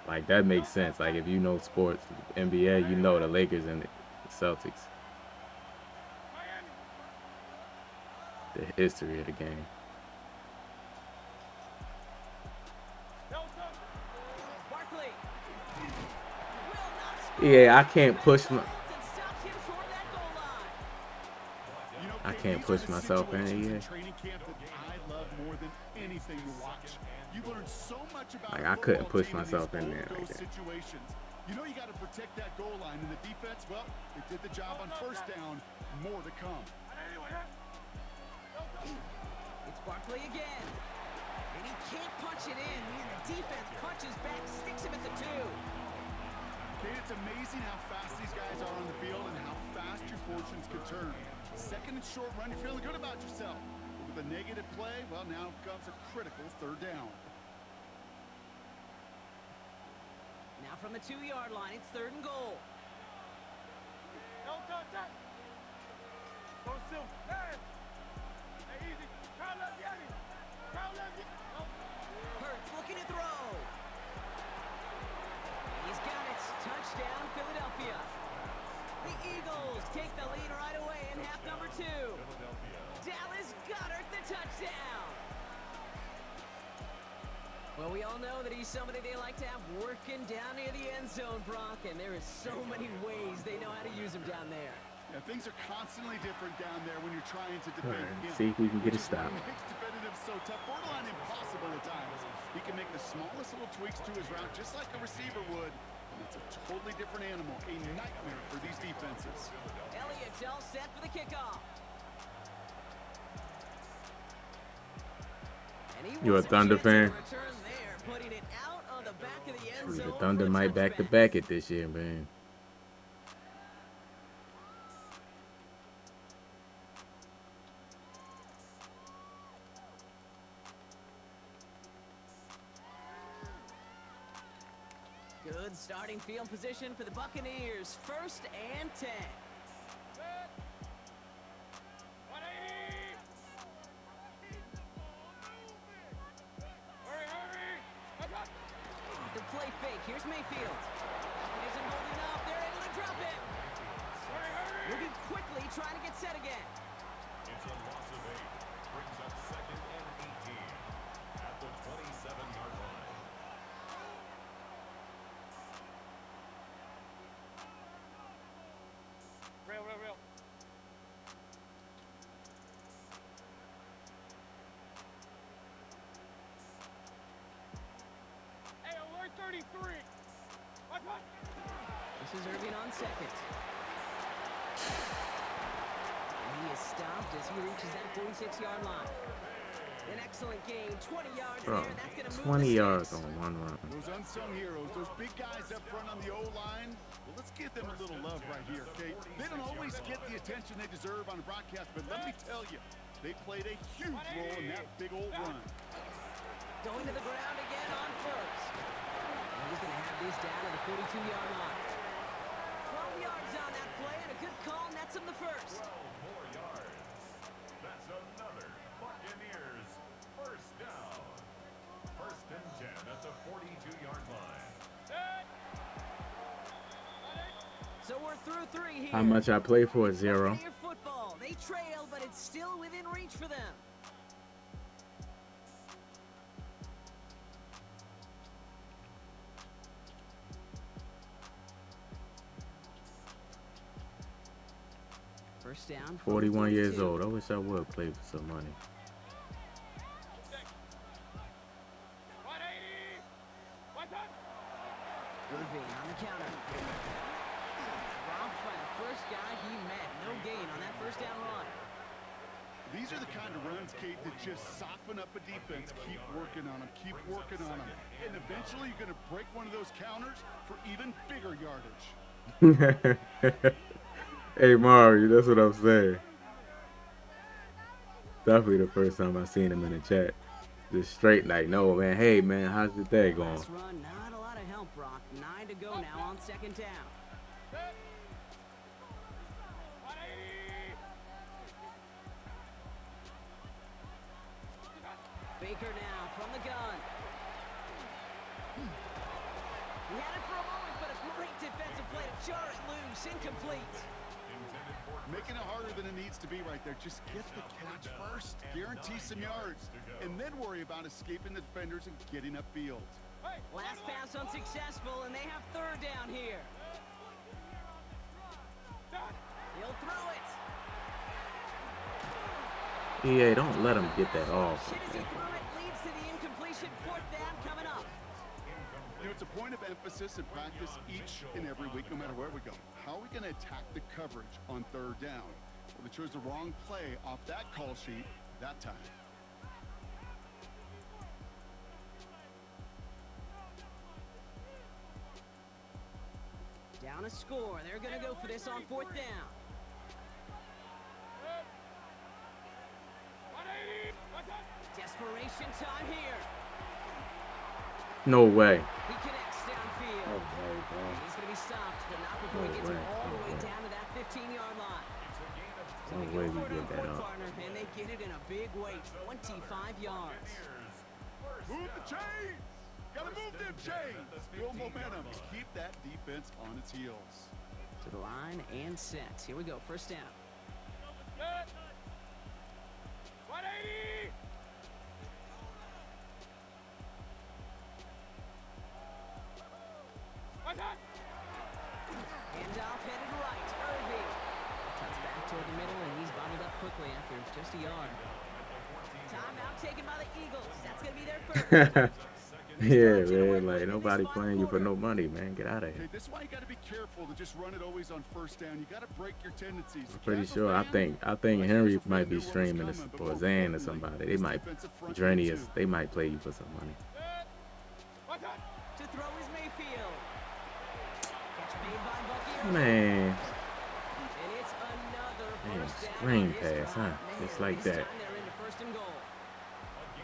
Speaker 3: Like that makes sense. Like if you know sports, NBA, you know the Lakers and the Celtics. The history of the game.
Speaker 6: Barkley.
Speaker 3: Yeah, I can't push my.
Speaker 5: You know,
Speaker 3: I
Speaker 5: Kate,
Speaker 3: can't
Speaker 5: these
Speaker 3: push
Speaker 5: are the
Speaker 3: myself in it,
Speaker 5: situations
Speaker 3: yeah.
Speaker 5: Training camp that I love more than anything to watch. You learn so much about
Speaker 3: Like
Speaker 5: a
Speaker 3: I couldn't
Speaker 5: football
Speaker 3: push
Speaker 5: team
Speaker 3: myself
Speaker 5: these
Speaker 3: in there
Speaker 5: goal-to-goal
Speaker 3: like that.
Speaker 5: situations. You know you got to protect that goal line, and the defense, well, they did the job on first down. More to come.
Speaker 6: It's Barkley again. And he can't punch it in. Man, the defense punches back, sticks him at the 2.
Speaker 5: Kate, it's amazing how fast these guys are on the field and how fast your fortunes could turn. Second and short run, you're feeling good about yourself. But with a negative play, well, now comes a critical third down.
Speaker 6: Now from the 2-yard line, it's third and goal.
Speaker 7: Don't touch that. Go Silver. Hey. Hey, easy. Crowd left Yanni. Crowd left Yanni.
Speaker 6: Hurts looking to throw. He's got it. Touchdown, Philadelphia. The Eagles take the lead right away in half number 2. Dallas Goedert the touchdown. Well, we all know that he's somebody they like to have working down near the end zone, Brock, and there is so many ways they know how to use him down there.
Speaker 5: Yeah, things are constantly different down there when you're trying to
Speaker 3: All
Speaker 5: defend
Speaker 3: right,
Speaker 5: him.
Speaker 3: see if we can get a
Speaker 5: Which is
Speaker 3: stop.
Speaker 5: what makes defending him so tough, borderline impossible at times. He can make the smallest little tweaks to his route just like a receiver would. And it's a totally different animal, a nightmare for these defenses.
Speaker 6: Elliott's all set for the kickoff. And he
Speaker 3: You a
Speaker 6: wants
Speaker 3: Thunder
Speaker 6: chance at a
Speaker 3: fan?
Speaker 6: return there, putting it out on the back of the end
Speaker 3: The
Speaker 6: zone
Speaker 3: Thunder
Speaker 6: for a
Speaker 3: might back to
Speaker 6: touchback.
Speaker 3: back it this year, man.
Speaker 6: Good starting field position for the Buccaneers. First and 10. The play fake. Here's Mayfield. It isn't holding up. They're able to drop it. Moving quickly, trying to get set again.
Speaker 2: It's a loss of 8. Brings up second and 18 at the 27-yard line.
Speaker 7: Real. Hey, alert 33. Watch.
Speaker 6: This is Irving on second. And he is stopped as he reaches that 46-yard line. An excellent gain, 20 yards
Speaker 3: Bro,
Speaker 6: there. That's going to move
Speaker 3: 20
Speaker 6: the
Speaker 3: yards
Speaker 6: sticks.
Speaker 3: on one run.
Speaker 5: Those unsung heroes, those big guys up front on the O-line, well, let's give them a little love right here, Kate. They don't always get the attention they deserve on a broadcast, but let me tell you, they played a huge role in that big old run.
Speaker 6: Going to the ground again on first. And he's going to have this down at the 42-yard line. 12 yards on that play, and a good call nets him the first.
Speaker 2: 12 more yards. That's another Buccaneers first down. First and 10 at the 42-yard line.
Speaker 6: So we're through 3 here.
Speaker 3: How much I play for? 0.
Speaker 6: Buccaneer football. They trail, but it's still within reach for them. first down.
Speaker 3: 41 years old. I wish I would play for some money.
Speaker 7: 180. What's up?
Speaker 6: Irving on the counter. Robbed by the first guy he met. No gain on that first down run.
Speaker 5: These are the kind of runs, Kate, that just soften up a defense. Keep working on them. Keep working on them. And eventually you're going to break one of those counters for even bigger yardage.
Speaker 3: Hey, Mario, that's what I'm saying. Definitely the first time I seen him in the chat. Just straight like, no, man. Hey, man, how's your day going?
Speaker 6: Last run, not a lot of help, Brock. 9 to go now on second down.
Speaker 7: 180.
Speaker 6: Baker now from the gun. He had it for a moment, but a great defensive play to jar it loose. Incomplete.
Speaker 5: Making it harder than it needs to be right there. Just get the catch first. Guarantee some yards. And then worry about escaping the defenders and getting upfield.
Speaker 6: Last pass unsuccessful, and they have third down here. He'll throw it.
Speaker 3: Yeah, don't let him get that off.
Speaker 6: Shit as he threw it leads to the incompletion. Fourth down coming up.
Speaker 5: You know, it's a point of emphasis and practice each and every week, no matter where we go. How are we going to attack the coverage on third down? Well, they chose the wrong play off that call sheet that time.
Speaker 6: Down a score. They're going to go for this on fourth down.
Speaker 7: 180. What's up?
Speaker 6: Desperation time here.
Speaker 3: No way.
Speaker 6: He connects downfield.
Speaker 3: Oh, my
Speaker 6: And he's going to be stopped, but not before he gets all the way down to that 15-yard line. So
Speaker 3: No
Speaker 6: they
Speaker 3: way
Speaker 6: go
Speaker 3: we
Speaker 6: for it
Speaker 3: get
Speaker 6: on
Speaker 3: that
Speaker 6: fourth,
Speaker 3: up.
Speaker 6: partner, and they get it in a big way, 25 yards.
Speaker 5: Move the chains! Gotta move them chains! Build momentum. Keep that defense on its heels.
Speaker 6: To the line and set. Here we go, first down.
Speaker 7: Good. 180. What's up?
Speaker 6: Handoff headed right. Irving cuts back toward the middle, and he's bottled up quickly after just a yard. Timeout taken by the Eagles. That's going to be their first.
Speaker 3: Yeah, man, like nobody playing you for no money, man. Get out of
Speaker 5: Okay,
Speaker 3: here.
Speaker 5: this is why you gotta be careful to just run it always on first down. You gotta break your tendencies.
Speaker 3: I'm pretty sure. I think Henry might be streaming this or Zan or somebody. They might Drenius. They might play you for some money.
Speaker 7: What's up?
Speaker 6: To throw is Mayfield. Catch made by Bucky.
Speaker 3: Man,
Speaker 6: And it's another
Speaker 3: man,
Speaker 6: first down
Speaker 3: screen
Speaker 6: on this
Speaker 3: pass, huh?
Speaker 6: drive.
Speaker 3: Just
Speaker 6: Man,
Speaker 3: like
Speaker 6: this
Speaker 3: that.
Speaker 6: time they're into first and goal.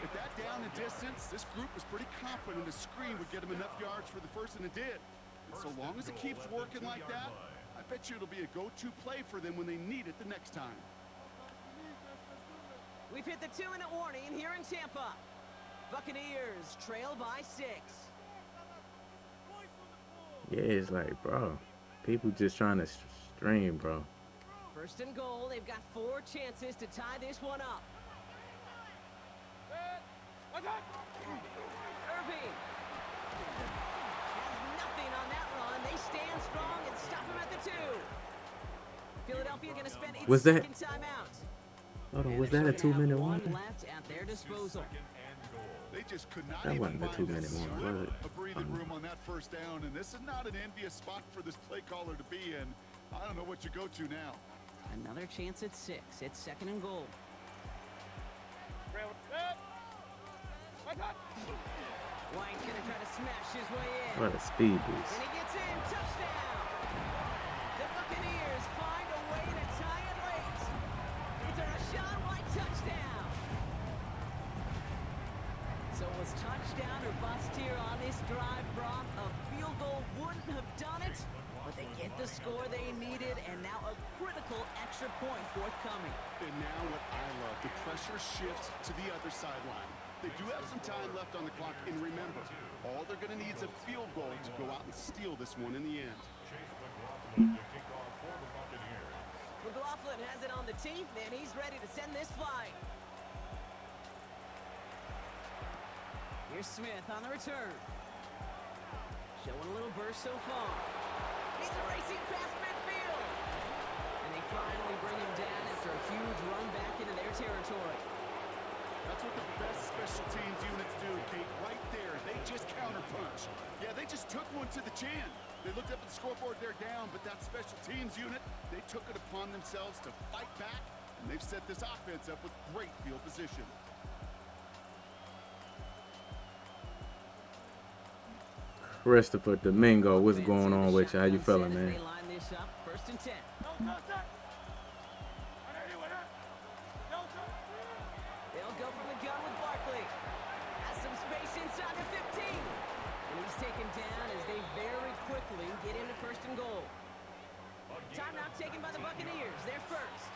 Speaker 5: At that down and distance, this group was pretty confident the screen would get them enough yards for the first, and it did. And so long as it keeps working like that, I bet you it'll be a go-to play for them when they need it the next time.
Speaker 6: We've hit the 2-minute warning here in Tampa. Buccaneers trail by 6.
Speaker 3: Yeah, it's like, bro, people just trying to stream, bro.
Speaker 6: First and goal. They've got 4 chances to tie this one up.
Speaker 7: What's up?
Speaker 6: Irving has nothing on that run. They stand strong and stop him at the 2. Philadelphia going to spend its
Speaker 3: Was that-
Speaker 6: second timeout.
Speaker 3: Hold on,
Speaker 6: And
Speaker 3: was
Speaker 6: they're
Speaker 3: that a
Speaker 6: gonna have
Speaker 3: 2-minute
Speaker 6: one
Speaker 3: one?
Speaker 6: left at their disposal.
Speaker 5: They just could not
Speaker 3: That
Speaker 5: even
Speaker 3: wasn't a
Speaker 5: find
Speaker 3: 2-minute one, was
Speaker 5: slip
Speaker 3: it?
Speaker 5: of breathing room on that first down, and this is not an envious spot for this play caller to be in. I don't know what you go to now.
Speaker 6: Another chance at 6. It's second and goal.
Speaker 7: Good. What's up?
Speaker 6: White going to try to smash his way in.
Speaker 3: What a speed boost.
Speaker 6: And he gets in. Touchdown. The Buccaneers find a way to tie it late. It's a Rashawn White touchdown. So it was touchdown or bust here on this drive, Brock. A field goal wouldn't have done it, but they get the score they needed, and now a critical extra point forthcoming.
Speaker 5: And now what I love, the pressure shifts to the other sideline. They do have some time left on the clock, and remember, all they're going to need is a field goal to go out and steal this one in the end.
Speaker 6: McLaughlin has it on the tee, and he's ready to send this flying. Here's Smith on the return. Showing a little burst so far. He's racing past midfield. And they finally bring him down after a huge run back into their territory.
Speaker 5: That's what the best special teams units do, Kate. Right there, they just counterpunch. Yeah, they just took one to the chin. They looked up at the scoreboard, they're down, but that special teams unit, they took it upon themselves to fight back, and they've set this offense up with great field position.
Speaker 3: Christopher Domingo, what's going on with you? How you feeling, man?
Speaker 6: They line this up, 1st and 10. They'll go from the gun with Barkley. Has some space inside the 15. And he's taken down as they very quickly get into 1st and goal. Timeout taken by the Buccaneers. They're first.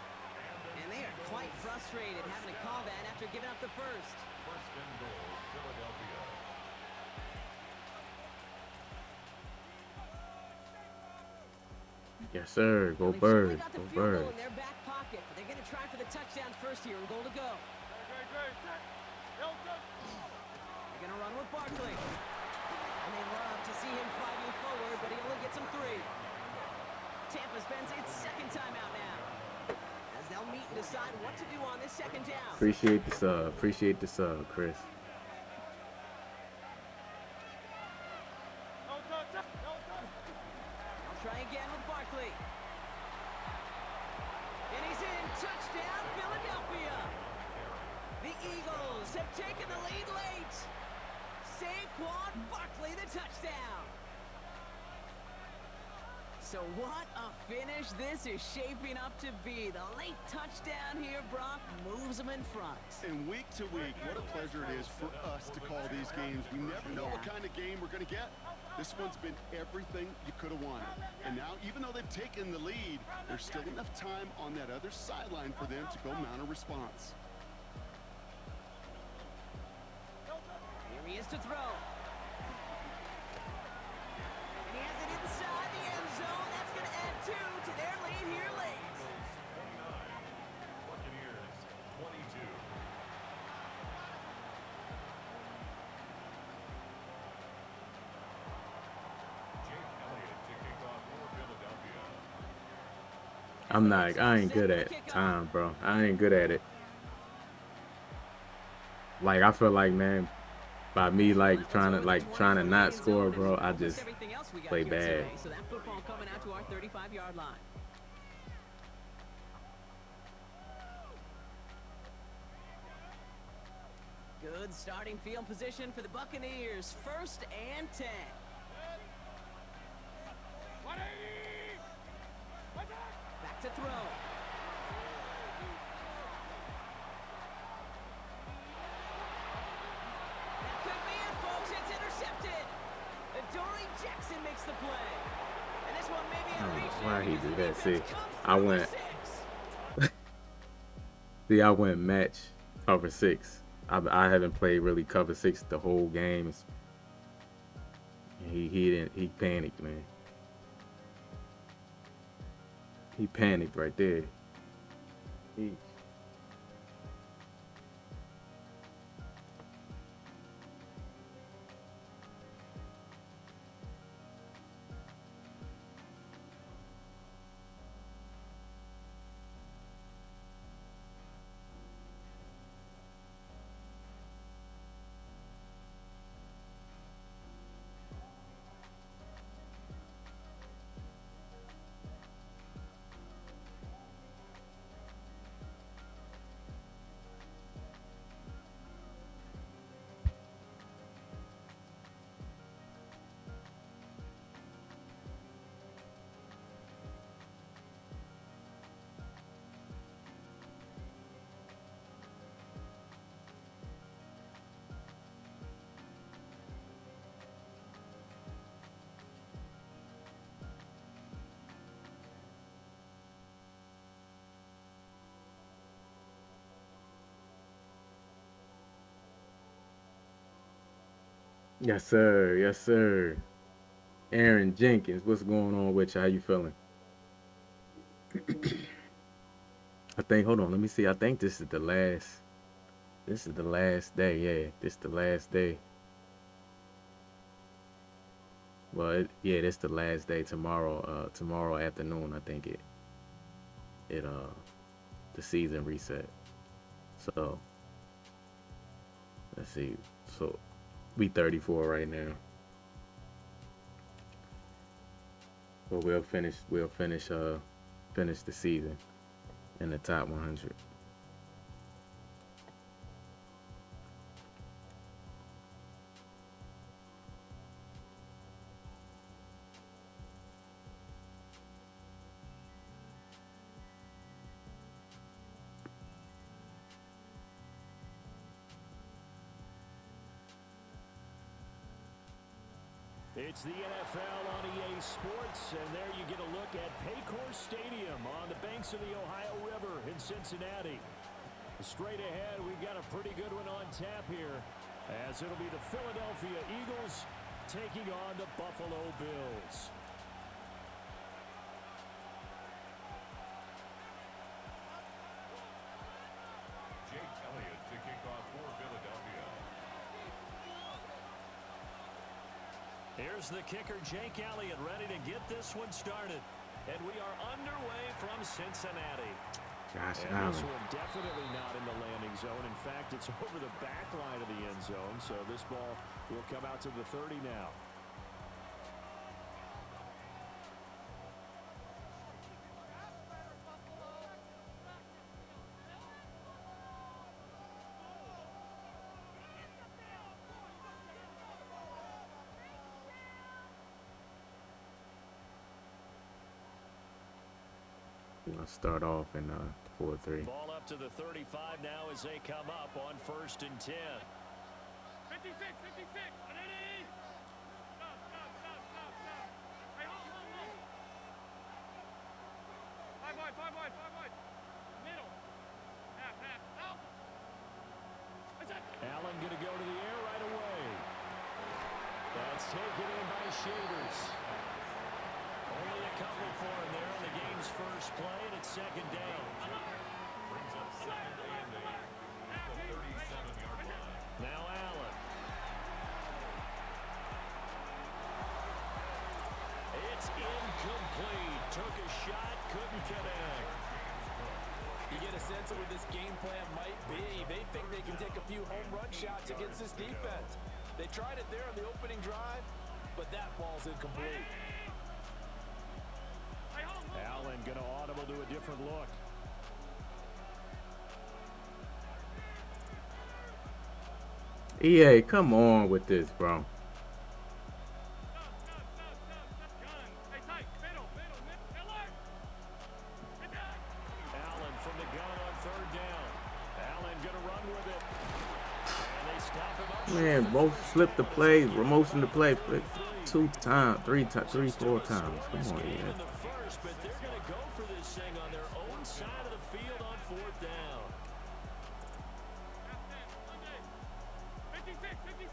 Speaker 6: And they are quite frustrated having to call that after giving up the first.
Speaker 2: 1st and goal, Philadelphia.
Speaker 3: Yes, sir. Go
Speaker 6: They've
Speaker 3: Birds.
Speaker 6: certainly got the
Speaker 3: Go
Speaker 6: field goal
Speaker 3: Birds.
Speaker 6: in their back pocket, but they're going to try for the touchdown first here and goal to go. They're going to run with Barkley. And they love to see him fighting forward, but he only gets them 3. Tampa spends its 2nd time out now, as they'll meet and decide what to do on this 2nd down.
Speaker 3: Appreciate the sub. Appreciate the sub, Chris.
Speaker 6: They'll try again with Barkley. And he's in. Touchdown, Philadelphia. The Eagles have taken the lead late. Saquon Barkley, the touchdown. So what a finish this is shaping up to be. The late touchdown here, Brock, moves them in front.
Speaker 5: And week to week, what a pleasure it is for us to call these games. We never know what kind of game we're going to get. This one's been everything you could have wanted. And now, even though they've taken the lead, there's still enough time on that other sideline for them to go mount a response.
Speaker 6: Here he is to throw. And he has it inside the end zone. That's going to add 2 to their lead here late.
Speaker 2: 29. Buccaneers, 22. Jake Elliott to kick off for Philadelphia.
Speaker 3: I ain't good at time, bro. I ain't good at it. Like, I feel like, man, by me, like, trying to not score, bro, I just play bad.
Speaker 6: So that football coming out to our 35-yard line. Good starting field position for the Buccaneers. 1st and 10. Back to throw. That could be it, folks. It's intercepted. Adoree Jackson makes the play. And this one may be a reach.
Speaker 3: Why he do that? See,
Speaker 6: I
Speaker 3: went match cover 6. I haven't played really cover 6 the whole game. He panicked, man. He panicked right there. Yes, sir. Yes, sir. Aaron Jenkins, what's going on with you? How you feeling? I think, hold on, let me see. I think this is the last day. Yeah, this is the last day. Well, yeah, this is the last day tomorrow afternoon, I think it. it the season reset. So let's see. So we 34 right now. But we'll finish the season in the top 100.
Speaker 8: It's the NFL on EA Sports, and there you get a look at Paycor Stadium on the banks of the Ohio River in Cincinnati. Straight ahead, we've got a pretty good one on tap here, as it'll be the Philadelphia Eagles taking on the Buffalo Bills.
Speaker 2: Jake Elliott to kick off for Philadelphia.
Speaker 8: Here's the kicker, Jake Elliott, ready to get this one started. And we are underway from Cincinnati.
Speaker 3: Josh
Speaker 8: And
Speaker 3: Allen.
Speaker 8: this one definitely not in the landing zone. In fact, it's over the back line of the end zone. So this ball will come out to the 30 now.
Speaker 3: We're gonna start off in 4-3.
Speaker 8: Ball up to the 35 now as they come up on 1st and 10.
Speaker 7: 56, 56. Stop, stop, stop, stop, stop. Hey, hold, hold, hold. 5 wide, 5 wide, 5 wide. Middle. Half, half. Out. That's it.
Speaker 8: Allen going to go to the air right away. That's taken in by Shaders. Only a couple for him there on the game's first play, and it's 2nd down.
Speaker 2: Brings up 2nd and 8 at the 37-yard line.
Speaker 8: Now Allen. It's incomplete. Took a shot, couldn't connect.
Speaker 4: You get a sense of what this game plan might be. They think they can take a few home run shots against this defense. They tried it there on the opening drive, but that ball's incomplete.
Speaker 8: Allen going to audible to a different look.
Speaker 3: EA, come on with this, bro.
Speaker 8: Allen from the gun on 3rd down. Allen going to run with it. And they stop him up.
Speaker 3: Man, both flip the play, motion the play, flip 2 times, 3, 4 times. Come on, EA.
Speaker 8: In the first, but they're going to go for this thing on their own side of the field on 4th down.
Speaker 7: 56, 56.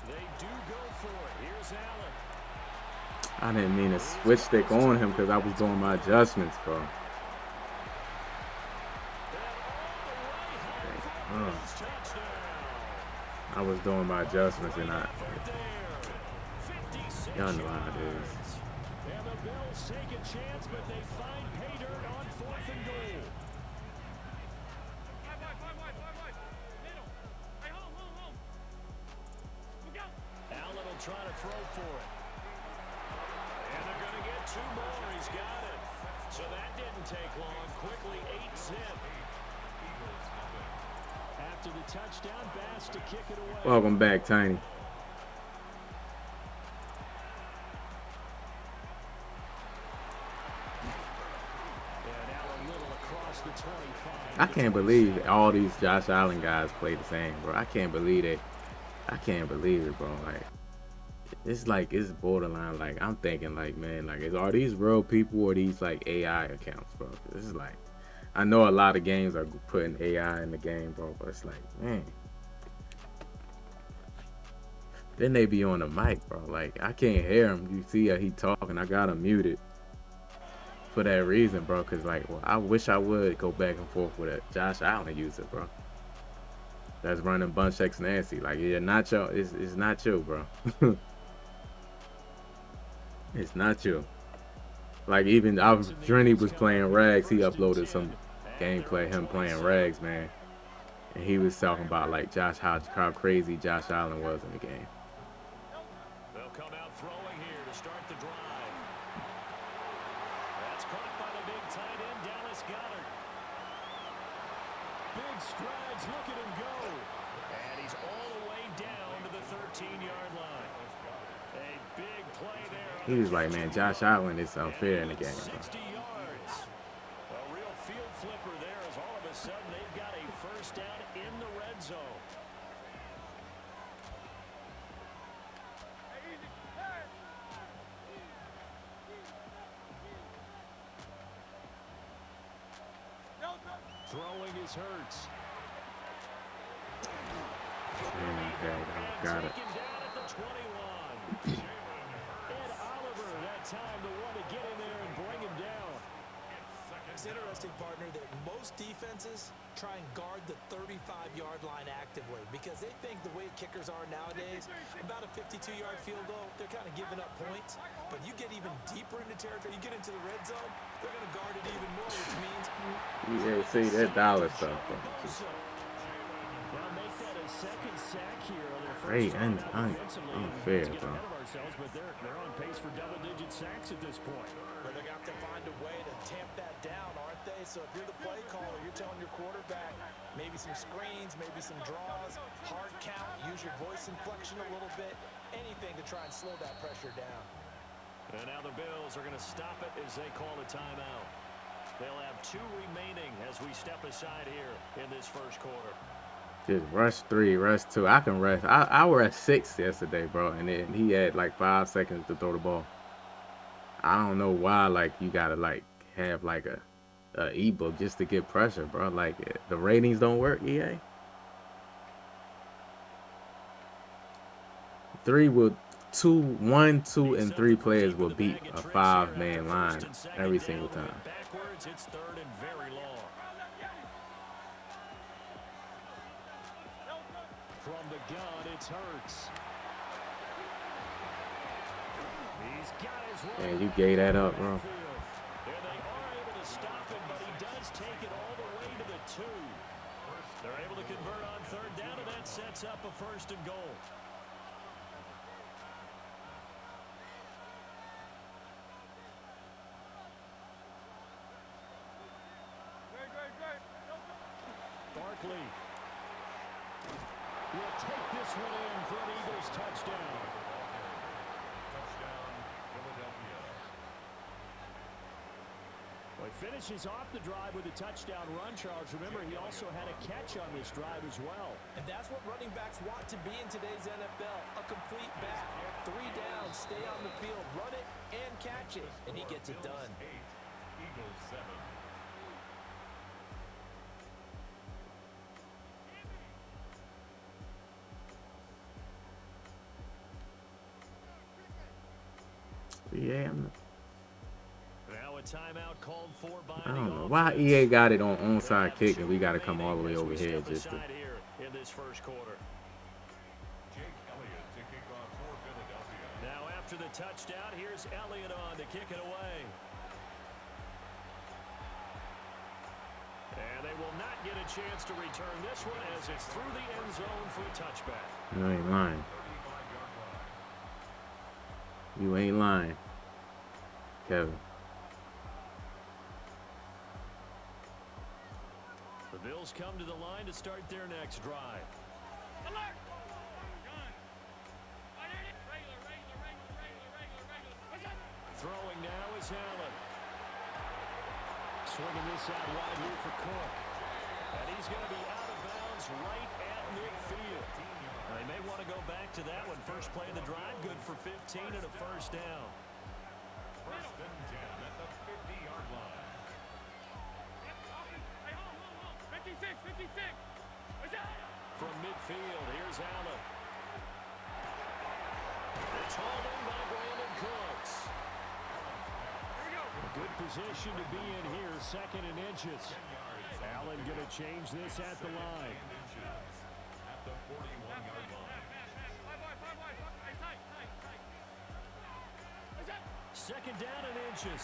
Speaker 8: They do go for it. Here's Allen.
Speaker 3: I didn't mean to switch stick on him because I was doing my adjustments, bro. I was doing my adjustments and y'all know how it is.
Speaker 8: And the Bills take a chance, but they find pay dirt on 4th and goal.
Speaker 7: 5 wide, 5 wide. Middle. Hey, home. Look out.
Speaker 8: Allen will try to throw for it. And they're going to get 2 more. He's got it. So that didn't take long. Quickly 8-zip. After the touchdown, Bass to kick it away.
Speaker 3: Welcome back, Tiny.
Speaker 8: And Allen Little across the 25.
Speaker 3: I can't believe all these Josh Allen guys play the same, bro. I can't believe it. I can't believe it, bro. Like, it's borderline. Like, I'm thinking, like, man, like, are these real people or these, like, AI accounts, bro? This is like, I know a lot of games are putting AI in the game, bro, but it's like, man. Then they be on the mic, bro. Like, I can't hear him. You see how he talking. I got him muted for that reason, bro. Because, like, well, I wish I would go back and forth with a Josh Allen user, bro. That's running bunch X Nancy. Like, yeah, not you. It's not you, bro. It's not you. Like even Drenny was playing Rags. He uploaded some gameplay him playing Rags, man, and he was talking about like how crazy Josh Allen was in the game.
Speaker 8: They'll come out throwing here to start the drive. That's caught by the big tight end, Dallas Goedert. Big strides, look at him go. And he's all the way down to the 13-yard line. A big play there.
Speaker 3: He was like, man, Josh Allen is unfair in the game, bro.
Speaker 8: 60 yards. A real field flipper there as all of a sudden they've got a first down in the red zone. Throwing is Hurts.
Speaker 3: Got it.
Speaker 8: Taken down at the 21. Ed Oliver that time, the one to get in there and bring him down.
Speaker 9: It's interesting, partner, that most defenses try and guard the 35-yard line actively because they think the way kickers are nowadays, about a 52-yard field goal, they're kind of giving up points. But you get even deeper into territory, you get into the red zone, they're going to guard it even more, which means...
Speaker 3: Yeah, see, that dollar stuff, bro.
Speaker 8: They'll make that a second sack here on their
Speaker 3: Great,
Speaker 8: first
Speaker 3: unfair, bro.
Speaker 8: But they're on pace for double-digit sacks at this point.
Speaker 9: But they're going to have to find a way to tamp that down, aren't they? So if you're the play caller, you're telling your quarterback maybe some screens, maybe some draws, hard count, use your voice inflection a little bit, anything to try and slow that pressure down.
Speaker 8: And now the Bills are going to stop it as they call a timeout. They'll have 2 remaining as we step aside here in this first quarter.
Speaker 3: Just rush 3, rush 2. I can rush. I rushed 6 yesterday, bro, and then he had like 5 seconds to throw the ball. I don't know why, like, you gotta like have like a ebook just to get pressure, bro. Like the ratings don't work, EA. 1, 2, and 3 players will beat a 5-man line every single time.
Speaker 8: Backwards, it's 3rd and very long. From the gun, it's Hurts. He's got his
Speaker 3: Man, you gave that up, bro.
Speaker 8: And they are able to stop him, but he does take it all the way to the 2. They're able to convert on 3rd down, and that sets up a 1st and goal. Barkley will take this one in for an Eagles touchdown.
Speaker 2: Touchdown, Philadelphia.
Speaker 8: Well, he finishes off the drive with a touchdown run, Charles. Remember, he also had a catch on this drive as well.
Speaker 9: And that's what running backs want to be in today's NFL, a complete back. 3 downs, stay on the field, run it, and catch it, and he gets it done.
Speaker 2: 8, Eagles 7.
Speaker 3: Yeah,
Speaker 8: Now a timeout called for by
Speaker 3: I don't
Speaker 8: the
Speaker 3: know why
Speaker 8: offense.
Speaker 3: EA got it on onside kick and we got to come all the way over here just to.
Speaker 8: Here in this first quarter.
Speaker 2: Jake Elliott to kick off for Philadelphia.
Speaker 8: Now after the touchdown, here's Elliott on to kick it away. And they will not get a chance to return this one as it's through the end zone for a touchback.
Speaker 3: You ain't lying.
Speaker 2: 35-yard line.
Speaker 3: You ain't lying, Kevin.
Speaker 8: The Bills come to the line to start their next drive. Throwing now is Allen. Swinging this out wide here for Cook. And he's going to be out of bounds right at midfield. They may want to go back to that one. First play of the drive, good for 15 and a first down.
Speaker 2: 1st and 10 at the 50-yard line.
Speaker 7: 56.
Speaker 8: From midfield, here's Allen. It's hauled in by Brandon Cooks. A good position to be in here, 2nd and inches. Allen going to change this at the line.
Speaker 2: At the 41-yard line.
Speaker 8: 2nd down and inches.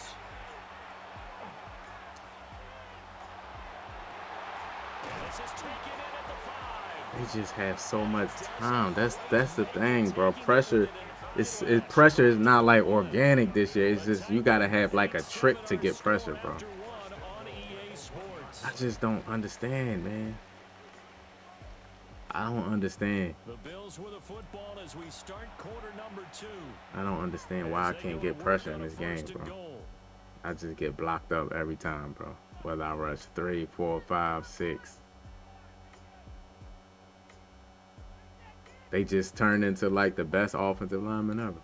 Speaker 8: This is taken in at the 5.
Speaker 3: They just have so much time. That's the thing, bro. Pressure is not like organic this year. It's just you gotta have like a trick to get pressure, bro. I just don't understand, man. I don't understand.
Speaker 8: The Bills with a football as we start quarter number 2.
Speaker 3: I don't understand why I can't get pressure in this game, bro. I just get blocked up every time, bro. Whether I rush 3, 4, 5, 6. They just turned into like the best offensive lineman ever.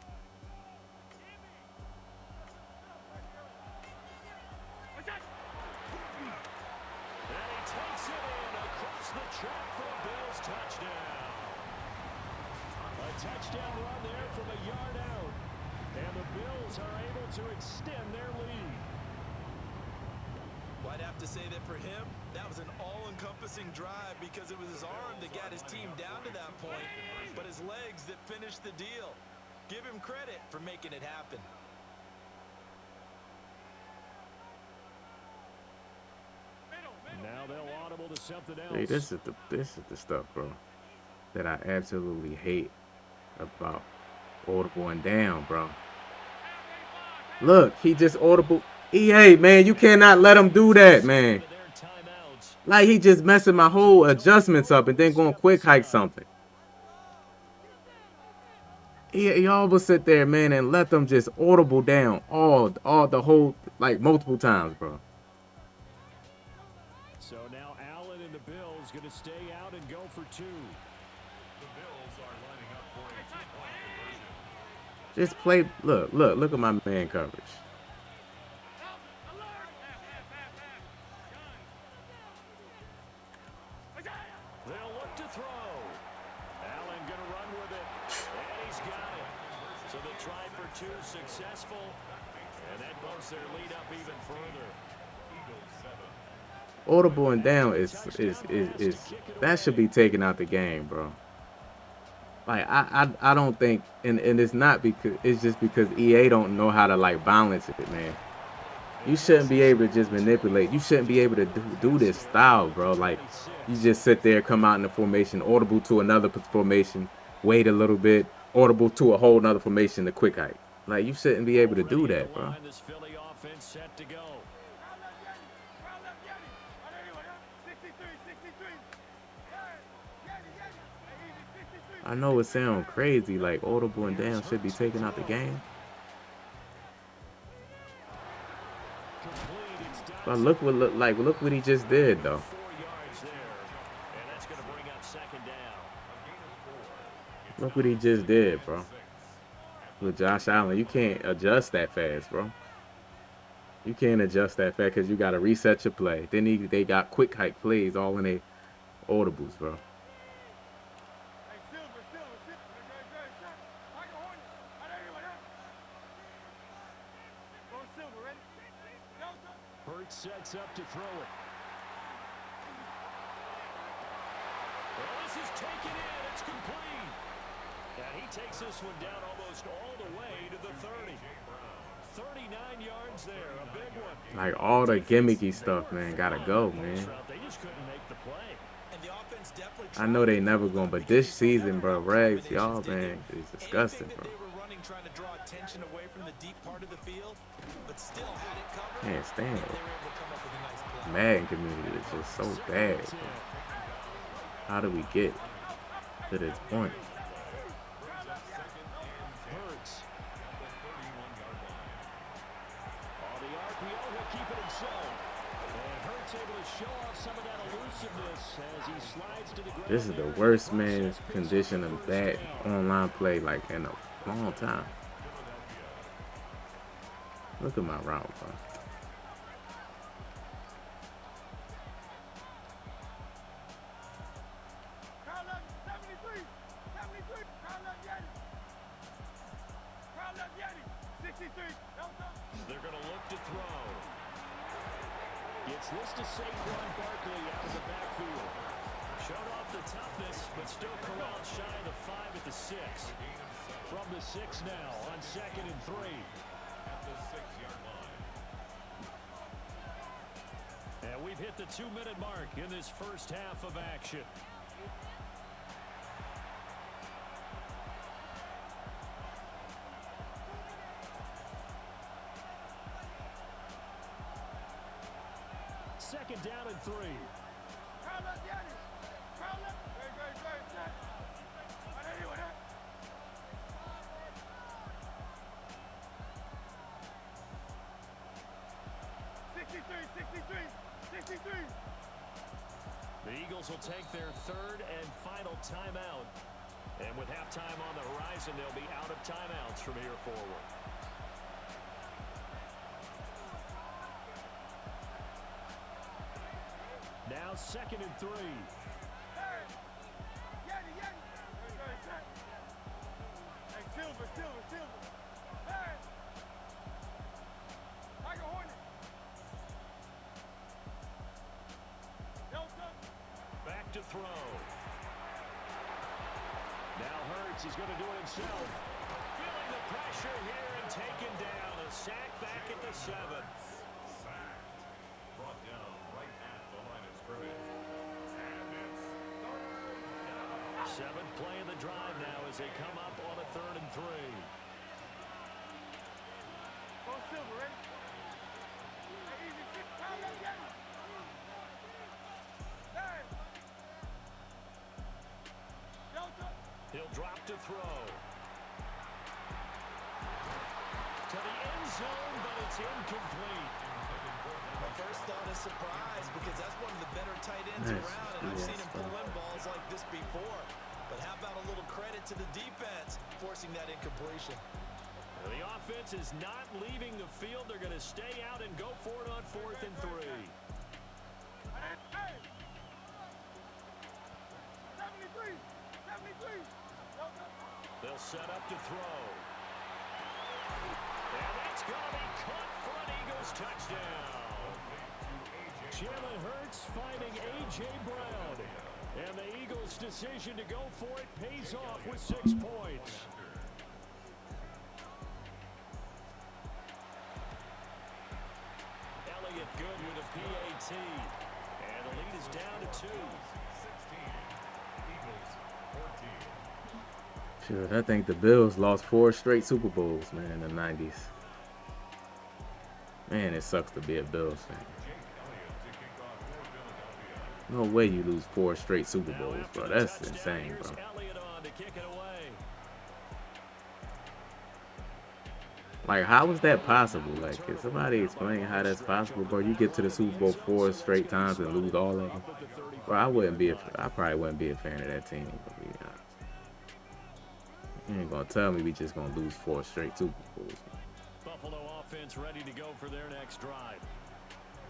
Speaker 8: Touchdown run there from a yard out. And the Bills are able to extend their lead.
Speaker 9: Well, I'd have to say that for him, that was an all-encompassing drive because it was his arm that got his team down to that point, but his legs that finished the deal. Give him credit for making it happen.
Speaker 8: Now they'll audible to something else.
Speaker 3: Hey, this is the stuff, bro, that I absolutely hate about audible and down, bro. Look, he just audible. EA, man, you cannot let him do that, man. Like he just messing my whole adjustments up and then going quick hike something. Y'all will sit there, man, and let them just audible down all the whole, like multiple times, bro.
Speaker 8: So now Allen and the Bills going to stay out and go for 2.
Speaker 3: Just play. Look at my man coverage.
Speaker 8: They'll look to throw. Allen gonna run with it, and he's got it. So the try for 2 successful, and that bumps their lead up even further.
Speaker 3: Audible and down is that should be taken out the game, bro. Like I don't think, and it's not because it's just because EA don't know how to like balance it, man. You shouldn't be able to just manipulate. You shouldn't be able to do this style, bro. Like you just sit there, come out in the formation, audible to another formation, wait a little bit, audible to a whole nother formation, the quick hike. Like you shouldn't be able to do that, bro. I know it sounds crazy, like audible and down should be taken out the game. But look what he just did, though. Look what he just did, bro. With Josh Allen, you can't adjust that fast, bro. You can't adjust that fast because you got to reset your play. Then they got quick hike plays all in their audibles, bro.
Speaker 8: Sets up to throw it. Well, this is taken in. It's complete. And he takes this one down almost all the way to the 30. 39 yards there. A big one.
Speaker 3: Like all the gimmicky stuff, man, gotta go, man.
Speaker 8: They just couldn't make the play.
Speaker 3: I know they never going, but this season, bro, Rags, y'all, man, is disgusting, bro.
Speaker 9: Trying to draw attention away from the deep part of the field, but still had it covered.
Speaker 3: Can't stand it. Madden community is just so bad, bro. How do we get to this point?
Speaker 8: On the RPO, he'll keep it himself. And Hurts able to show off some of that elusiveness as he slides to the ground.
Speaker 3: This is the worst, man, condition of bad online play like in a long time. Look at my route, bro.
Speaker 8: They're going to look to throw. Gets this to Saquon Barkley out of the backfield. Showed off the toughness, but still corralled shy of the 5 at the 6. From the 6 now on 2nd and 3. And we've hit the 2-minute mark in this first half of action. Second down and 3.
Speaker 7: Crowd left, Yanni. Crowd left. Very set. Right here with that. 63.
Speaker 8: The Eagles will take their third and final timeout. And with halftime on the horizon, they'll be out of timeouts from here forward. Now second and 3.
Speaker 7: Hey, Yanni. Very set. Hey, Silver. Hey. Tiger Hornet. Delta.
Speaker 8: Back to throw. Now Hurts is going to do it himself. Feeling the pressure here and taken down. A sack back at the 7.
Speaker 2: Sacked. Brought down right at the line of scrimmage. And it starts now.
Speaker 8: 7th play of the drive now as they come up on a 3rd and 3.
Speaker 7: Go Silver, ready? Hey, easy. Crowd left, Yanni. Hey. Delta.
Speaker 8: He'll drop to throw. To the end zone, but it's incomplete.
Speaker 9: My first thought is surprise because that's one of the better tight ends
Speaker 3: Nice.
Speaker 9: around, and I've seen him
Speaker 3: Yes,
Speaker 9: pull in balls like this before. But how about a little credit to the defense forcing that incompletion?
Speaker 8: Well, the offense is not leaving the field. They're going to stay out and go for it on 4th and 3.
Speaker 7: Hey. 73. Delta.
Speaker 8: They'll set up to throw. And that's going to be caught for an Eagles touchdown. Jalen Hurts finding A.J. Brown. And the Eagles' decision to go for it pays off with 6 points. Elliott good with a PAT. And the lead is down to 2.
Speaker 2: 16. Eagles 14.
Speaker 3: Sure, I think the Bills lost 4 straight Super Bowls, man, in the 90s. Man, it sucks to be a Bills fan. No way you lose 4 straight Super Bowls, bro. That's insane, bro.
Speaker 8: Elliott on to kick it away.
Speaker 3: Like, how is that possible? Like, can somebody explain how that's possible, bro? You get to the Super Bowl 4 straight times and lose all of them. Bro, I probably wouldn't be a fan of that team, to be honest. You ain't gonna tell me we just gonna lose 4 straight Super Bowls.
Speaker 8: Buffalo offense ready to go for their next drive.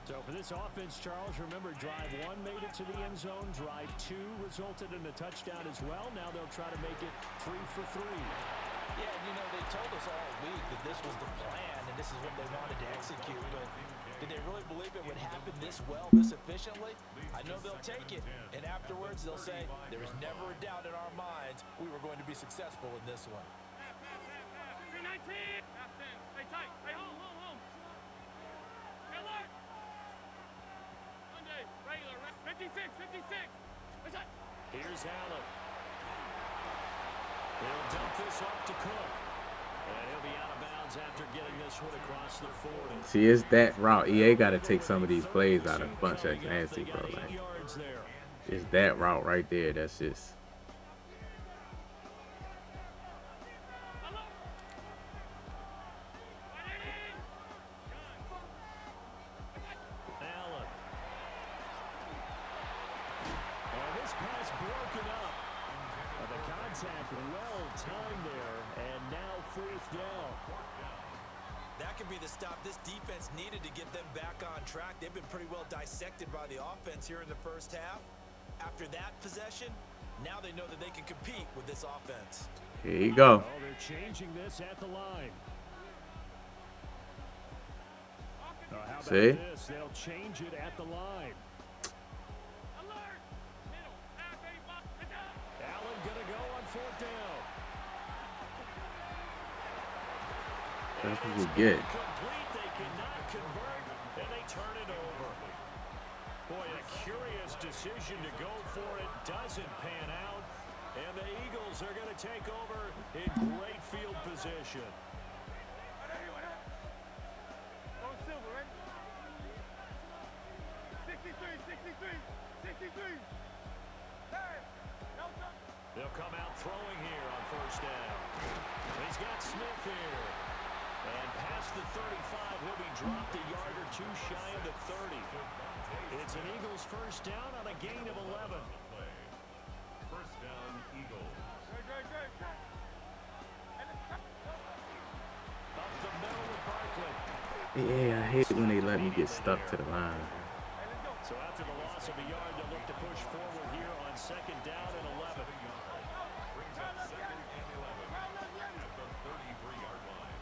Speaker 8: So for this offense, Charles, remember drive 1 made it to the end zone. Drive 2 resulted in a touchdown as well. Now they'll try to make it 3 for 3.
Speaker 9: Yeah, they told us all week that this was the plan and this is what they wanted to execute, but did they really believe it would happen this well, this efficiently? I know they'll take it, and afterwards they'll say, there was never a doubt in our minds we were going to be successful in this one.
Speaker 7: 319. Pass in. Stay tight. Stay home. Stay alert. Sunday, regular. 56. What's that?
Speaker 8: Here's Allen. He'll dump this off to Cook. And he'll be out of bounds after getting this one across the 40.
Speaker 3: See, it's that route. EA got to take some of these plays out of a bunch of nasty, bro. Like, it's that route right there. That's just.
Speaker 8: Allen. And this pass broken up. The contact well timed there, and now 4th down.
Speaker 9: That could be the stop this defense needed to get them back on track. They've been pretty well dissected by the offense here in the first half. After that possession, now they know that they can compete with this offense.
Speaker 3: Here you go.
Speaker 8: Oh, they're changing this at the line. How about
Speaker 3: See?
Speaker 8: this? They'll change it at the line.
Speaker 7: Alert. Middle. Half a box.
Speaker 8: Allen gonna go on 4th down.
Speaker 3: That's what you get.
Speaker 8: Complete. They cannot convert, and they turn it over. decision to go for it doesn't pan out, and the Eagles are going to take over in great field position.
Speaker 7: Go Silver, right? 63. Hey, Delta.
Speaker 8: They'll come out throwing here on first down. He's got Smith here. And past the 35, he'll be dropped a yard or two shy of the 30. It's an Eagles first down on a gain of 11.
Speaker 2: First down, Eagles.
Speaker 7: Good.
Speaker 8: Up the middle with Barkley.
Speaker 3: Yeah, I hate when they let me get stuck to the line.
Speaker 8: So after the loss of a yard, they'll look to push forward here on second down and 11.
Speaker 2: Brings up second and 11 at the 33-yard line.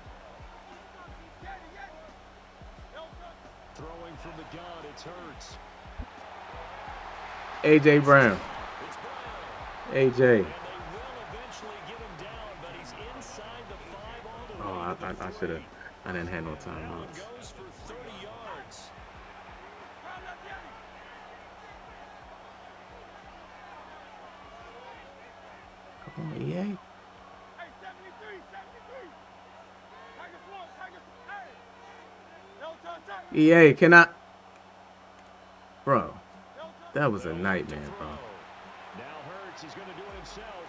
Speaker 8: Throwing from the gun, it's Hurts.
Speaker 3: A.J. Brown.
Speaker 8: It's Brown.
Speaker 3: A.J.
Speaker 8: And they will eventually get him down, but he's inside the 5 all the way to the
Speaker 3: I should have.
Speaker 8: 3.
Speaker 3: I didn't have no
Speaker 8: That one
Speaker 3: timeouts.
Speaker 8: goes for 30 yards.
Speaker 3: Come on, EA.
Speaker 7: Hey, 73. Tigers one. Hey. Delta attack.
Speaker 3: EA, can I? Bro, that was a nightmare, bro.
Speaker 8: Now Hurts is going to do it himself.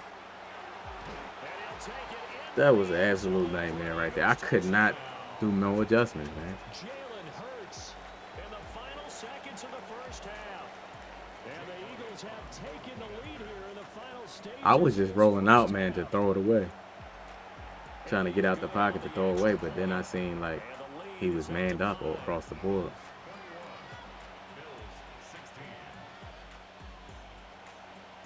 Speaker 8: And he'll take it in.
Speaker 3: That was an absolute nightmare right there. I could not do no adjustments, man.
Speaker 8: Jalen Hurts in the final seconds of the first half. And the Eagles have taken the lead here in the final stages.
Speaker 3: I was just
Speaker 8: of this
Speaker 3: rolling
Speaker 8: first
Speaker 3: out, man, to
Speaker 8: half.
Speaker 3: throw it away. Trying to get out the pocket to throw it away, but then I seen like
Speaker 8: And the lead
Speaker 3: he was
Speaker 8: is up
Speaker 3: manned
Speaker 8: to
Speaker 3: up
Speaker 8: 5.
Speaker 3: across the board.
Speaker 2: Bills 16.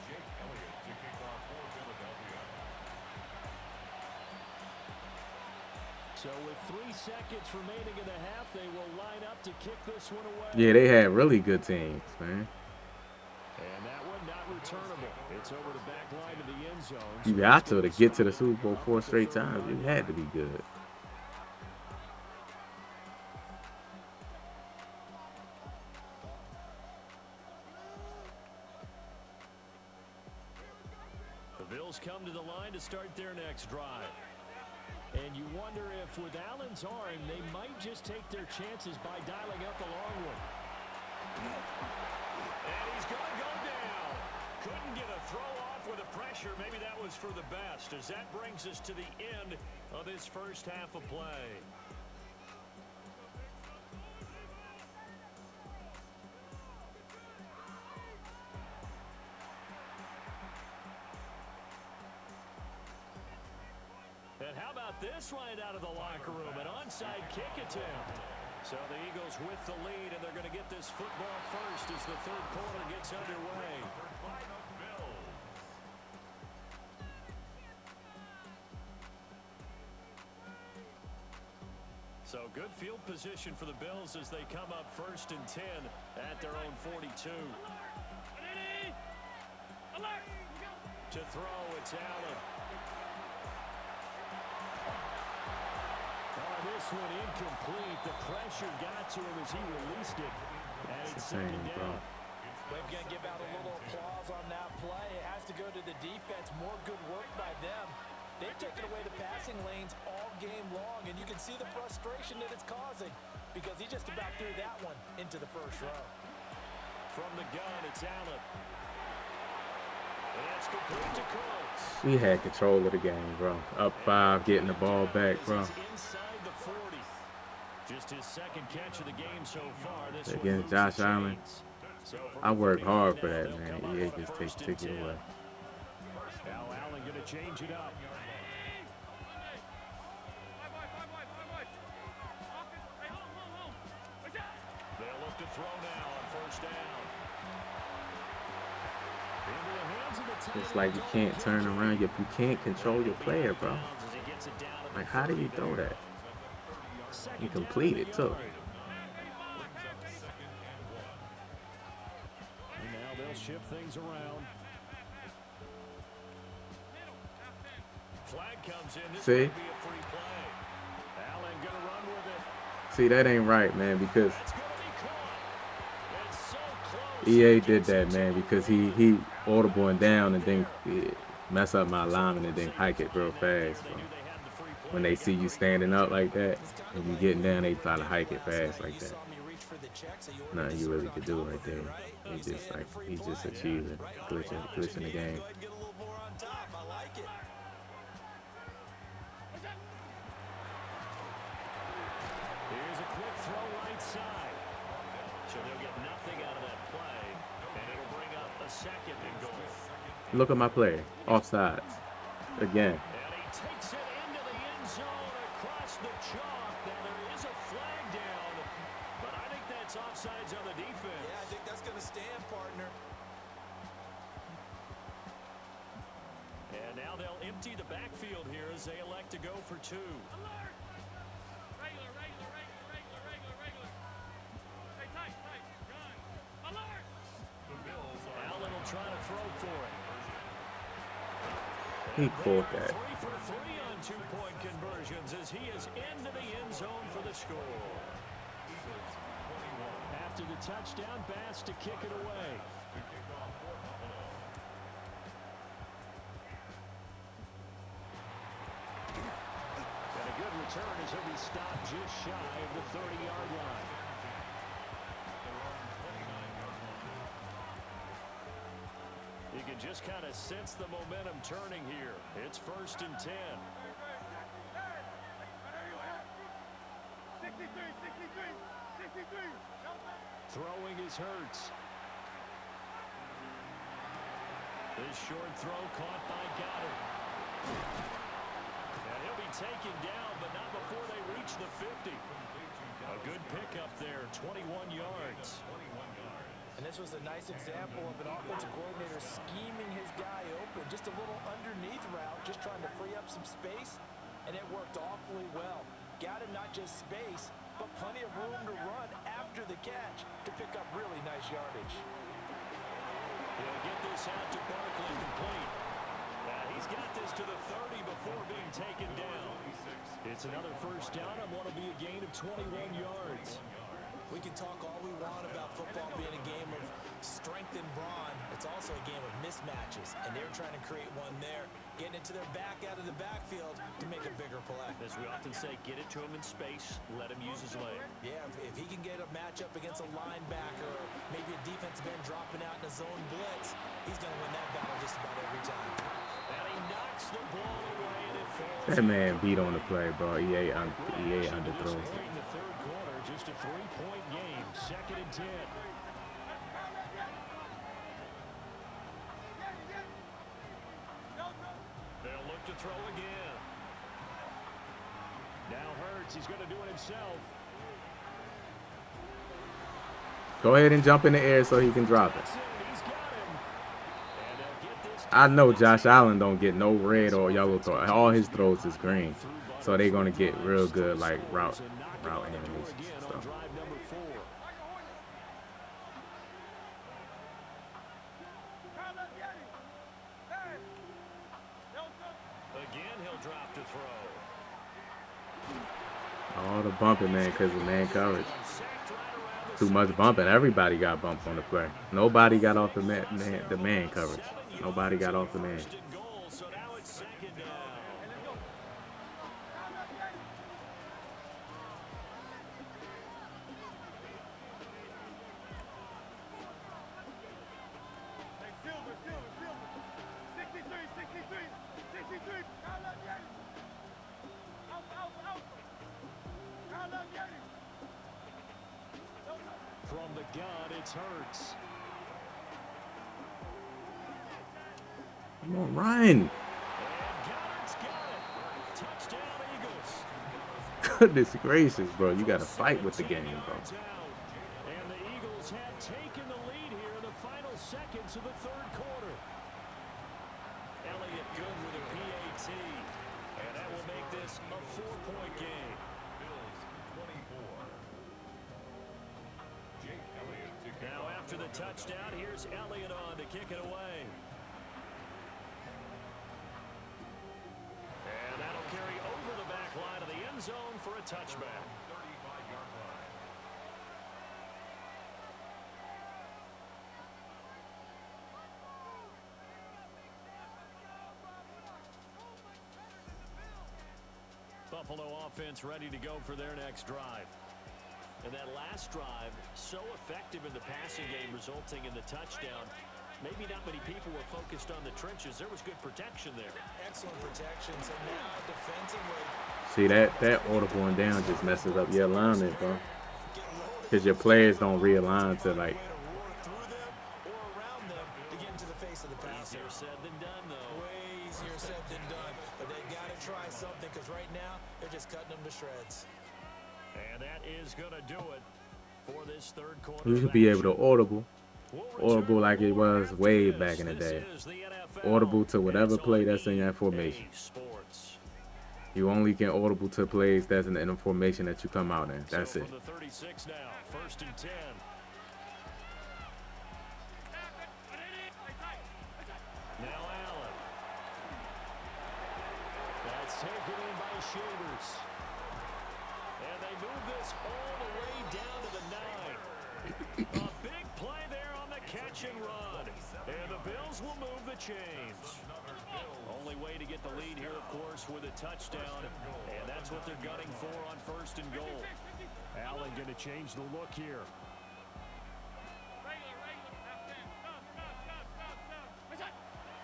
Speaker 2: Jake Elliott to kick off for Philadelphia.
Speaker 8: So with 3 seconds remaining in the half, they will line up to kick this one away.
Speaker 3: Yeah, they had really good teams, man.
Speaker 8: And that one not returnable. It's over the back line of the end zone.
Speaker 3: You
Speaker 8: So
Speaker 3: got
Speaker 8: it's
Speaker 3: to
Speaker 8: gonna
Speaker 3: get to the
Speaker 8: stop
Speaker 3: Super Bowl
Speaker 8: up
Speaker 3: 4
Speaker 8: at the
Speaker 3: straight
Speaker 8: 30.
Speaker 3: times. You had to be good.
Speaker 8: The Bills come to the line to start their next drive. And you wonder if with Allen's arm, they might just take their chances by dialing up a long one. And he's going to go down. Couldn't get a throw off with the pressure. Maybe that was for the best, as that brings us to the end of this first half of play. And how about this right out of the locker room? An onside kick attempt. So the Eagles with the lead, and they're going to get this football first as the third quarter gets underway.
Speaker 2: By the Bills.
Speaker 8: So good field position for the Bills as they come up first and 10 at their own 42. To throw, it's Allen. This one incomplete. The pressure got to him as he released it. And it's second down.
Speaker 9: We're going to give out a little applause on that play. It has to go to the defense. More good work by them. They've taken away the passing lanes all game long, and you can see the frustration that it's causing because he just about threw that one into the first row.
Speaker 8: From the gun, it's Allen. And that's complete to Cooks.
Speaker 3: We had control of the game, bro. Up 5, getting the ball back, bro.
Speaker 8: Inside the 40. Just his second catch of the game so far. This
Speaker 3: Against Josh Allen. I work hard for that, man. EA just take it away.
Speaker 8: Now Allen going to change it up. They'll look to throw now on first down. Into the hands of the tight
Speaker 3: It's like you can't turn around. You can't control your player, bro. Like, how do you throw that? You complete it, too.
Speaker 8: And now they'll shift things around. Flag comes in. This
Speaker 3: See?
Speaker 8: might be a free play. Allen gonna run with it.
Speaker 3: See, that ain't right, man, because
Speaker 8: That's gonna be caught. It's so close.
Speaker 3: EA did that, man, because he audibling down and then mess up my alignment and then hike it real fast. So when they see you standing up like that and you getting down, they try to hike it fast like that. Nothing you really could do right there. He just achieved a glitch in the game.
Speaker 8: Here's a quick throw right side. So they'll get nothing out of that play, and it'll bring up a second and goal.
Speaker 3: Look at my player. Offsides. Again.
Speaker 8: And he takes it into the end zone across the chalk. Now there is a flag down, but I think that's offsides on the defense.
Speaker 9: Yeah, I think that's going to stand, partner.
Speaker 8: And now they'll empty the backfield here as they elect to go for two.
Speaker 7: Alert! Regular. Hey, tight. Gun. Alert!
Speaker 8: Allen will try to throw for it.
Speaker 3: He caught that.
Speaker 8: 3 for 3 on 2-point conversions as he is into the end zone for the score. After the touchdown pass to kick it away. And a good return as he'll be stopped just shy of the 30-yard line. You can just kind of sense the momentum turning here. It's 1st and 10.
Speaker 7: 63.
Speaker 8: Throwing is Hurts. This short throw caught by Goddard. And he'll be taken down, but not before they reach the 50. A good pickup there, 21 yards.
Speaker 9: And this was a nice example of an offensive coordinator scheming his guy open. Just a little underneath route, just trying to free up some space, and it worked awfully well. Got him not just space, but plenty of room to run after the catch to pick up really nice yardage.
Speaker 8: He'll get this out to Barkley complete. He's got this to the 30 before being taken down. It's another first down and what'll be a gain of 21 yards.
Speaker 9: We can talk all we want about football being a game of strength and brawn. It's also a game of mismatches, and they're trying to create one there, getting it to their back out of the backfield to make a bigger play.
Speaker 8: As we often say, get it to him in space, let him use his leg.
Speaker 9: Yeah, if he can get a matchup against a linebacker or maybe a defensive end dropping out in a zone blitz, he's going to win that battle just about every time.
Speaker 8: And he knocks the ball away, and it falls.
Speaker 3: That man beat on the play, bro. EA underthrows.
Speaker 8: In the third quarter, just a 3-point game, 2nd and 10. They'll look to throw again. Now Hurts, he's going to do it himself.
Speaker 3: Go ahead and jump in the air so he can drop it.
Speaker 8: He's got him. And they'll get this.
Speaker 3: I know Josh Allen don't get no red or yellow throw. All his throws is green. So they're going to get real good, like, route animals and stuff.
Speaker 8: Drive number 4. Again, he'll drop to throw.
Speaker 3: All the bumping, man, because of man coverage. Too much bumping. Everybody got bumped on the play. Nobody got off the man coverage. Nobody got off the man.
Speaker 8: So now it's 2nd down. From the gun, it's Hurts.
Speaker 3: Come on, run.
Speaker 8: And Goddard's got it. Touchdown, Eagles.
Speaker 3: Goodness gracious, bro. You got to fight with the game, bro.
Speaker 8: And the Eagles have taken the lead here in the final seconds of the third quarter. Elliott good with a PAT. And that will make this a 4-point game. Now after the touchdown, here's Elliott on to kick it away. And that'll carry over the back line of the end zone for a touchback. Buffalo offense ready to go for their next drive. And that last drive, so effective in the passing game, resulting in the touchdown. Maybe not many people were focused on the trenches. There was good protection there.
Speaker 9: Excellent protection. So now defensively.
Speaker 3: See, that audible and down just messes up your alignment, bro. Because your players don't realign to, like,
Speaker 8: Easier said than done, though.
Speaker 9: Way easier said than done. But they got to try something because right now they're just cutting them to shreds.
Speaker 8: And that is going to do it for this third quarter.
Speaker 3: you should be able to audible like it was way back in the day. Audible to whatever play that's in that formation. You only can audible to plays that's in the formation that you come out in. That's it.
Speaker 8: From the 36 now, 1st and 10. Now Allen. That's taken in by Shavers. And they move this all the way down to the 9. A big play there on the catch and run. And the Bills will move the chains. Only way to get the lead here, of course, with a touchdown. And that's what they're gunning for on 1st and goal. Allen going to change the look here.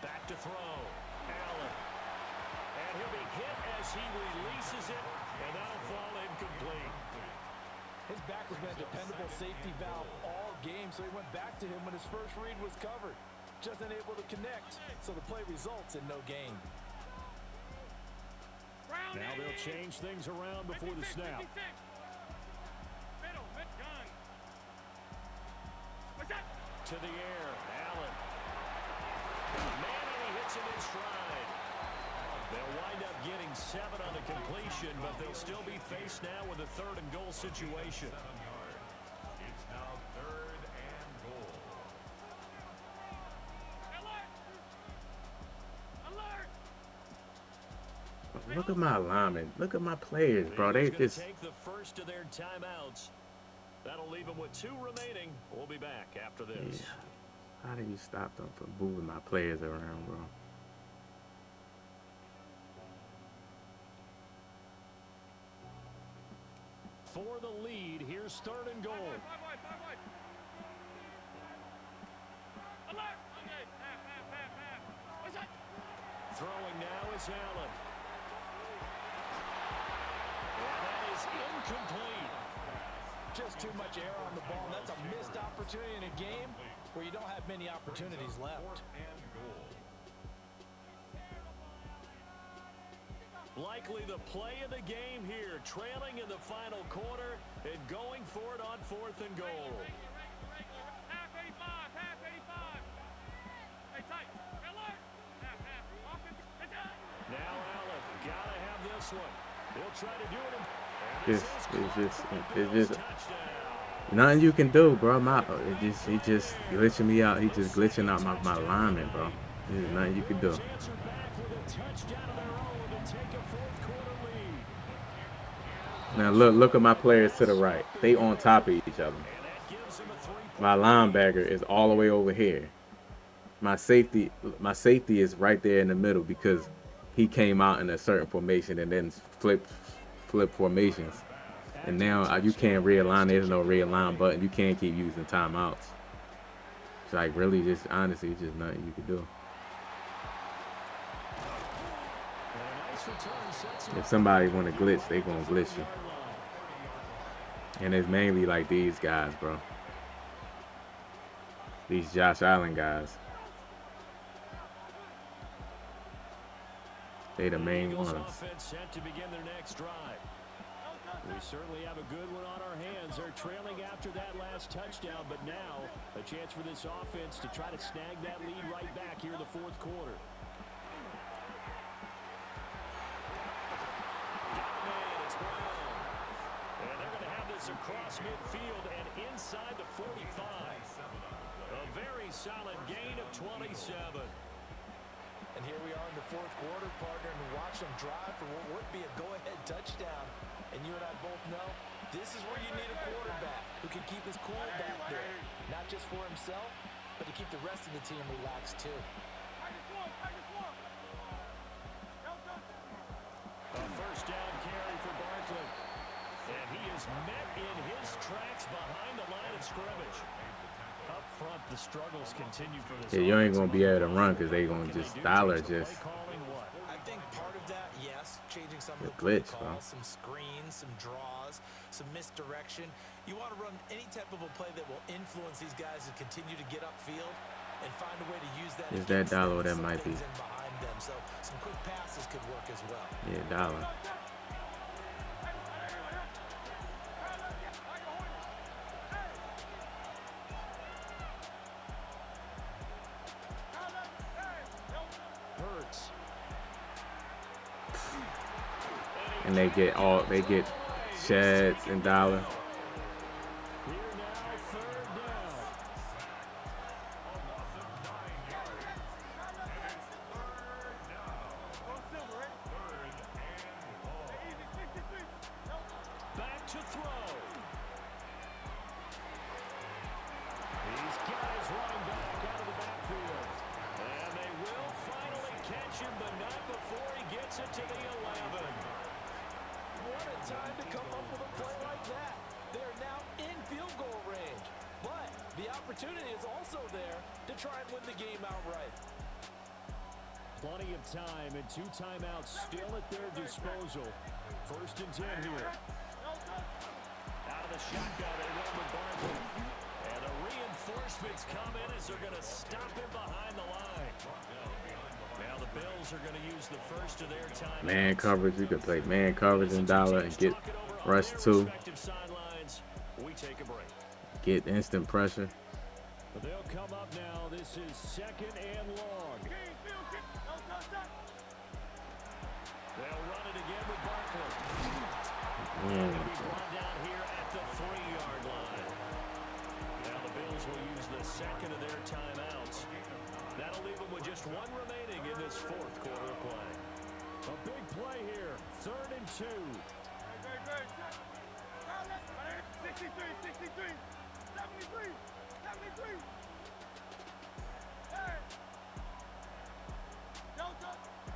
Speaker 8: Back to throw. Allen. And he'll be hit as he releases it. And that'll fall incomplete.
Speaker 9: His back has been a dependable safety valve all game, so he went back to him when his first read was covered. Just unable to connect, so the play results in no gain.
Speaker 8: Now they'll change things around before the snap. To the air, Allen. Man, and he hits him in stride. They'll wind up getting 7 on the completion, but they'll still be faced now with a 3rd and goal situation.
Speaker 2: It's now 3rd and goal.
Speaker 3: Look at my alignment. Look at my players, bro. They just
Speaker 8: take the first of their timeouts. That'll leave them with 2 remaining. We'll be back after this.
Speaker 3: Yeah. How do you stop them from moving my players around, bro?
Speaker 8: For the lead, here's 3rd and goal. Throwing now is Allen. And that is incomplete.
Speaker 9: Just too much air on the ball. That's a missed opportunity in a game where you don't have many opportunities left.
Speaker 8: Likely the play of the game here, trailing in the final quarter and going for it on 4th and goal. Now Allen, gotta have this one. He'll try to do it.
Speaker 3: It's just nothing you can do, bro. He just glitching me out. He just glitching out my alignment, bro. There's nothing you can do. Now look at my players to the right. They on top of each other. My linebacker is all the way over here. My safety is right there in the middle because he came out in a certain formation and then flip formations. And now you can't realign. There's no realign button. You can't keep using timeouts. It's like really just honestly just nothing you can do. If somebody want to glitch, they gonna glitch you. And it's mainly like these guys, bro. These Josh Allen guys. They the main ones.
Speaker 8: Set to begin their next drive. We certainly have a good one on our hands. They're trailing after that last touchdown, but now a chance for this offense to try to snag that lead right back here in the 4th quarter. And they're going to have this across midfield and inside the 45. A very solid gain of 27.
Speaker 9: And here we are in the 4th quarter, partner, and watch them drive for what would be a go-ahead touchdown. And you and I both know this is where you need a quarterback who can keep his cool back there. Not just for himself, but to keep the rest of the team relaxed too.
Speaker 8: A 1st down carry the struggles continue for this.
Speaker 3: Yeah, you ain't gonna be able to run because they gonna just dollar just
Speaker 9: I think part of that, yes, changing some of the
Speaker 3: glitch,
Speaker 9: play
Speaker 3: bro.
Speaker 9: calls, some screens, some draws, some misdirection. You want to run any type of a play that will influence these guys to continue to get upfield and find a way to use that.
Speaker 3: Is that
Speaker 9: against
Speaker 3: dollar?
Speaker 9: them,
Speaker 3: That
Speaker 9: some
Speaker 3: might be.
Speaker 9: things in behind them. So some quick passes could work as well.
Speaker 3: Yeah, dollar.
Speaker 8: Hurts.
Speaker 3: And they get shads and dollar.
Speaker 8: Here now, third down. Back to throw. These guys running back out of the backfield. And they will finally catch him, but not before he gets it to the 11.
Speaker 9: What a time to come up with a play like that. They're now in field goal range. But the opportunity is also there to try and win the game outright.
Speaker 8: Plenty of time and 2 timeouts still at their disposal. First and 10 here. Out of the shotgun, they run with Barkley. And the reinforcements come in as they're going to stop him behind the line. Now the Bills are going to use the first of their time.
Speaker 3: Man coverage, you could play man coverage and dollar and get rush 2.
Speaker 8: We take a break.
Speaker 3: Get instant pressure.
Speaker 8: But they'll come up now. This is second and long. They'll run it again with Barkley. They'll be brought down here at the 3-yard line. Now the Bills will use the second of their timeouts. That'll leave them with just 1 remaining in this 4th quarter play. A big play here. 3rd and 2.
Speaker 7: 63, 73.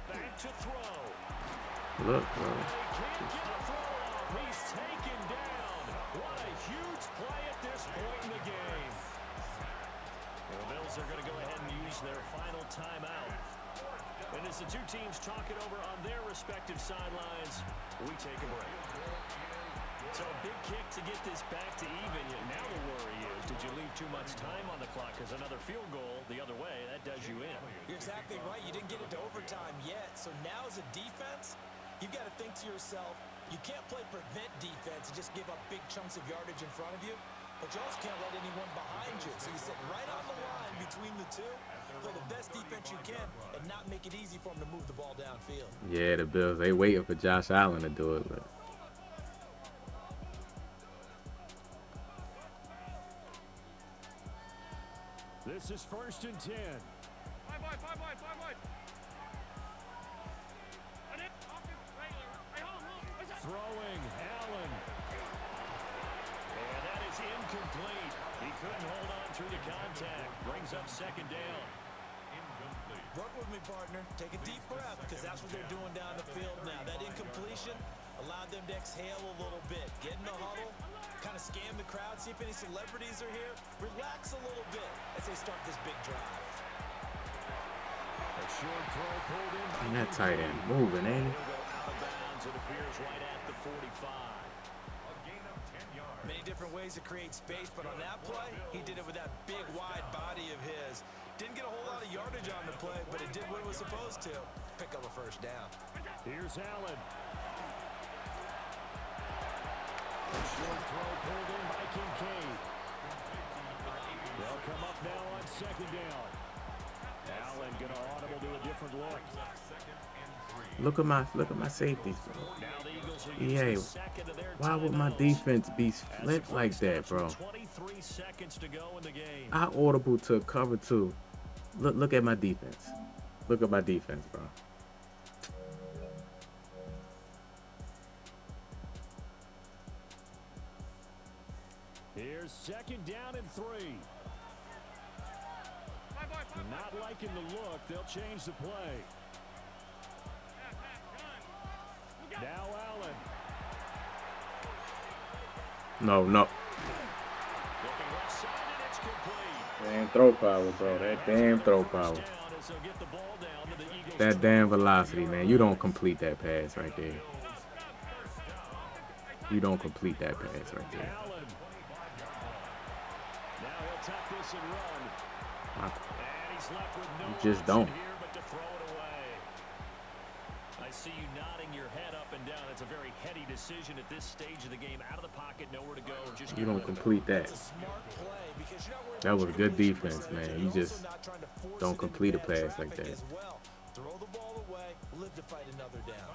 Speaker 8: Back to throw.
Speaker 3: Look, bro.
Speaker 8: They can't get a throw off. He's taken down. What a huge play at this point in the game. The Bills are going to go ahead and use their final timeout. And as the 2 teams talk it over on their respective sidelines, we take a break. So a big kick to get this back to even. Now the worry is, did you leave too much time on the clock? Because another field goal the other way, that does you in.
Speaker 9: You're exactly right. You didn't get it to overtime yet. So now as a defense, you've got to think to yourself, you can't play prevent defense and just give up big chunks of yardage in front of you. But you also can't let anyone behind you. So you sit right on the line between the two, play the best defense you can, and not make it easy for them to move the ball downfield.
Speaker 3: Yeah, the Bills, they waiting for Josh Allen to do it, but
Speaker 8: this is 1st and 10.
Speaker 7: Five wide.
Speaker 8: Throwing, Allen. And that is incomplete. He couldn't hold on through the contact. Brings up 2nd down.
Speaker 9: Work with me, partner. Take a deep breath, because that's what they're doing down the field now. That incompletion allowed them to exhale a little bit. Get in the huddle, kind of scan the crowd, see if any celebrities are here. Relax a little bit as they start this big drive.
Speaker 8: A short throw pulled in by
Speaker 3: and that tight end moving, ain't he?
Speaker 8: He'll go out of bounds. It appears right at the 45.
Speaker 9: Many different ways to create space, but on that play, he did it with that big, wide body of his. Didn't get a whole lot of yardage on the play, but it did what it was supposed to. Pick up a 1st down.
Speaker 8: Here's Allen. A short throw pulled in by Kincaid. They'll come up now on 2nd down. Allen gonna audible to a different look.
Speaker 3: Look at my safeties, bro.
Speaker 8: Now the Eagles will use
Speaker 3: EA,
Speaker 8: the second of their
Speaker 3: why would my
Speaker 8: timeouts.
Speaker 3: defense be flipped like that, bro?
Speaker 8: 23 seconds to go in the game.
Speaker 3: I audible to cover 2. Look at my defense. Look at my defense, bro.
Speaker 8: Here's 2nd down and 3. Not liking the look. They'll change the play. Now Allen.
Speaker 3: No.
Speaker 8: Looking left side, and it's complete.
Speaker 3: Damn throw power, bro. That damn throw power. That damn velocity, man. You don't complete that pass right there. You don't complete that pass right there.
Speaker 8: Now he'll tuck this and run. And he's left with no
Speaker 3: You just
Speaker 8: option
Speaker 3: don't.
Speaker 8: here but to throw it away. I see you nodding your head up and down. It's a very heady decision at this stage of the game. Out of the pocket, nowhere to go. Just
Speaker 3: You don't complete that. That was good defense, man. You just don't complete a pass like that.
Speaker 9: Throw the ball away, live to fight another down.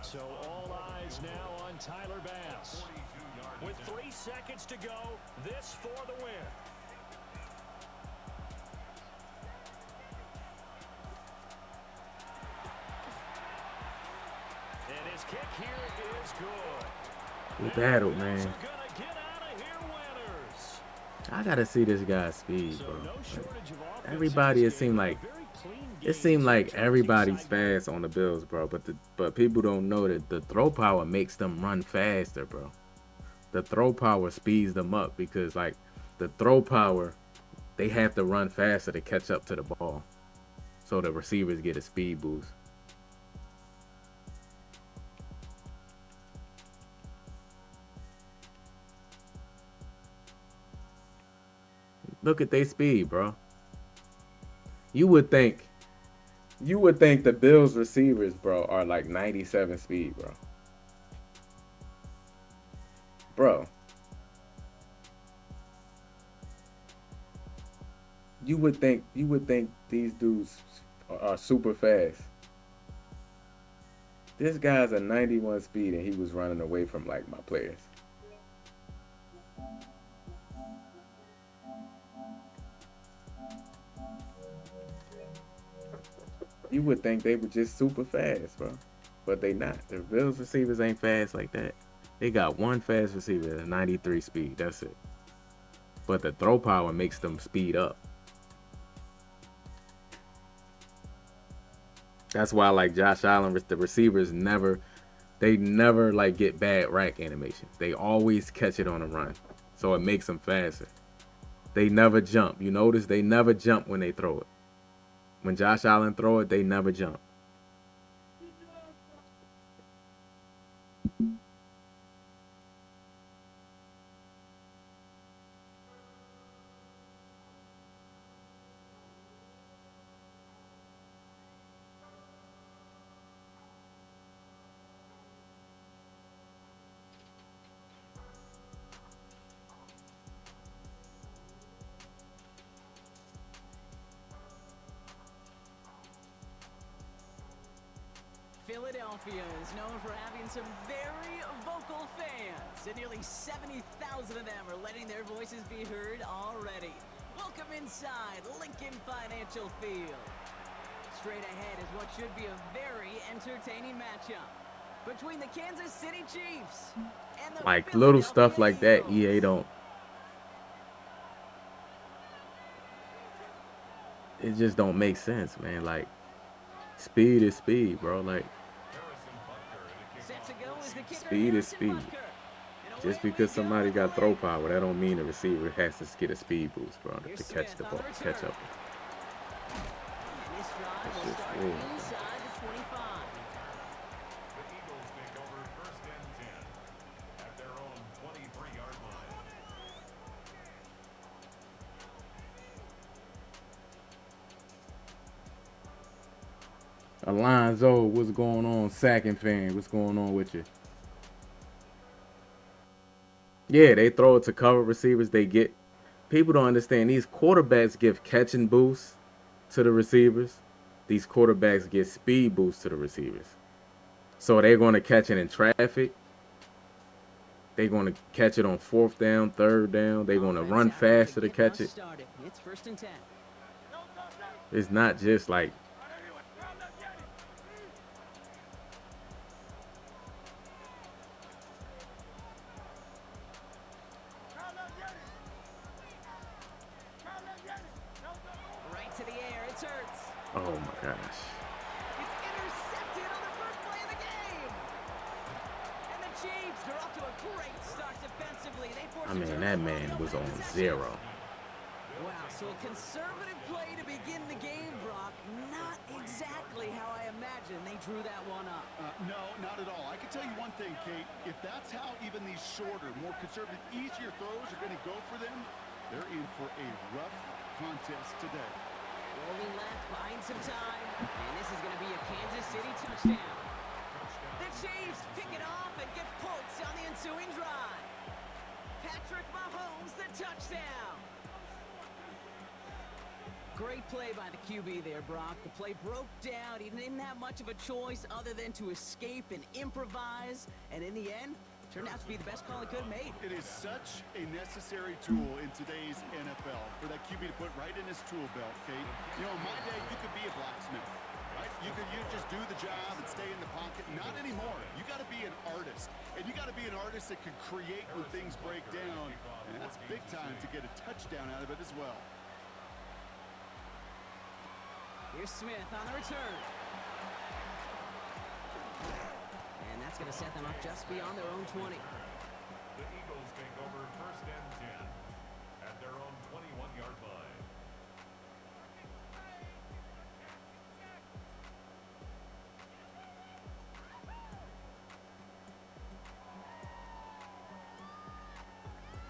Speaker 8: So all eyes now on Tyler Bass. With 3 seconds to go, this for the win. And his kick here is good.
Speaker 3: He battled, man. I gotta see this guy's speed, bro. Like, everybody, it seemed like everybody's fast on the Bills, bro. But people don't know that the throw power makes them run faster, bro. The throw power speeds them up because, like, the throw power, they have to run faster to catch up to the ball, so the receivers get a speed boost. Look at their speed, bro. You would think the Bills receivers, bro, are like 97 speed, bro. Bro. You would think these dudes are super fast. This guy's a 91 speed and he was running away from like my players. You would think they were just super fast, bro. But they not. The Bills receivers ain't fast like that. They got one fast receiver at a 93 speed. That's it. But the throw power makes them speed up. That's why, like, Josh Allen, the receivers never like get bad rack animation. They always catch it on a run. So it makes them faster. They never jump. You notice they never jump when they throw it. When Josh Allen throw it, they never jump.
Speaker 6: Philadelphia is known for having some very vocal fans, and nearly 70,000 of them are letting their voices be heard already. Welcome inside Lincoln Financial Field. Straight ahead is what should be a very entertaining matchup between the Kansas City Chiefs and the
Speaker 3: like little stuff like that, EA don't. It just don't make sense, man. Like, speed is speed, bro. Like, speed is speed. Just because somebody got throw power, that don't mean the receiver has to get a speed boost, bro, to catch the ball, catch up. It's just weird. Alonzo, what's going on? Sacking fan, what's going on with you? Yeah, they throw it to cover receivers. People don't understand. These quarterbacks give catching boosts to the receivers. These quarterbacks give speed boosts to the receivers. So they're going to catch it in traffic. They're going to catch it on 4th down, 3rd down. They're going to run faster to catch it.
Speaker 6: It's 1st and 10.
Speaker 3: It's not just like oh my gosh.
Speaker 6: It's intercepted on the first play of the game. And the Chiefs are off to a great start defensively.
Speaker 3: I mean, that man was on 0.
Speaker 6: Wow, So a conservative play to begin the game, Brock. Not exactly how I imagined they drew that one up.
Speaker 5: No, not at all. I can tell you one thing, Kate. If that's how even these shorter, more conservative, easier throws are going to go for them, they're in for a rough contest today.
Speaker 6: Rolling left, buying some time. And this is going to be a Kansas City touchdown. The Chiefs pick it off and get points on the ensuing drive. Patrick Mahomes, the touchdown. Great play by the QB there, Brock. The play broke down. He didn't have much of a choice other than to escape and improvise. And in the end, turned out to be the best call he could have made.
Speaker 5: It is such a necessary tool in today's NFL for that QB to put right in his tool belt, Kate. You know, in my day, you could be a blacksmith, right? You just do the job and stay in the pocket. Not anymore. You got to be an artist. And you got to be an artist that can create when things break down. And that's big time to get a touchdown out of it as well.
Speaker 6: Here's Smith on the return. And that's going to set them up just beyond their own 20.
Speaker 2: The Eagles take over 1st and 10 at their own 21-yard line.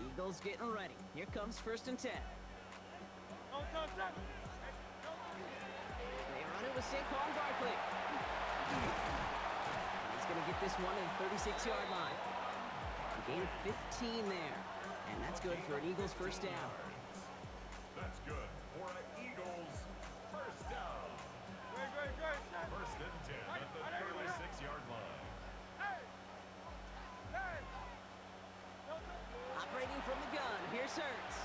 Speaker 6: Eagles getting ready. Here comes 1st and 10. They run it with Saquon Barkley. He's going to get this one to the 36-yard line. A gain of 15 there. And that's good for an Eagles first down.
Speaker 2: That's good for an Eagles first down. 1st and 10 at the 36-yard line.
Speaker 6: Operating from the gun. Here's Hurts.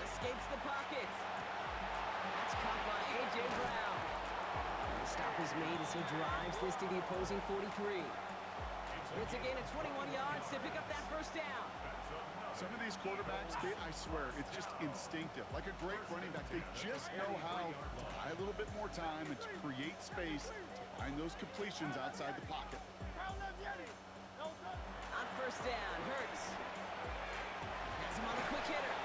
Speaker 6: Escapes the pocket. That's caught by A.J. Brown. And the stop is made as he drives this to the opposing 43. It's a gain of 21 yards to pick up that first down.
Speaker 5: Some of these quarterbacks, Kate, I swear, it's just instinctive. Like a great running back, they just know how to buy a little bit more time and to create space to find those completions outside the pocket.
Speaker 6: On first down, Hurts has him on a quick hitter.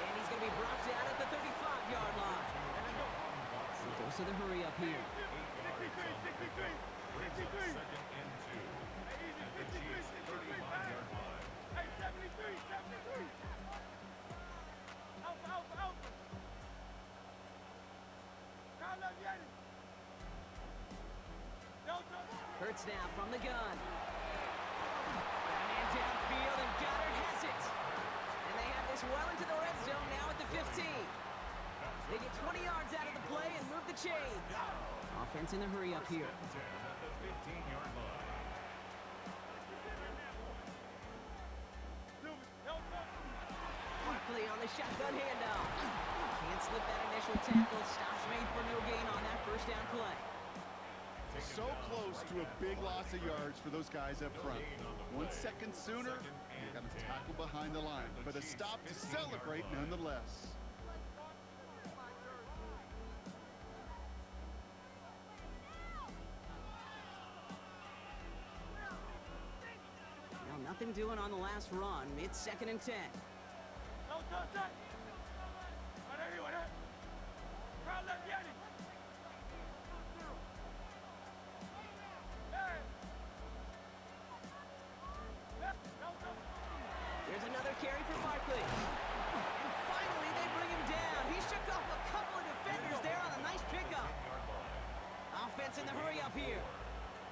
Speaker 6: And he's going to be brought down at the 35-yard line. So goes to the hurry up here.
Speaker 2: Brings up 2nd and 2 at the Chiefs' 35-yard line.
Speaker 6: Hurts now from the gun. And a man downfield, and Goddard has it. And they have this well into the red zone now at the 15. They get 20 yards out of the play and move the chains. Offense in the hurry up here.
Speaker 2: 10 at the 15-yard line.
Speaker 6: Barkley on the shotgun handoff. Can't slip that initial tackle. Stops made for no gain on that first down play.
Speaker 5: So close to a big loss of yards for those guys up front. 1 second sooner, you got to tackle behind the line. But a stop to celebrate nonetheless.
Speaker 6: Now nothing doing on the last run. It's 2nd and 10. There's another carry for Barkley. And finally, they bring him down. He shook off a couple of defenders there on a nice pickup. Offense in the hurry up here.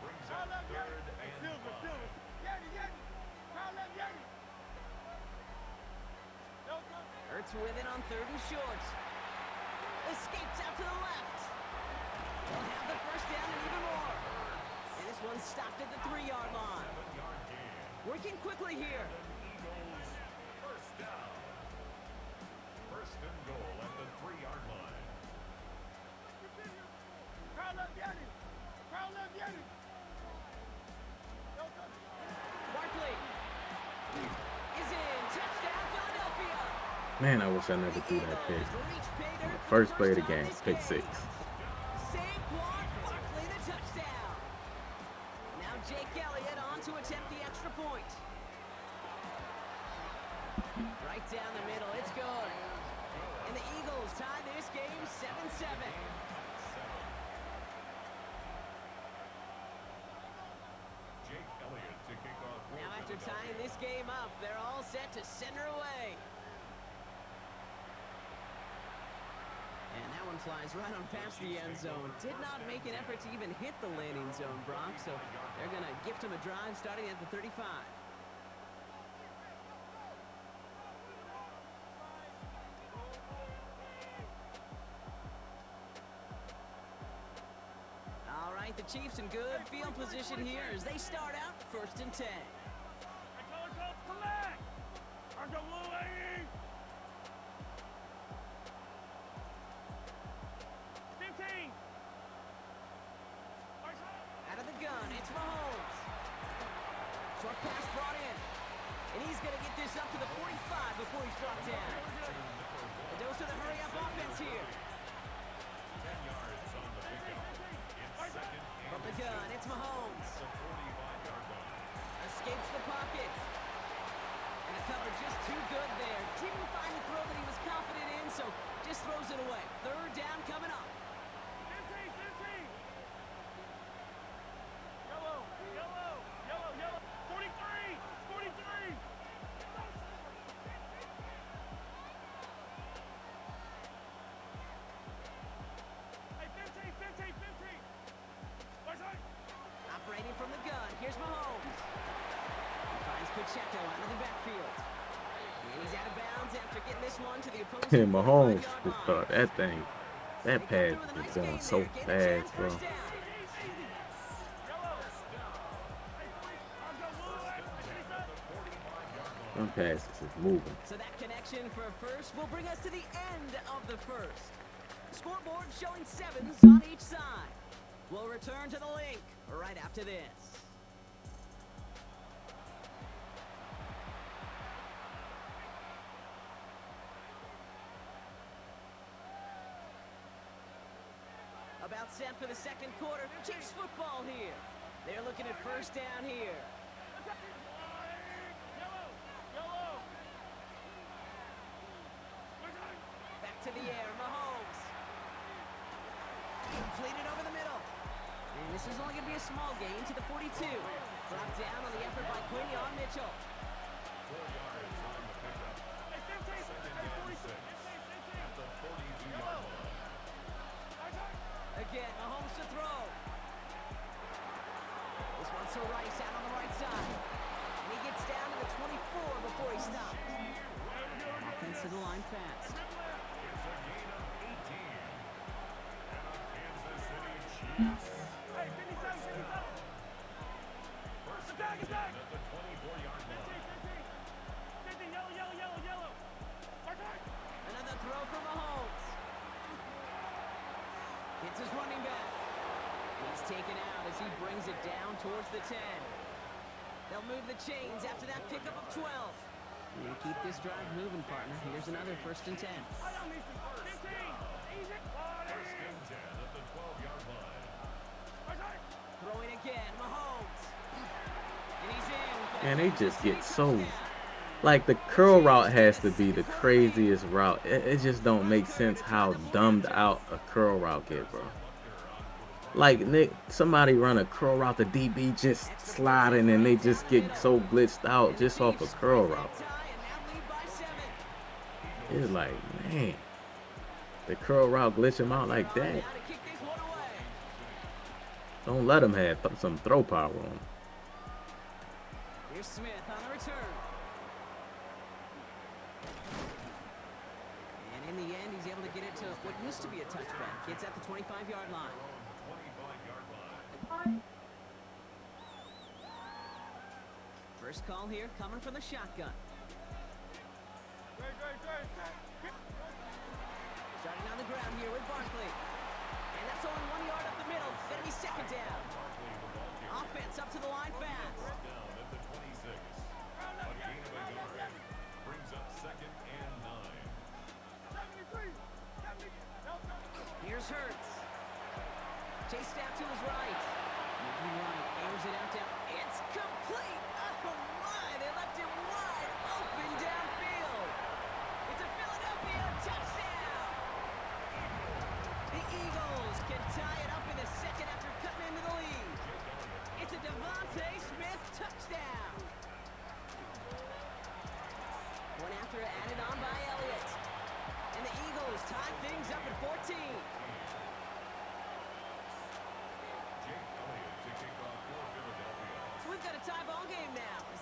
Speaker 2: Brings up 3rd and 5.
Speaker 6: Hurts with it on 3rd and short. Escapes out to the left. They'll have the first down and even more. And this one stopped at the 3-yard line.
Speaker 2: 7-yard gain.
Speaker 6: Working quickly here.
Speaker 2: Eagles first down. 1st and goal at the 3-yard line.
Speaker 6: Barkley is in. Touchdown, Philadelphia.
Speaker 3: Man, I wish I never threw that pick.
Speaker 6: Reach pay dirt for
Speaker 3: First play of the
Speaker 6: time
Speaker 3: game,
Speaker 6: this
Speaker 3: pick
Speaker 6: game.
Speaker 3: 6.
Speaker 6: Saquon Barkley, the touchdown. Now Jake Elliott on to attempt the extra point. Right down the middle, it's good. And the Eagles tie this game 7-7.
Speaker 2: Jake Elliott to kick off.
Speaker 6: Now after tying this game up, they're all set to send her away. And that one flies right on past the end zone. Did not make an effort to even hit the landing zone, Brock. So they're going to gift him a drive starting at the 35. All right, the Chiefs in good field position here as they start out 1st and 10.
Speaker 7: Come back! Argo Blue, lady! 15!
Speaker 6: Out of the gun, it's Mahomes. Short pass brought in. And he's going to get this up to the 45 before he's brought down. A dose of the hurry-up offense here.
Speaker 2: 10 yards on the pickup. It's second and
Speaker 6: From the gun, it's Mahomes.
Speaker 2: the 45-yard line.
Speaker 6: Escapes the pocket. And a cover just too good there. Didn't find the throw that he was confident in, so just throws it away. 3rd down coming up.
Speaker 7: 15! Yellow! Yellow! Yellow! Yellow! 43! 43! Hey, 15!
Speaker 6: Operating from the gun, here's Mahomes. He finds Pacheco out of the backfield. And he's out of bounds after getting this one to the opposing
Speaker 3: And Mahomes
Speaker 6: 45-yard
Speaker 3: just
Speaker 6: line.
Speaker 3: thought that pass was going so fast, bro. Them passes is moving.
Speaker 6: So that connection for a first will bring us to the end of the first. Scoreboard showing 7s on each side. We'll return to the link right after this. About set for the second quarter. Chiefs football here. They're looking at 1st down here. Back to the air, Mahomes. Completed over the middle. And this is only going to be a small gain to the 42. Brought down on the effort by Quinion Mitchell.
Speaker 2: 4 yards on the pickup. Second and 6 at the 42-yard line.
Speaker 6: Again, Mahomes to throw. This one's to Rice out on the right side. And he gets down to the 24 before he stops. Offense to the line fast.
Speaker 2: It's a gain of 18. And the Kansas City Chiefs.
Speaker 7: Hey, 57!
Speaker 2: First
Speaker 7: Attack,
Speaker 2: and 10
Speaker 7: attack!
Speaker 2: at the 24-yard line.
Speaker 7: 15! Yellow!
Speaker 6: Another throw from Mahomes. It's his running back. He's taken out as he brings it down towards the 10. They'll move the chains after that pickup of 12. You keep this drive moving, partner. Here's another 1st and 10.
Speaker 2: First and 10 at the 12-yard line.
Speaker 6: Throwing again, Mahomes. And he's in. for the
Speaker 3: And they
Speaker 6: Kansas
Speaker 3: just
Speaker 6: City
Speaker 3: get so,
Speaker 6: touchdown.
Speaker 3: like, the curl route has to be the craziest route. It just don't make sense how dumbed out a curl route get, bro. Like, Nick, somebody run a curl route, the DB just sliding, and they just get so glitched out just off a curl route. It's like, man, the curl route glitch him out like that. Don't let him have some throw power on him.
Speaker 6: Here's Smith on the return. And in the end, he's able to get it to what used to be a touchback. It's at the 25-yard line.
Speaker 2: 25-yard line.
Speaker 6: First call here coming from the shotgun. Starting on the ground here with Barkley. And that's only 1 yard up the middle. Gonna be 2nd down. Offense up to the line fast.
Speaker 2: Down at the 26. A gain of a yard. Brings up 2nd and 9.
Speaker 6: Here's Hurts. Chased out to his right. Moving right, airs it out down. It's complete. Oh my, they left it wide open downfield. It's a Philadelphia touchdown.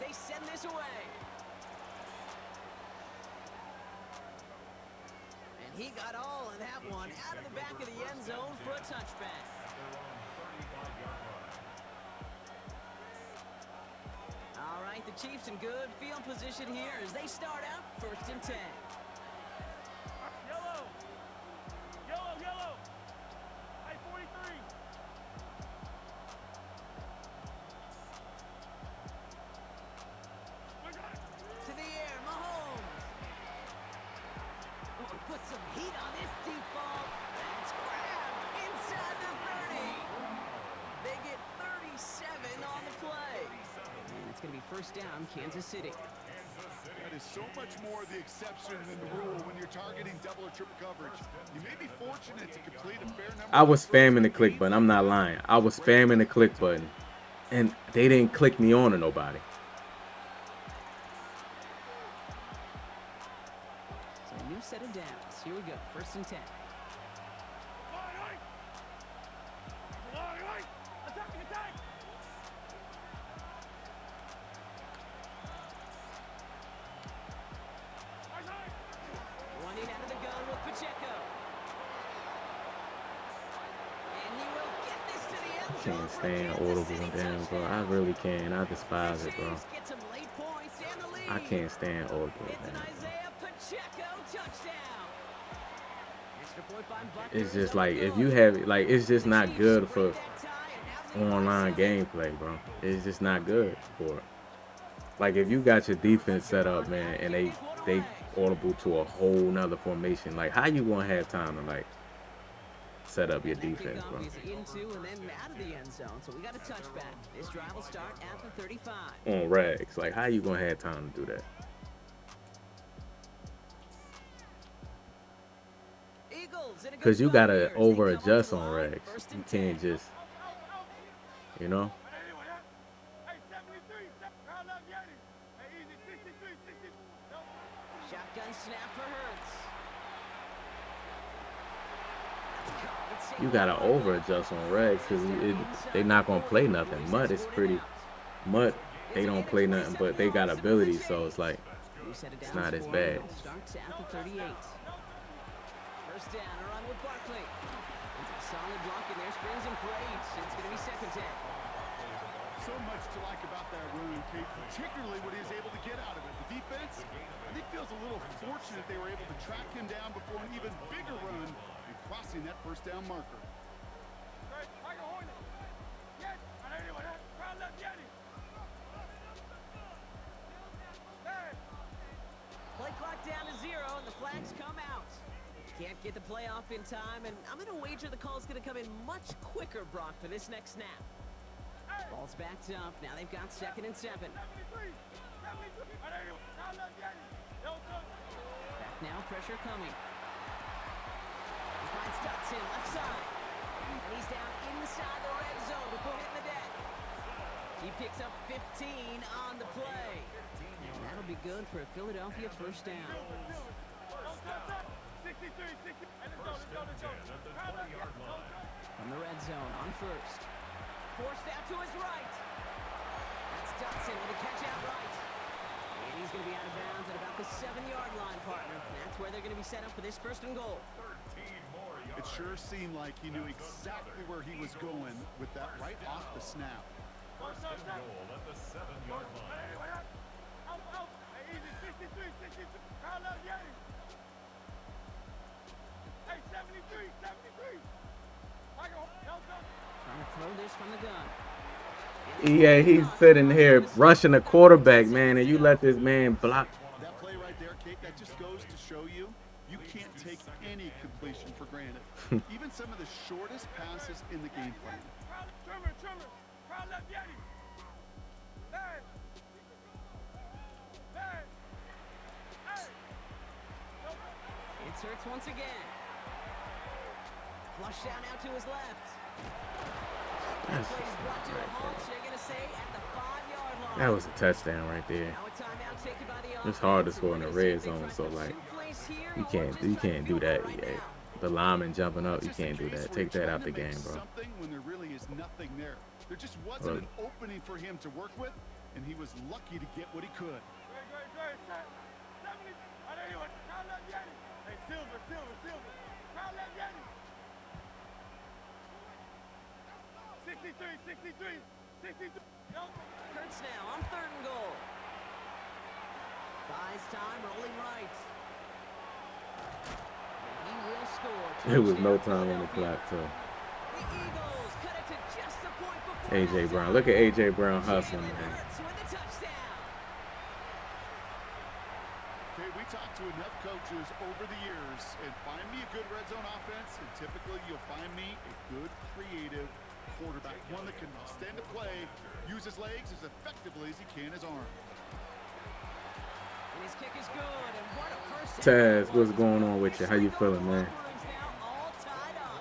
Speaker 6: they send this away. And he got all of that one out of the back of the end zone for a touchback. All right, the Chiefs in good field position here as they start out 1st and 10.
Speaker 7: Yellow. Yellow, yellow. Hey, 43.
Speaker 6: To the air, Mahomes. Oh, put some heat on this deep ball. That's grabbed inside the 30. They get 37 on the play. And it's going to be 1st down, Kansas City.
Speaker 5: That is so much more the exception than the rule when you're targeting double or triple coverage. You may be fortunate to complete a fair number.
Speaker 3: I was spamming the click button. I'm not lying. I was spamming the click button, and they didn't click me on to nobody.
Speaker 6: So a new set of downs. Here we go. 1st and 10.
Speaker 7: Attack!
Speaker 6: Running out of the gun with Pacheco. And he will get this to the end zone.
Speaker 3: Can't
Speaker 6: for a
Speaker 3: stand
Speaker 6: Kansas
Speaker 3: audible
Speaker 6: City
Speaker 3: down, bro. I
Speaker 6: touchdown.
Speaker 3: really can. I despise it, bro.
Speaker 6: Chiefs get some late points and the lead.
Speaker 3: I can't stand audible
Speaker 6: It's an
Speaker 3: down.
Speaker 6: Isaiah Pacheco touchdown. Extra point by Butker
Speaker 3: It's
Speaker 6: is
Speaker 3: just
Speaker 6: no
Speaker 3: like if
Speaker 6: good.
Speaker 3: you have it, like it's just
Speaker 6: The
Speaker 3: not
Speaker 6: Chiefs
Speaker 3: good
Speaker 6: break
Speaker 3: for
Speaker 6: that tie, and now they
Speaker 3: online
Speaker 6: lead
Speaker 3: gameplay, bro. It's just not good for it. Like if you got your defense set up, man, and they audible to a whole nother formation, like how you gonna have time to like set up your
Speaker 6: by Butker.
Speaker 3: defense, bro?
Speaker 6: Kickoff is into and then out of the end zone, so we got a touchback. This drive will start at the 35.
Speaker 3: On rags, like how you gonna have time to do that?
Speaker 6: Eagles in a good
Speaker 3: Because you
Speaker 6: spot
Speaker 3: gotta
Speaker 6: here as they
Speaker 3: over
Speaker 6: come off
Speaker 3: adjust
Speaker 6: the
Speaker 3: on
Speaker 6: line,
Speaker 3: rags.
Speaker 6: 1st
Speaker 3: You
Speaker 6: and
Speaker 3: can't
Speaker 6: 10.
Speaker 3: just, you know.
Speaker 7: Hey, 73. Round up, Yeti. Hey, easy. 63, 60. Nope.
Speaker 6: Shotgun snap for Hurts. That's caught. It's
Speaker 3: You
Speaker 6: Saquon
Speaker 3: gotta
Speaker 6: Barkley.
Speaker 3: over adjust on rags because they not gonna play nothing. Mud is pretty. Mud, they don't play nothing, but they got ability, so it's like it's not as bad.
Speaker 6: Starts at the 38. 1st down, a run with Barkley. And some solid blocking there, springs and parades. It's going to be 2nd down.
Speaker 5: So much to like about that run, Kate, particularly what he was able to get out of it. The defense, I think, feels a little fortunate they were able to track him down before an even bigger run and crossing that 1st down marker.
Speaker 7: Right, Tiger Hornet. Yes. Round left, Yeti. Hey.
Speaker 6: Play clock down to 0, and the flags come out. Can't get the play off in time, and I'm going to wager the call's going to come in much quicker, Brock, for this next snap. Ball's backed up. Now they've got 2nd and 7.
Speaker 7: 73. Round left, Yeti.
Speaker 6: Back now, pressure coming. He finds Dotson left side. And he's down inside the red zone before hitting the deck. He picks up 15 on the play. And that'll be good for a Philadelphia 1st down.
Speaker 7: 63, 60. Let's go. Round left, Yeti.
Speaker 6: From the red zone on 1st. Forced out to his right. That's Dotson with a catch out right. And he's going to be out of bounds at about the 7-yard line, partner. That's where they're going to be set up for this 1st and goal.
Speaker 5: It sure seemed like he knew exactly where he was going with that right off the snap.
Speaker 2: First and goal at the 7-yard line.
Speaker 7: Out. Hey, easy. 63, 63. Round left, Yeti. Hey, 73. Tiger Hornet.
Speaker 6: Trying to throw this from the gun.
Speaker 3: Yeah, he's sitting here rushing the quarterback, man, and you let this man block.
Speaker 5: That play right there, Kate, that just goes to show you can't take any completion for granted. Even some of the shortest passes in the game plan.
Speaker 7: Trimmer. Round left, Yeti. Hey.
Speaker 6: It's Hurts once again. Flush down out to his left. That play is brought to a halt, so you're going to say at the 5-yard line.
Speaker 3: That was a touchdown right there.
Speaker 6: Now a timeout taken by the
Speaker 3: It's hard to
Speaker 6: offense,
Speaker 3: score in the
Speaker 6: and we're gonna
Speaker 3: red
Speaker 6: see if
Speaker 3: zone,
Speaker 6: they
Speaker 3: so
Speaker 6: try
Speaker 3: like
Speaker 6: two plays here
Speaker 3: you
Speaker 6: or
Speaker 3: can't
Speaker 6: just try
Speaker 3: do that
Speaker 6: right
Speaker 3: yet.
Speaker 6: now.
Speaker 3: The lineman jumping up, you
Speaker 5: It's just
Speaker 3: can't
Speaker 5: a
Speaker 3: do
Speaker 5: case
Speaker 3: that.
Speaker 5: where
Speaker 3: Take
Speaker 5: you're
Speaker 3: that
Speaker 5: trying
Speaker 3: out the
Speaker 5: to make
Speaker 3: game, bro.
Speaker 5: Something when there really is nothing there. There just wasn't an opening for him to work with, and he was lucky to get what he could.
Speaker 7: Great, set. 70. Oh, there you are. Crown left Yeti. Hey, Silver. Crown left Yeti. 63.
Speaker 6: Hurts now on 3rd and goal. Buys time, rolling right. And he will score.
Speaker 3: There was no
Speaker 6: Touchdown,
Speaker 3: time on the
Speaker 6: Philadelphia.
Speaker 3: clock, too.
Speaker 6: The Eagles cut it to just a point before
Speaker 3: AJ
Speaker 6: halftime.
Speaker 3: Brown. Look at AJ Brown hustling,
Speaker 6: Jalen
Speaker 3: man.
Speaker 6: Hurts with the touchdown.
Speaker 5: Okay, we talked to enough coaches over the years, and find me a good red zone offense, and typically you'll find me a good creative quarterback, one that can extend a play, use his legs as effectively as he can his arm.
Speaker 6: And his kick is good, and what a first
Speaker 3: Taz,
Speaker 6: half.
Speaker 3: what's going on with you? How you feeling, man?
Speaker 6: Locker rooms now all tied up.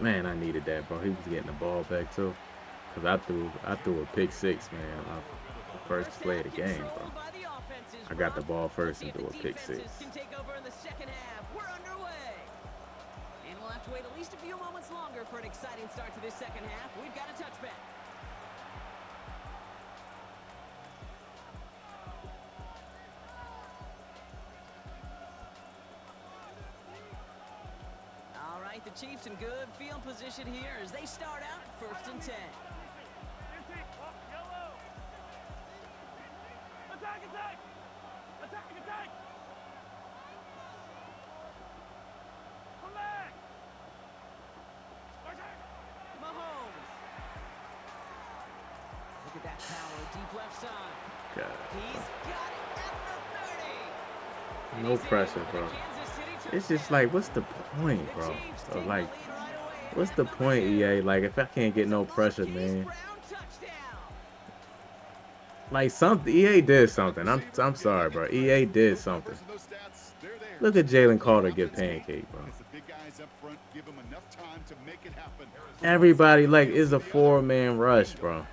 Speaker 3: Man, I needed that, bro. He was getting the ball back too. Cause I threw a pick six, man. Off the first play of the game, bro. I got the ball first and threw a pick six.
Speaker 6: Can take over in the second half. We're underway. And we'll have to wait at least a few moments longer for an exciting start to this second half. We've got a touchback. All right, the Chiefs in good field position here as they start out 1st and 10.
Speaker 7: Yellow. Attack. Come back.
Speaker 6: Mahomes. Look at that power, deep left side.
Speaker 3: God.
Speaker 6: He's got it at the 30.
Speaker 3: No pressure, bro. It's just like, what's the point, bro? Of like, what's the point, EA? Like, if I can't get no pressure, man. Like, EA did something. I'm sorry, bro. EA did something. Look at Jalen Carter get pancake, bro. Everybody, like, is a 4-man rush, bro.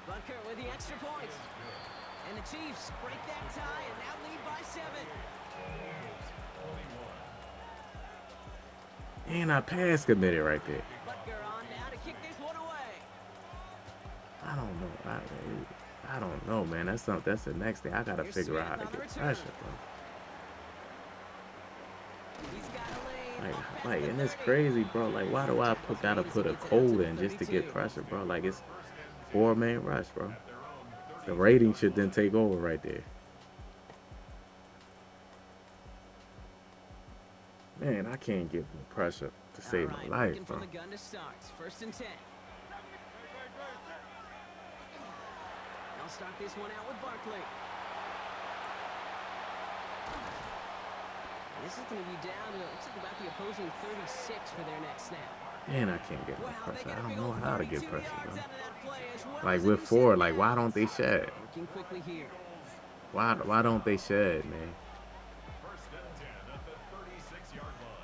Speaker 6: Butker with the extra point. And the Chiefs break that tie and now lead by 7.
Speaker 3: And I pass committed right there.
Speaker 6: Butker on now to kick this one away.
Speaker 3: I don't know. I don't know, man. That's the next thing. I gotta figure out how to get pressure, bro.
Speaker 6: He's got a lane.
Speaker 3: Like, and it's crazy, bro. Like, why do I gotta put a code in just to get pressure, bro? Like, it's 4-man rush, bro. The rating should then take over right there. Man, I can't get no pressure to save my life, bro.
Speaker 6: From the gun to start. 1st and 10. They'll start this one out with Barkley. This is going to be down to, looks like about the opposing 36 for their next snap.
Speaker 3: And I can't get no pressure. I don't know how to get pressure, bro. Like, with 4, like, why don't they shed?
Speaker 6: Working quickly here.
Speaker 3: Why don't they shed, man?
Speaker 2: First and 10 at the 36-yard line.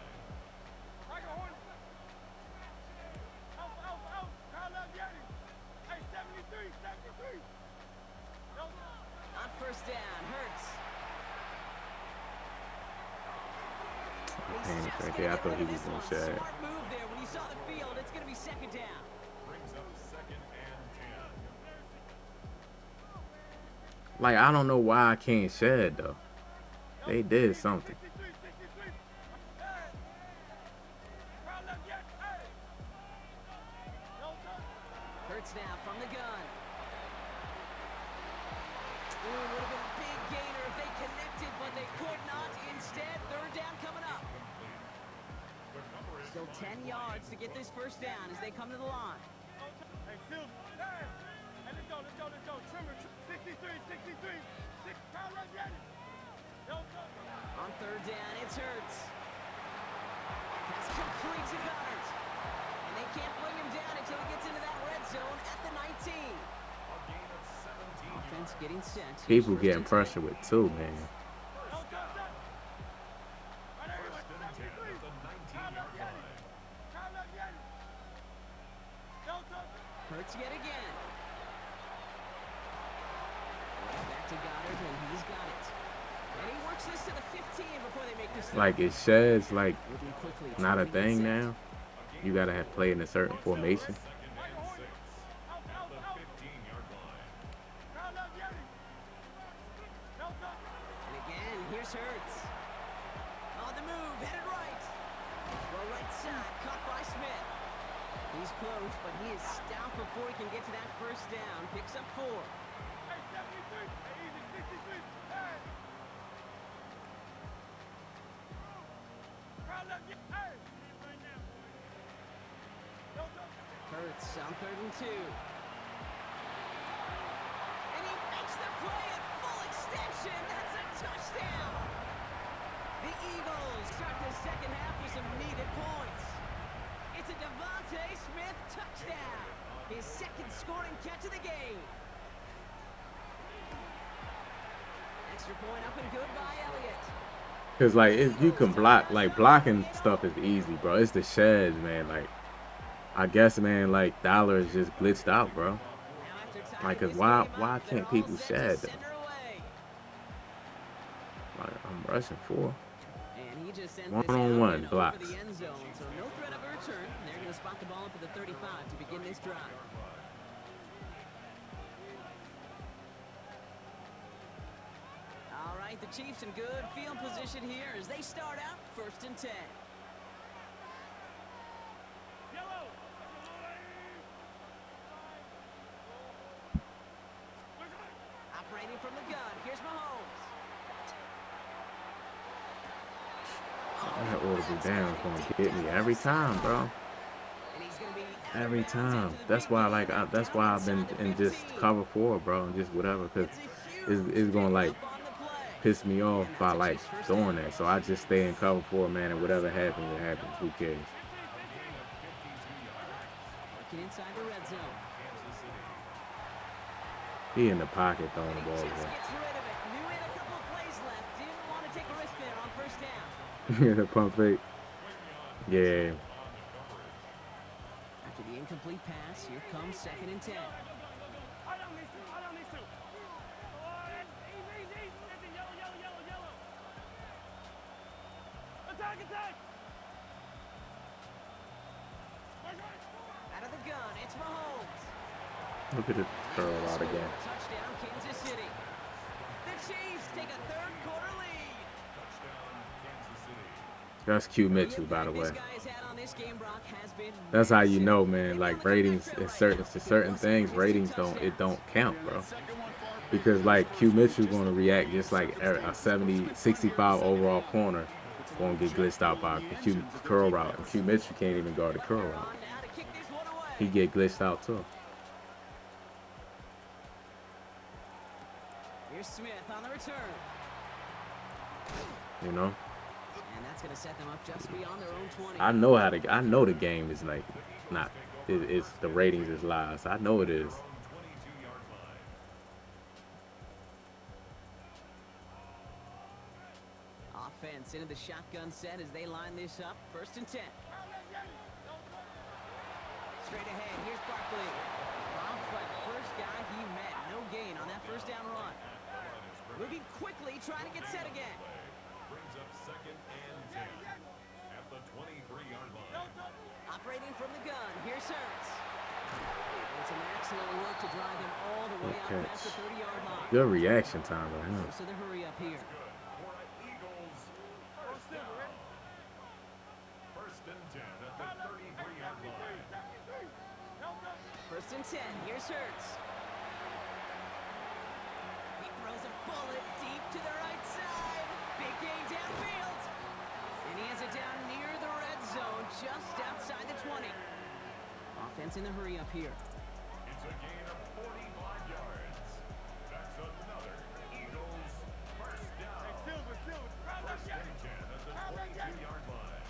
Speaker 7: Out. Crown left Yeti. Hey, 73.
Speaker 6: On 1st down, Hurts.
Speaker 3: Panic right there. I thought he was gonna shed.
Speaker 6: Smart move there. When you saw the field, it's going to be 2nd down.
Speaker 2: Brings up 2nd and 10.
Speaker 3: Like, I don't know why I can't shed, though. They did something.
Speaker 7: 63. Crown left Yeti. Hey.
Speaker 6: Hurts now from the gun. Ooh, would have been a big gainer if they connected, but they could not. Instead, 3rd down coming up. Still 10 yards to get this 1st down as they come to the line.
Speaker 7: Hey, Silver. Hey, let's go. Trimmer. 63. Crown left Yeti.
Speaker 6: On 3rd down, it's Hurts. Pass complete to Goddard. And they can't bring him down until he gets into that red zone at the 19.
Speaker 2: A gain of 17 yards.
Speaker 6: Offense getting set.
Speaker 3: People
Speaker 6: Here's
Speaker 3: getting
Speaker 6: 1st and 10.
Speaker 3: pressure with 2, man.
Speaker 2: First and 10 at the 19-yard line.
Speaker 6: Hurts yet again. Back to Goddard, and he's got it. And he works this to the 15 before they make practice.
Speaker 3: Like, it sheds, like,
Speaker 6: Moving quickly,
Speaker 3: not a
Speaker 6: trying to get
Speaker 3: thing
Speaker 6: set.
Speaker 3: now. You gotta have played in a certain formation.
Speaker 2: Second and 6 at the 15-yard line.
Speaker 6: And again, here's Hurts. On the move, headed right. Well, right side, caught by Smith. He's close, but he is stout before he can get to that first down. Picks up 4. Hurts on 3rd and 2. And he makes the play at full extension. That's a touchdown. The Eagles start the second half with some needed points. It's a Devontae Smith touchdown. His second scoring catch of the game. Extra point up and good by Elliott.
Speaker 3: Cause like if you can block, like blocking stuff is easy, bro. It's the sheds, man. Like I guess, man, like Dollar is just glitched out, bro.
Speaker 6: Now after tying
Speaker 3: Like, cause
Speaker 6: this
Speaker 3: why
Speaker 6: game
Speaker 3: why
Speaker 6: up, they're
Speaker 3: can't
Speaker 6: all
Speaker 3: people
Speaker 6: set to
Speaker 3: shed?
Speaker 6: send her away.
Speaker 3: Like, I'm rushing 4.
Speaker 6: And he just sends
Speaker 3: One
Speaker 6: this
Speaker 3: on
Speaker 6: out
Speaker 3: one
Speaker 6: and over
Speaker 3: blocks.
Speaker 6: the end zone, so no threat of a return. They're going to spot the ball up at the 35 to begin this drive. All right, the Chiefs in good field position here as they start out 1st and 10. Operating from the gun, here's Mahomes.
Speaker 3: That audible down is gonna get me every time, bro.
Speaker 6: And he's going to be out of
Speaker 3: Every
Speaker 6: bounds
Speaker 3: time.
Speaker 6: into the
Speaker 3: That's
Speaker 6: big
Speaker 3: why,
Speaker 6: game,
Speaker 3: like, that's
Speaker 6: down
Speaker 3: why I've been
Speaker 6: inside the
Speaker 3: in just
Speaker 6: 15.
Speaker 3: cover 4, bro, and just whatever, cause
Speaker 6: It's a huge
Speaker 3: it's gonna like
Speaker 6: pickup on the play.
Speaker 3: piss me off
Speaker 6: And
Speaker 3: by
Speaker 6: that's a
Speaker 3: like
Speaker 6: Chiefs first
Speaker 3: doing
Speaker 6: down.
Speaker 3: that. So I just stay in cover 4, man, and whatever happens, it happens. Who cares?
Speaker 6: Working inside the red zone.
Speaker 3: He in the pocket throwing
Speaker 6: And
Speaker 3: the
Speaker 6: he
Speaker 3: ball.
Speaker 6: just
Speaker 3: Bro.
Speaker 6: gets rid of it. Knew he had a couple of plays left. Didn't want to take a risk there on 1st down.
Speaker 3: The pump fake. Yeah.
Speaker 6: After the incomplete pass, here comes 2nd and 10. Out of the gun, it's Mahomes.
Speaker 3: Look at it curl out again.
Speaker 6: Touchdown, Kansas City. The Chiefs take a 3rd quarter lead.
Speaker 3: That's Q Mitchell, by the way.
Speaker 6: This guy has had on this game, Brock, has been
Speaker 3: That's how you
Speaker 6: massive.
Speaker 3: know, man.
Speaker 6: Maybe
Speaker 3: Like
Speaker 6: on the
Speaker 3: ratings,
Speaker 6: comeback
Speaker 3: it's
Speaker 6: trail right
Speaker 3: certain
Speaker 6: now.
Speaker 3: things. Ratings don't count, bro. Because like Q Mitchell's gonna react just like a 70, 65 overall corner gonna get glitched out by a Q curl route, and Q Mitchell can't even guard the curl route.
Speaker 6: On now to kick this one away.
Speaker 3: He get glitched out too.
Speaker 6: Here's Smith on the return.
Speaker 3: You know,
Speaker 6: And that's going to set them up just beyond their own 20.
Speaker 3: I know how to. I know the game is like not. It's the ratings is lies. I know it is.
Speaker 6: Offense into the shotgun set as they line this up. 1st and 10. Straight ahead, here's Barkley. Bob's like first guy he met. No gain on that 1st down run. Moving quickly, trying to get set again.
Speaker 2: Brings up 2nd and 10 at the 23-yard line.
Speaker 6: Operating from the gun, here's Hurts. It's an excellent work to drive him all the way out
Speaker 3: Good
Speaker 6: past the
Speaker 3: catch.
Speaker 6: 30-yard line.
Speaker 3: Good reaction time by him.
Speaker 6: So the hurry up here.
Speaker 2: For an Eagles first down. 1st and 10 at the 33-yard line.
Speaker 6: 1st and 10, here's Hurts. He throws a bullet deep to the right side. Big gain downfield. And he has it down near the red zone, just outside the 20. Offense in the hurry up here.
Speaker 2: It's a gain of 45 yards. That's another Eagles first down. 1st and 10 at the 22-yard line.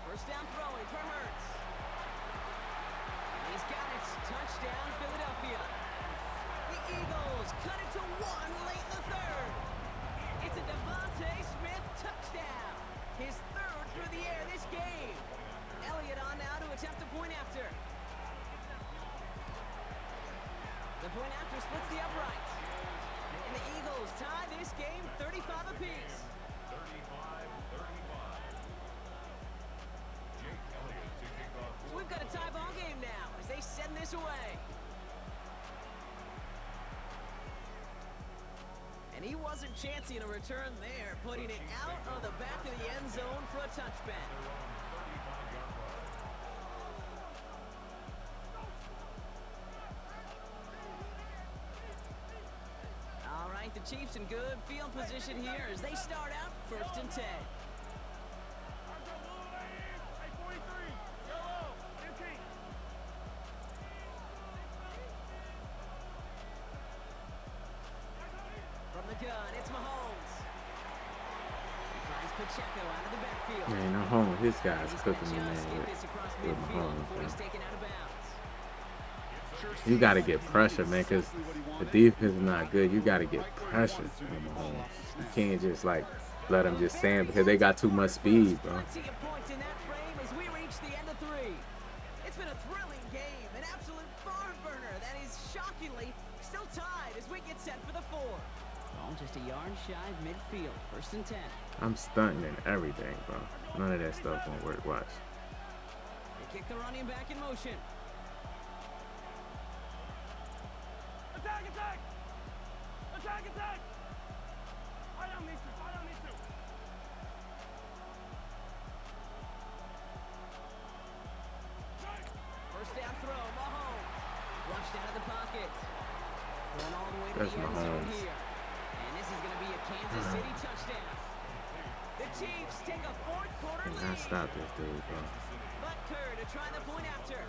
Speaker 6: 1st down throwing for Hurts. And he's got it. Touchdown, Philadelphia. The Eagles cut it to 1 late in the 3rd. It's a Devontae Smith touchdown. His 3rd through the air this game. Elliott on now to attempt a point after. The point after splits the uprights. And the Eagles tie this game 35 apiece. wasn't chancing a return there, putting it out of the back of the end zone for a touchback. All right, the Chiefs in good field position here as they start out 1st and 10. From the gun, it's Mahomes. He finds Pacheco out of the backfield.
Speaker 3: Man, no home. His guy's
Speaker 6: He's
Speaker 3: cooking me,
Speaker 6: gonna
Speaker 3: man.
Speaker 6: just get this across
Speaker 3: With
Speaker 6: midfield
Speaker 3: Mahomes,
Speaker 6: before he's
Speaker 3: man.
Speaker 6: taken out of bounds.
Speaker 3: You got to get pressure, man, because the defense is not good. You got to get pressure on Mahomes. You can't just, like, let them just stand because they got too much speed, bro.
Speaker 6: Plenty of points in that frame as we reach the end of 3. It's been a thrilling game, an absolute barn burner that is shockingly still tied as we get set for the 4. Ball just a yard shy of midfield, 1st and 10.
Speaker 3: I'm stunting and everything, bro. None of that stuff won't work. Watch.
Speaker 6: They kick the running back in motion.
Speaker 7: Attack, attack! Attack, attack! Right on these two, right on these two.
Speaker 6: First down throw, Mahomes. Flushed out of the pocket. Going all the way to
Speaker 3: That's
Speaker 6: the end zone
Speaker 3: Mahomes.
Speaker 6: here. And this is going to be a Kansas City touchdown. The Chiefs take a 4th quarter
Speaker 3: Cannot
Speaker 6: lead.
Speaker 3: stop this dude, bro.
Speaker 6: Butker to try the point after.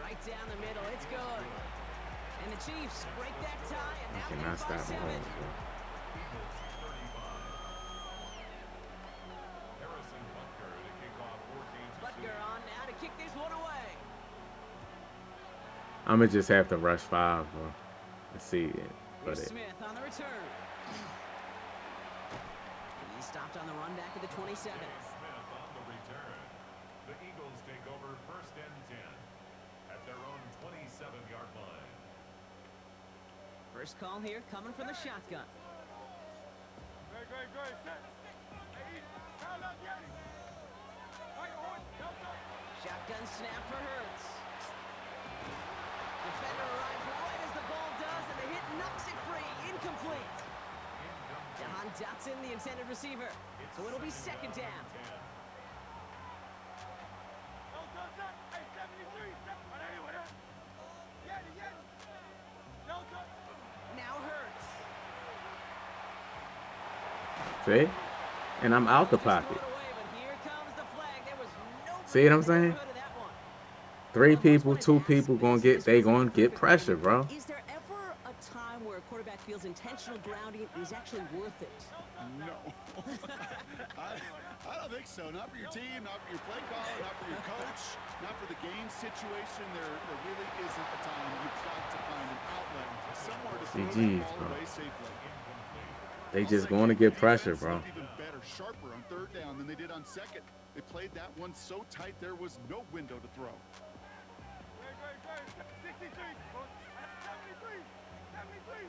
Speaker 6: Right down the middle, it's good. And the Chiefs break that tie and now
Speaker 3: Cannot
Speaker 6: lead by
Speaker 3: stop
Speaker 6: 7.
Speaker 3: Mahomes, bro.
Speaker 6: Butker on now to kick this one away.
Speaker 3: I'm going to just have to rush 5, bro. Let's see it. But
Speaker 6: Here's
Speaker 3: it.
Speaker 6: Smith on the return. He stopped on the run back at the 27.
Speaker 2: Smith on the return. The Eagles take over 1st and 10 at their own 27-yard line.
Speaker 6: First call here coming from the shotgun.
Speaker 7: Great, great, great. Set. Hey, easy. Pound up, Yanni. Right, horse. Help up.
Speaker 6: Shotgun snap for Hurts. Defender arrives right as the ball does, and the hit knocks it free. Incomplete. Jahan Dotson, the intended receiver. So it'll be 2nd down.
Speaker 7: No, touch, touch. Hey, 73. Right anyway, huh? Yanni, Yanni. No, touch.
Speaker 6: Now Hurts.
Speaker 3: See? And I'm out the
Speaker 6: Just
Speaker 3: pocket.
Speaker 6: throw it away, but here comes the flag. There was no
Speaker 3: See what I'm saying?
Speaker 6: neighborhood of that one.
Speaker 3: 3 people, 2 people they gonna get pressure, bro.
Speaker 6: Is there ever a time where a quarterback feels intentional grounding is actually worth it?
Speaker 5: No. I don't think so. Not for your team, not for your play caller, not for your coach, not for the game situation. There really isn't a time. You've got to find an outlet somewhere to throw the
Speaker 3: GGs,
Speaker 5: ball
Speaker 3: bro.
Speaker 5: away safely.
Speaker 3: They just going to get pressure, bro.
Speaker 5: Even better, sharper on 3rd down than they did on 2nd. They played that one so tight there was no window to throw.
Speaker 7: Great, great, great. 63. 73. 73.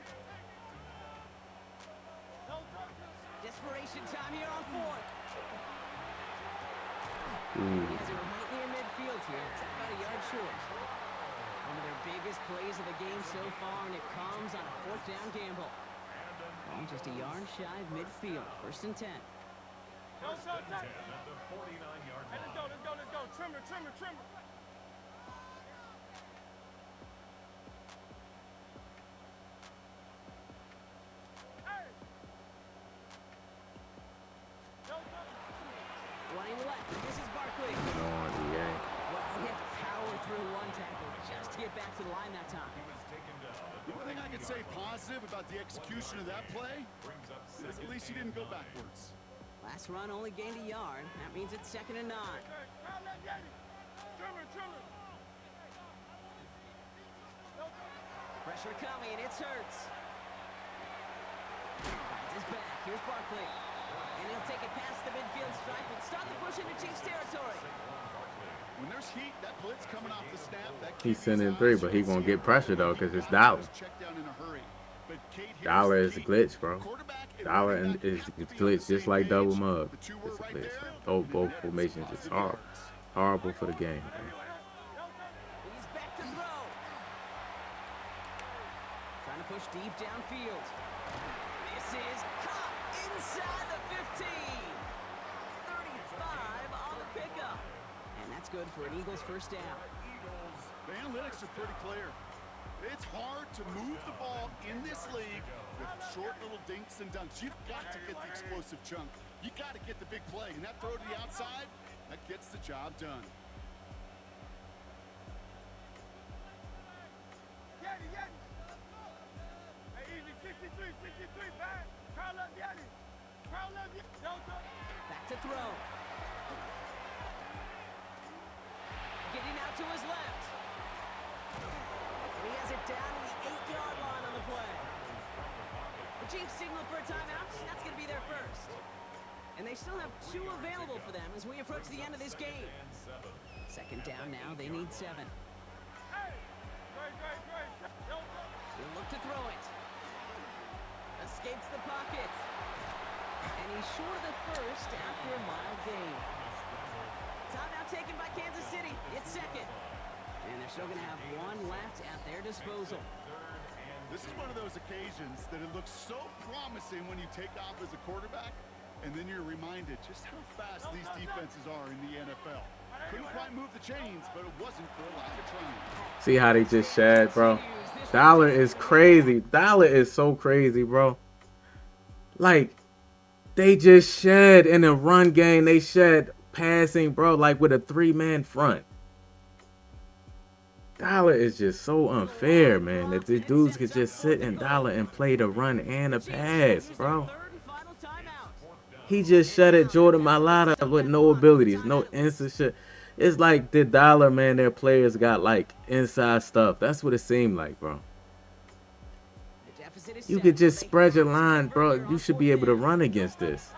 Speaker 7: No touch.
Speaker 6: Desperation time here on 4th.
Speaker 3: Ooh.
Speaker 6: He has it right near midfield here. It's about a yard short. One of their biggest plays of the game so far, and it comes on a 4th down gamble. Ball just a yard shy of midfield. 1st and 10.
Speaker 7: No touch, touch.
Speaker 2: At the 49-yard
Speaker 7: Hey,
Speaker 2: line.
Speaker 7: let's go, let's go, let's go. Trimmer, trimmer, trimmer. Hey! No touch.
Speaker 6: Running left. This is Barkley.
Speaker 3: Come on, DA.
Speaker 6: Well, he had to power through one tackle just to get back to the line that time.
Speaker 5: The only thing I can say positive about the execution of that play is at least he didn't go backwards.
Speaker 6: Last run only gained a yard. That means it's 2nd and 9.
Speaker 7: Hey, pound that Yanni. Trimmer, trimmer. No touch.
Speaker 6: Pressure coming. It's Hurts. Finds his back. Here's Barkley. And he'll take it past the midfield stripe and start the push into Chiefs territory.
Speaker 5: When there's heat, that blitz coming off the snap, that
Speaker 3: He's
Speaker 5: QB's
Speaker 3: sending
Speaker 5: eyes
Speaker 3: 3, but he
Speaker 5: should
Speaker 3: gonna
Speaker 5: see
Speaker 3: get
Speaker 5: it.
Speaker 3: pressure though, cause it's Dollar.
Speaker 5: Check down in a hurry. But Kate, here's
Speaker 3: Dollar
Speaker 5: the
Speaker 3: is a
Speaker 5: key.
Speaker 3: glitch, bro.
Speaker 5: Quarterback and
Speaker 3: Dollar
Speaker 5: running back
Speaker 3: is
Speaker 5: have to be on the
Speaker 3: glitch, just
Speaker 5: same
Speaker 3: like double
Speaker 5: page.
Speaker 3: mug.
Speaker 5: The two
Speaker 3: It's
Speaker 5: were
Speaker 3: a
Speaker 5: right
Speaker 3: glitch.
Speaker 5: there.
Speaker 3: Both formations is horrible. Horrible for the game, man.
Speaker 6: He's back to throw. to push deep downfield. This is caught inside the 15. 35 on the pickup. And that's good for an Eagles first down.
Speaker 5: The analytics are pretty clear. It's hard to move the ball in this league with short little dinks and dunks. You've got to get the explosive chunk. You got to get the big play. And that throw to the outside, that gets the job done.
Speaker 7: Hey, easy, 63, man. Carl up, Yanni. Carl up,
Speaker 6: Back to throw. Getting out to his left. And he has it down to the 8-yard line on the play. The Chiefs signal for a timeout. That's going to be their first. And they still have 2 available for them as we approach the end of this game. Second down now. They need 7. He'll look to throw it. Escapes the pocket. And he's short of the first after a mild gain. Timeout taken by Kansas City. It's second. And they're still going to have 1 left at their disposal.
Speaker 5: This is one of those occasions that it looks so promising when you take off as a quarterback, and then you're reminded just how fast these defenses are in the NFL. Couldn't quite move the chains, but it wasn't for a lack of trying.
Speaker 3: See how they just shed, bro? Dollar is crazy. Dollar is so crazy, bro. Like, they just shed in the run game. They shed passing, bro, like with a 3-man front. Dollar is just so unfair, man, that these dudes could just sit in Dollar and play the run and the pass, bro. He just shut at Jordan Mailata with no abilities, no instant shit. It's like the Dollar, man, their players got like inside stuff. That's what it seemed like, bro. You could just spread your line, bro. You should be able to run against this.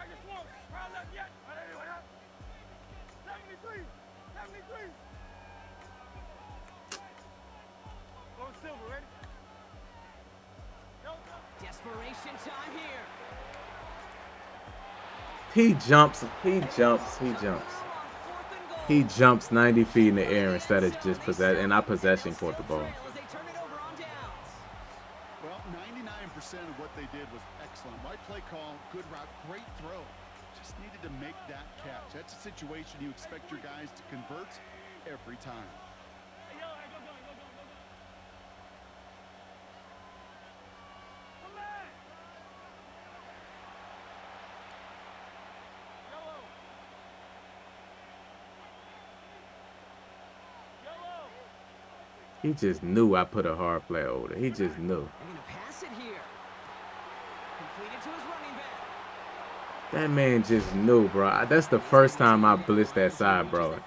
Speaker 6: Desperation time here.
Speaker 3: He jumps. He jumps 90 feet in the air instead of just possession caught the ball.
Speaker 5: Well, 99% of what they did was excellent. Right play call, good route, great throw. Just needed to make that catch. That's a situation you expect your guys to convert every time.
Speaker 3: He just knew I put a hard play over there. He just knew.
Speaker 6: They're going to pass it here. Completed to his running back.
Speaker 3: That man just knew, bro. That's the first time I blitzed that side, bro.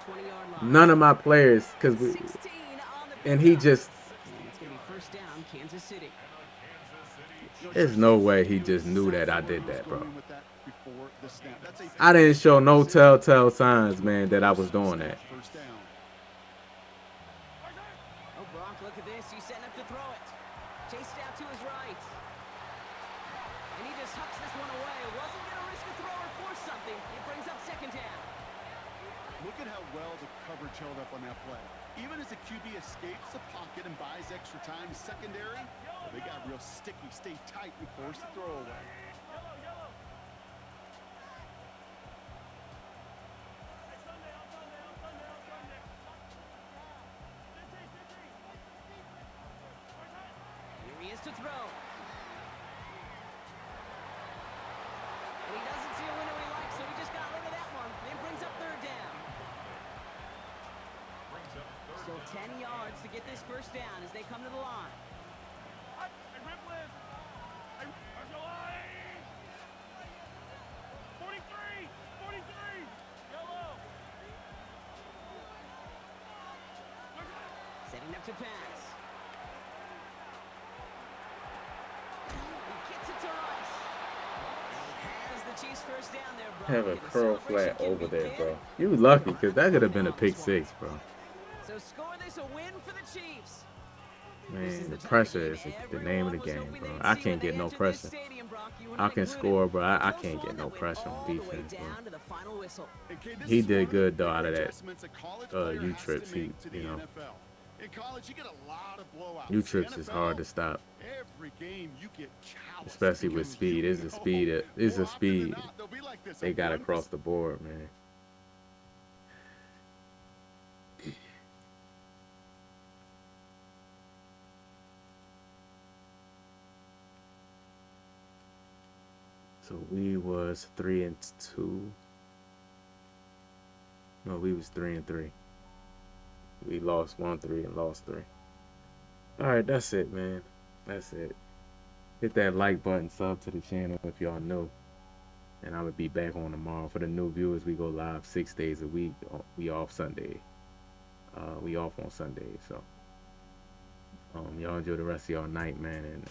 Speaker 3: None of my players, and he just.
Speaker 6: It's going to be first down, Kansas City.
Speaker 3: There's no way he just knew that I did that, bro. I didn't show no telltale signs, man, that I was doing that.
Speaker 6: Look at this, he's setting up to throw it. Chased out to his right. And he just hucks this one away. Wasn't going to risk a throw or force something. It brings up second down.
Speaker 5: Look at how well the coverage held up on that play. Even as the QB escapes the pocket and buys extra time secondary, well, they got real sticky, stay tight, and force the throw away.
Speaker 6: To throw. And he doesn't see a winner he likes, so he just got rid of that one. And brings up third down. Still 10 yards to get this first down as they come to the line. Setting up to pass.
Speaker 3: Have a curl flat over there, bro. You lucky, because that could have been a pick 6, bro.
Speaker 6: So score this a win for the Chiefs.
Speaker 3: Man, the pressure is the name of the game, bro. I can't get no pressure. I can score, bro. I can't get no pressure on defense, bro. He did good, though, out of that U-trips. You know, U-trips is hard to stop.
Speaker 5: Every game you get calloused
Speaker 3: especially with
Speaker 5: because
Speaker 3: speed.
Speaker 5: you
Speaker 3: It's the
Speaker 5: know
Speaker 3: speed. It's
Speaker 5: more
Speaker 3: the
Speaker 5: often than
Speaker 3: speed
Speaker 5: not, they'll be like this.
Speaker 3: they
Speaker 5: A
Speaker 3: got
Speaker 5: 1%
Speaker 3: across the board, man. So we was 3-2. No, we was 3-3. We lost 1-3 and lost 3. All right, that's it, man. That's it. Hit that like button, sub to the channel if y'all new. And I would be back on tomorrow. For the new viewers, we go live 6 days a week. We off Sunday. We off on Sunday. So y'all enjoy the rest of y'all night, man. And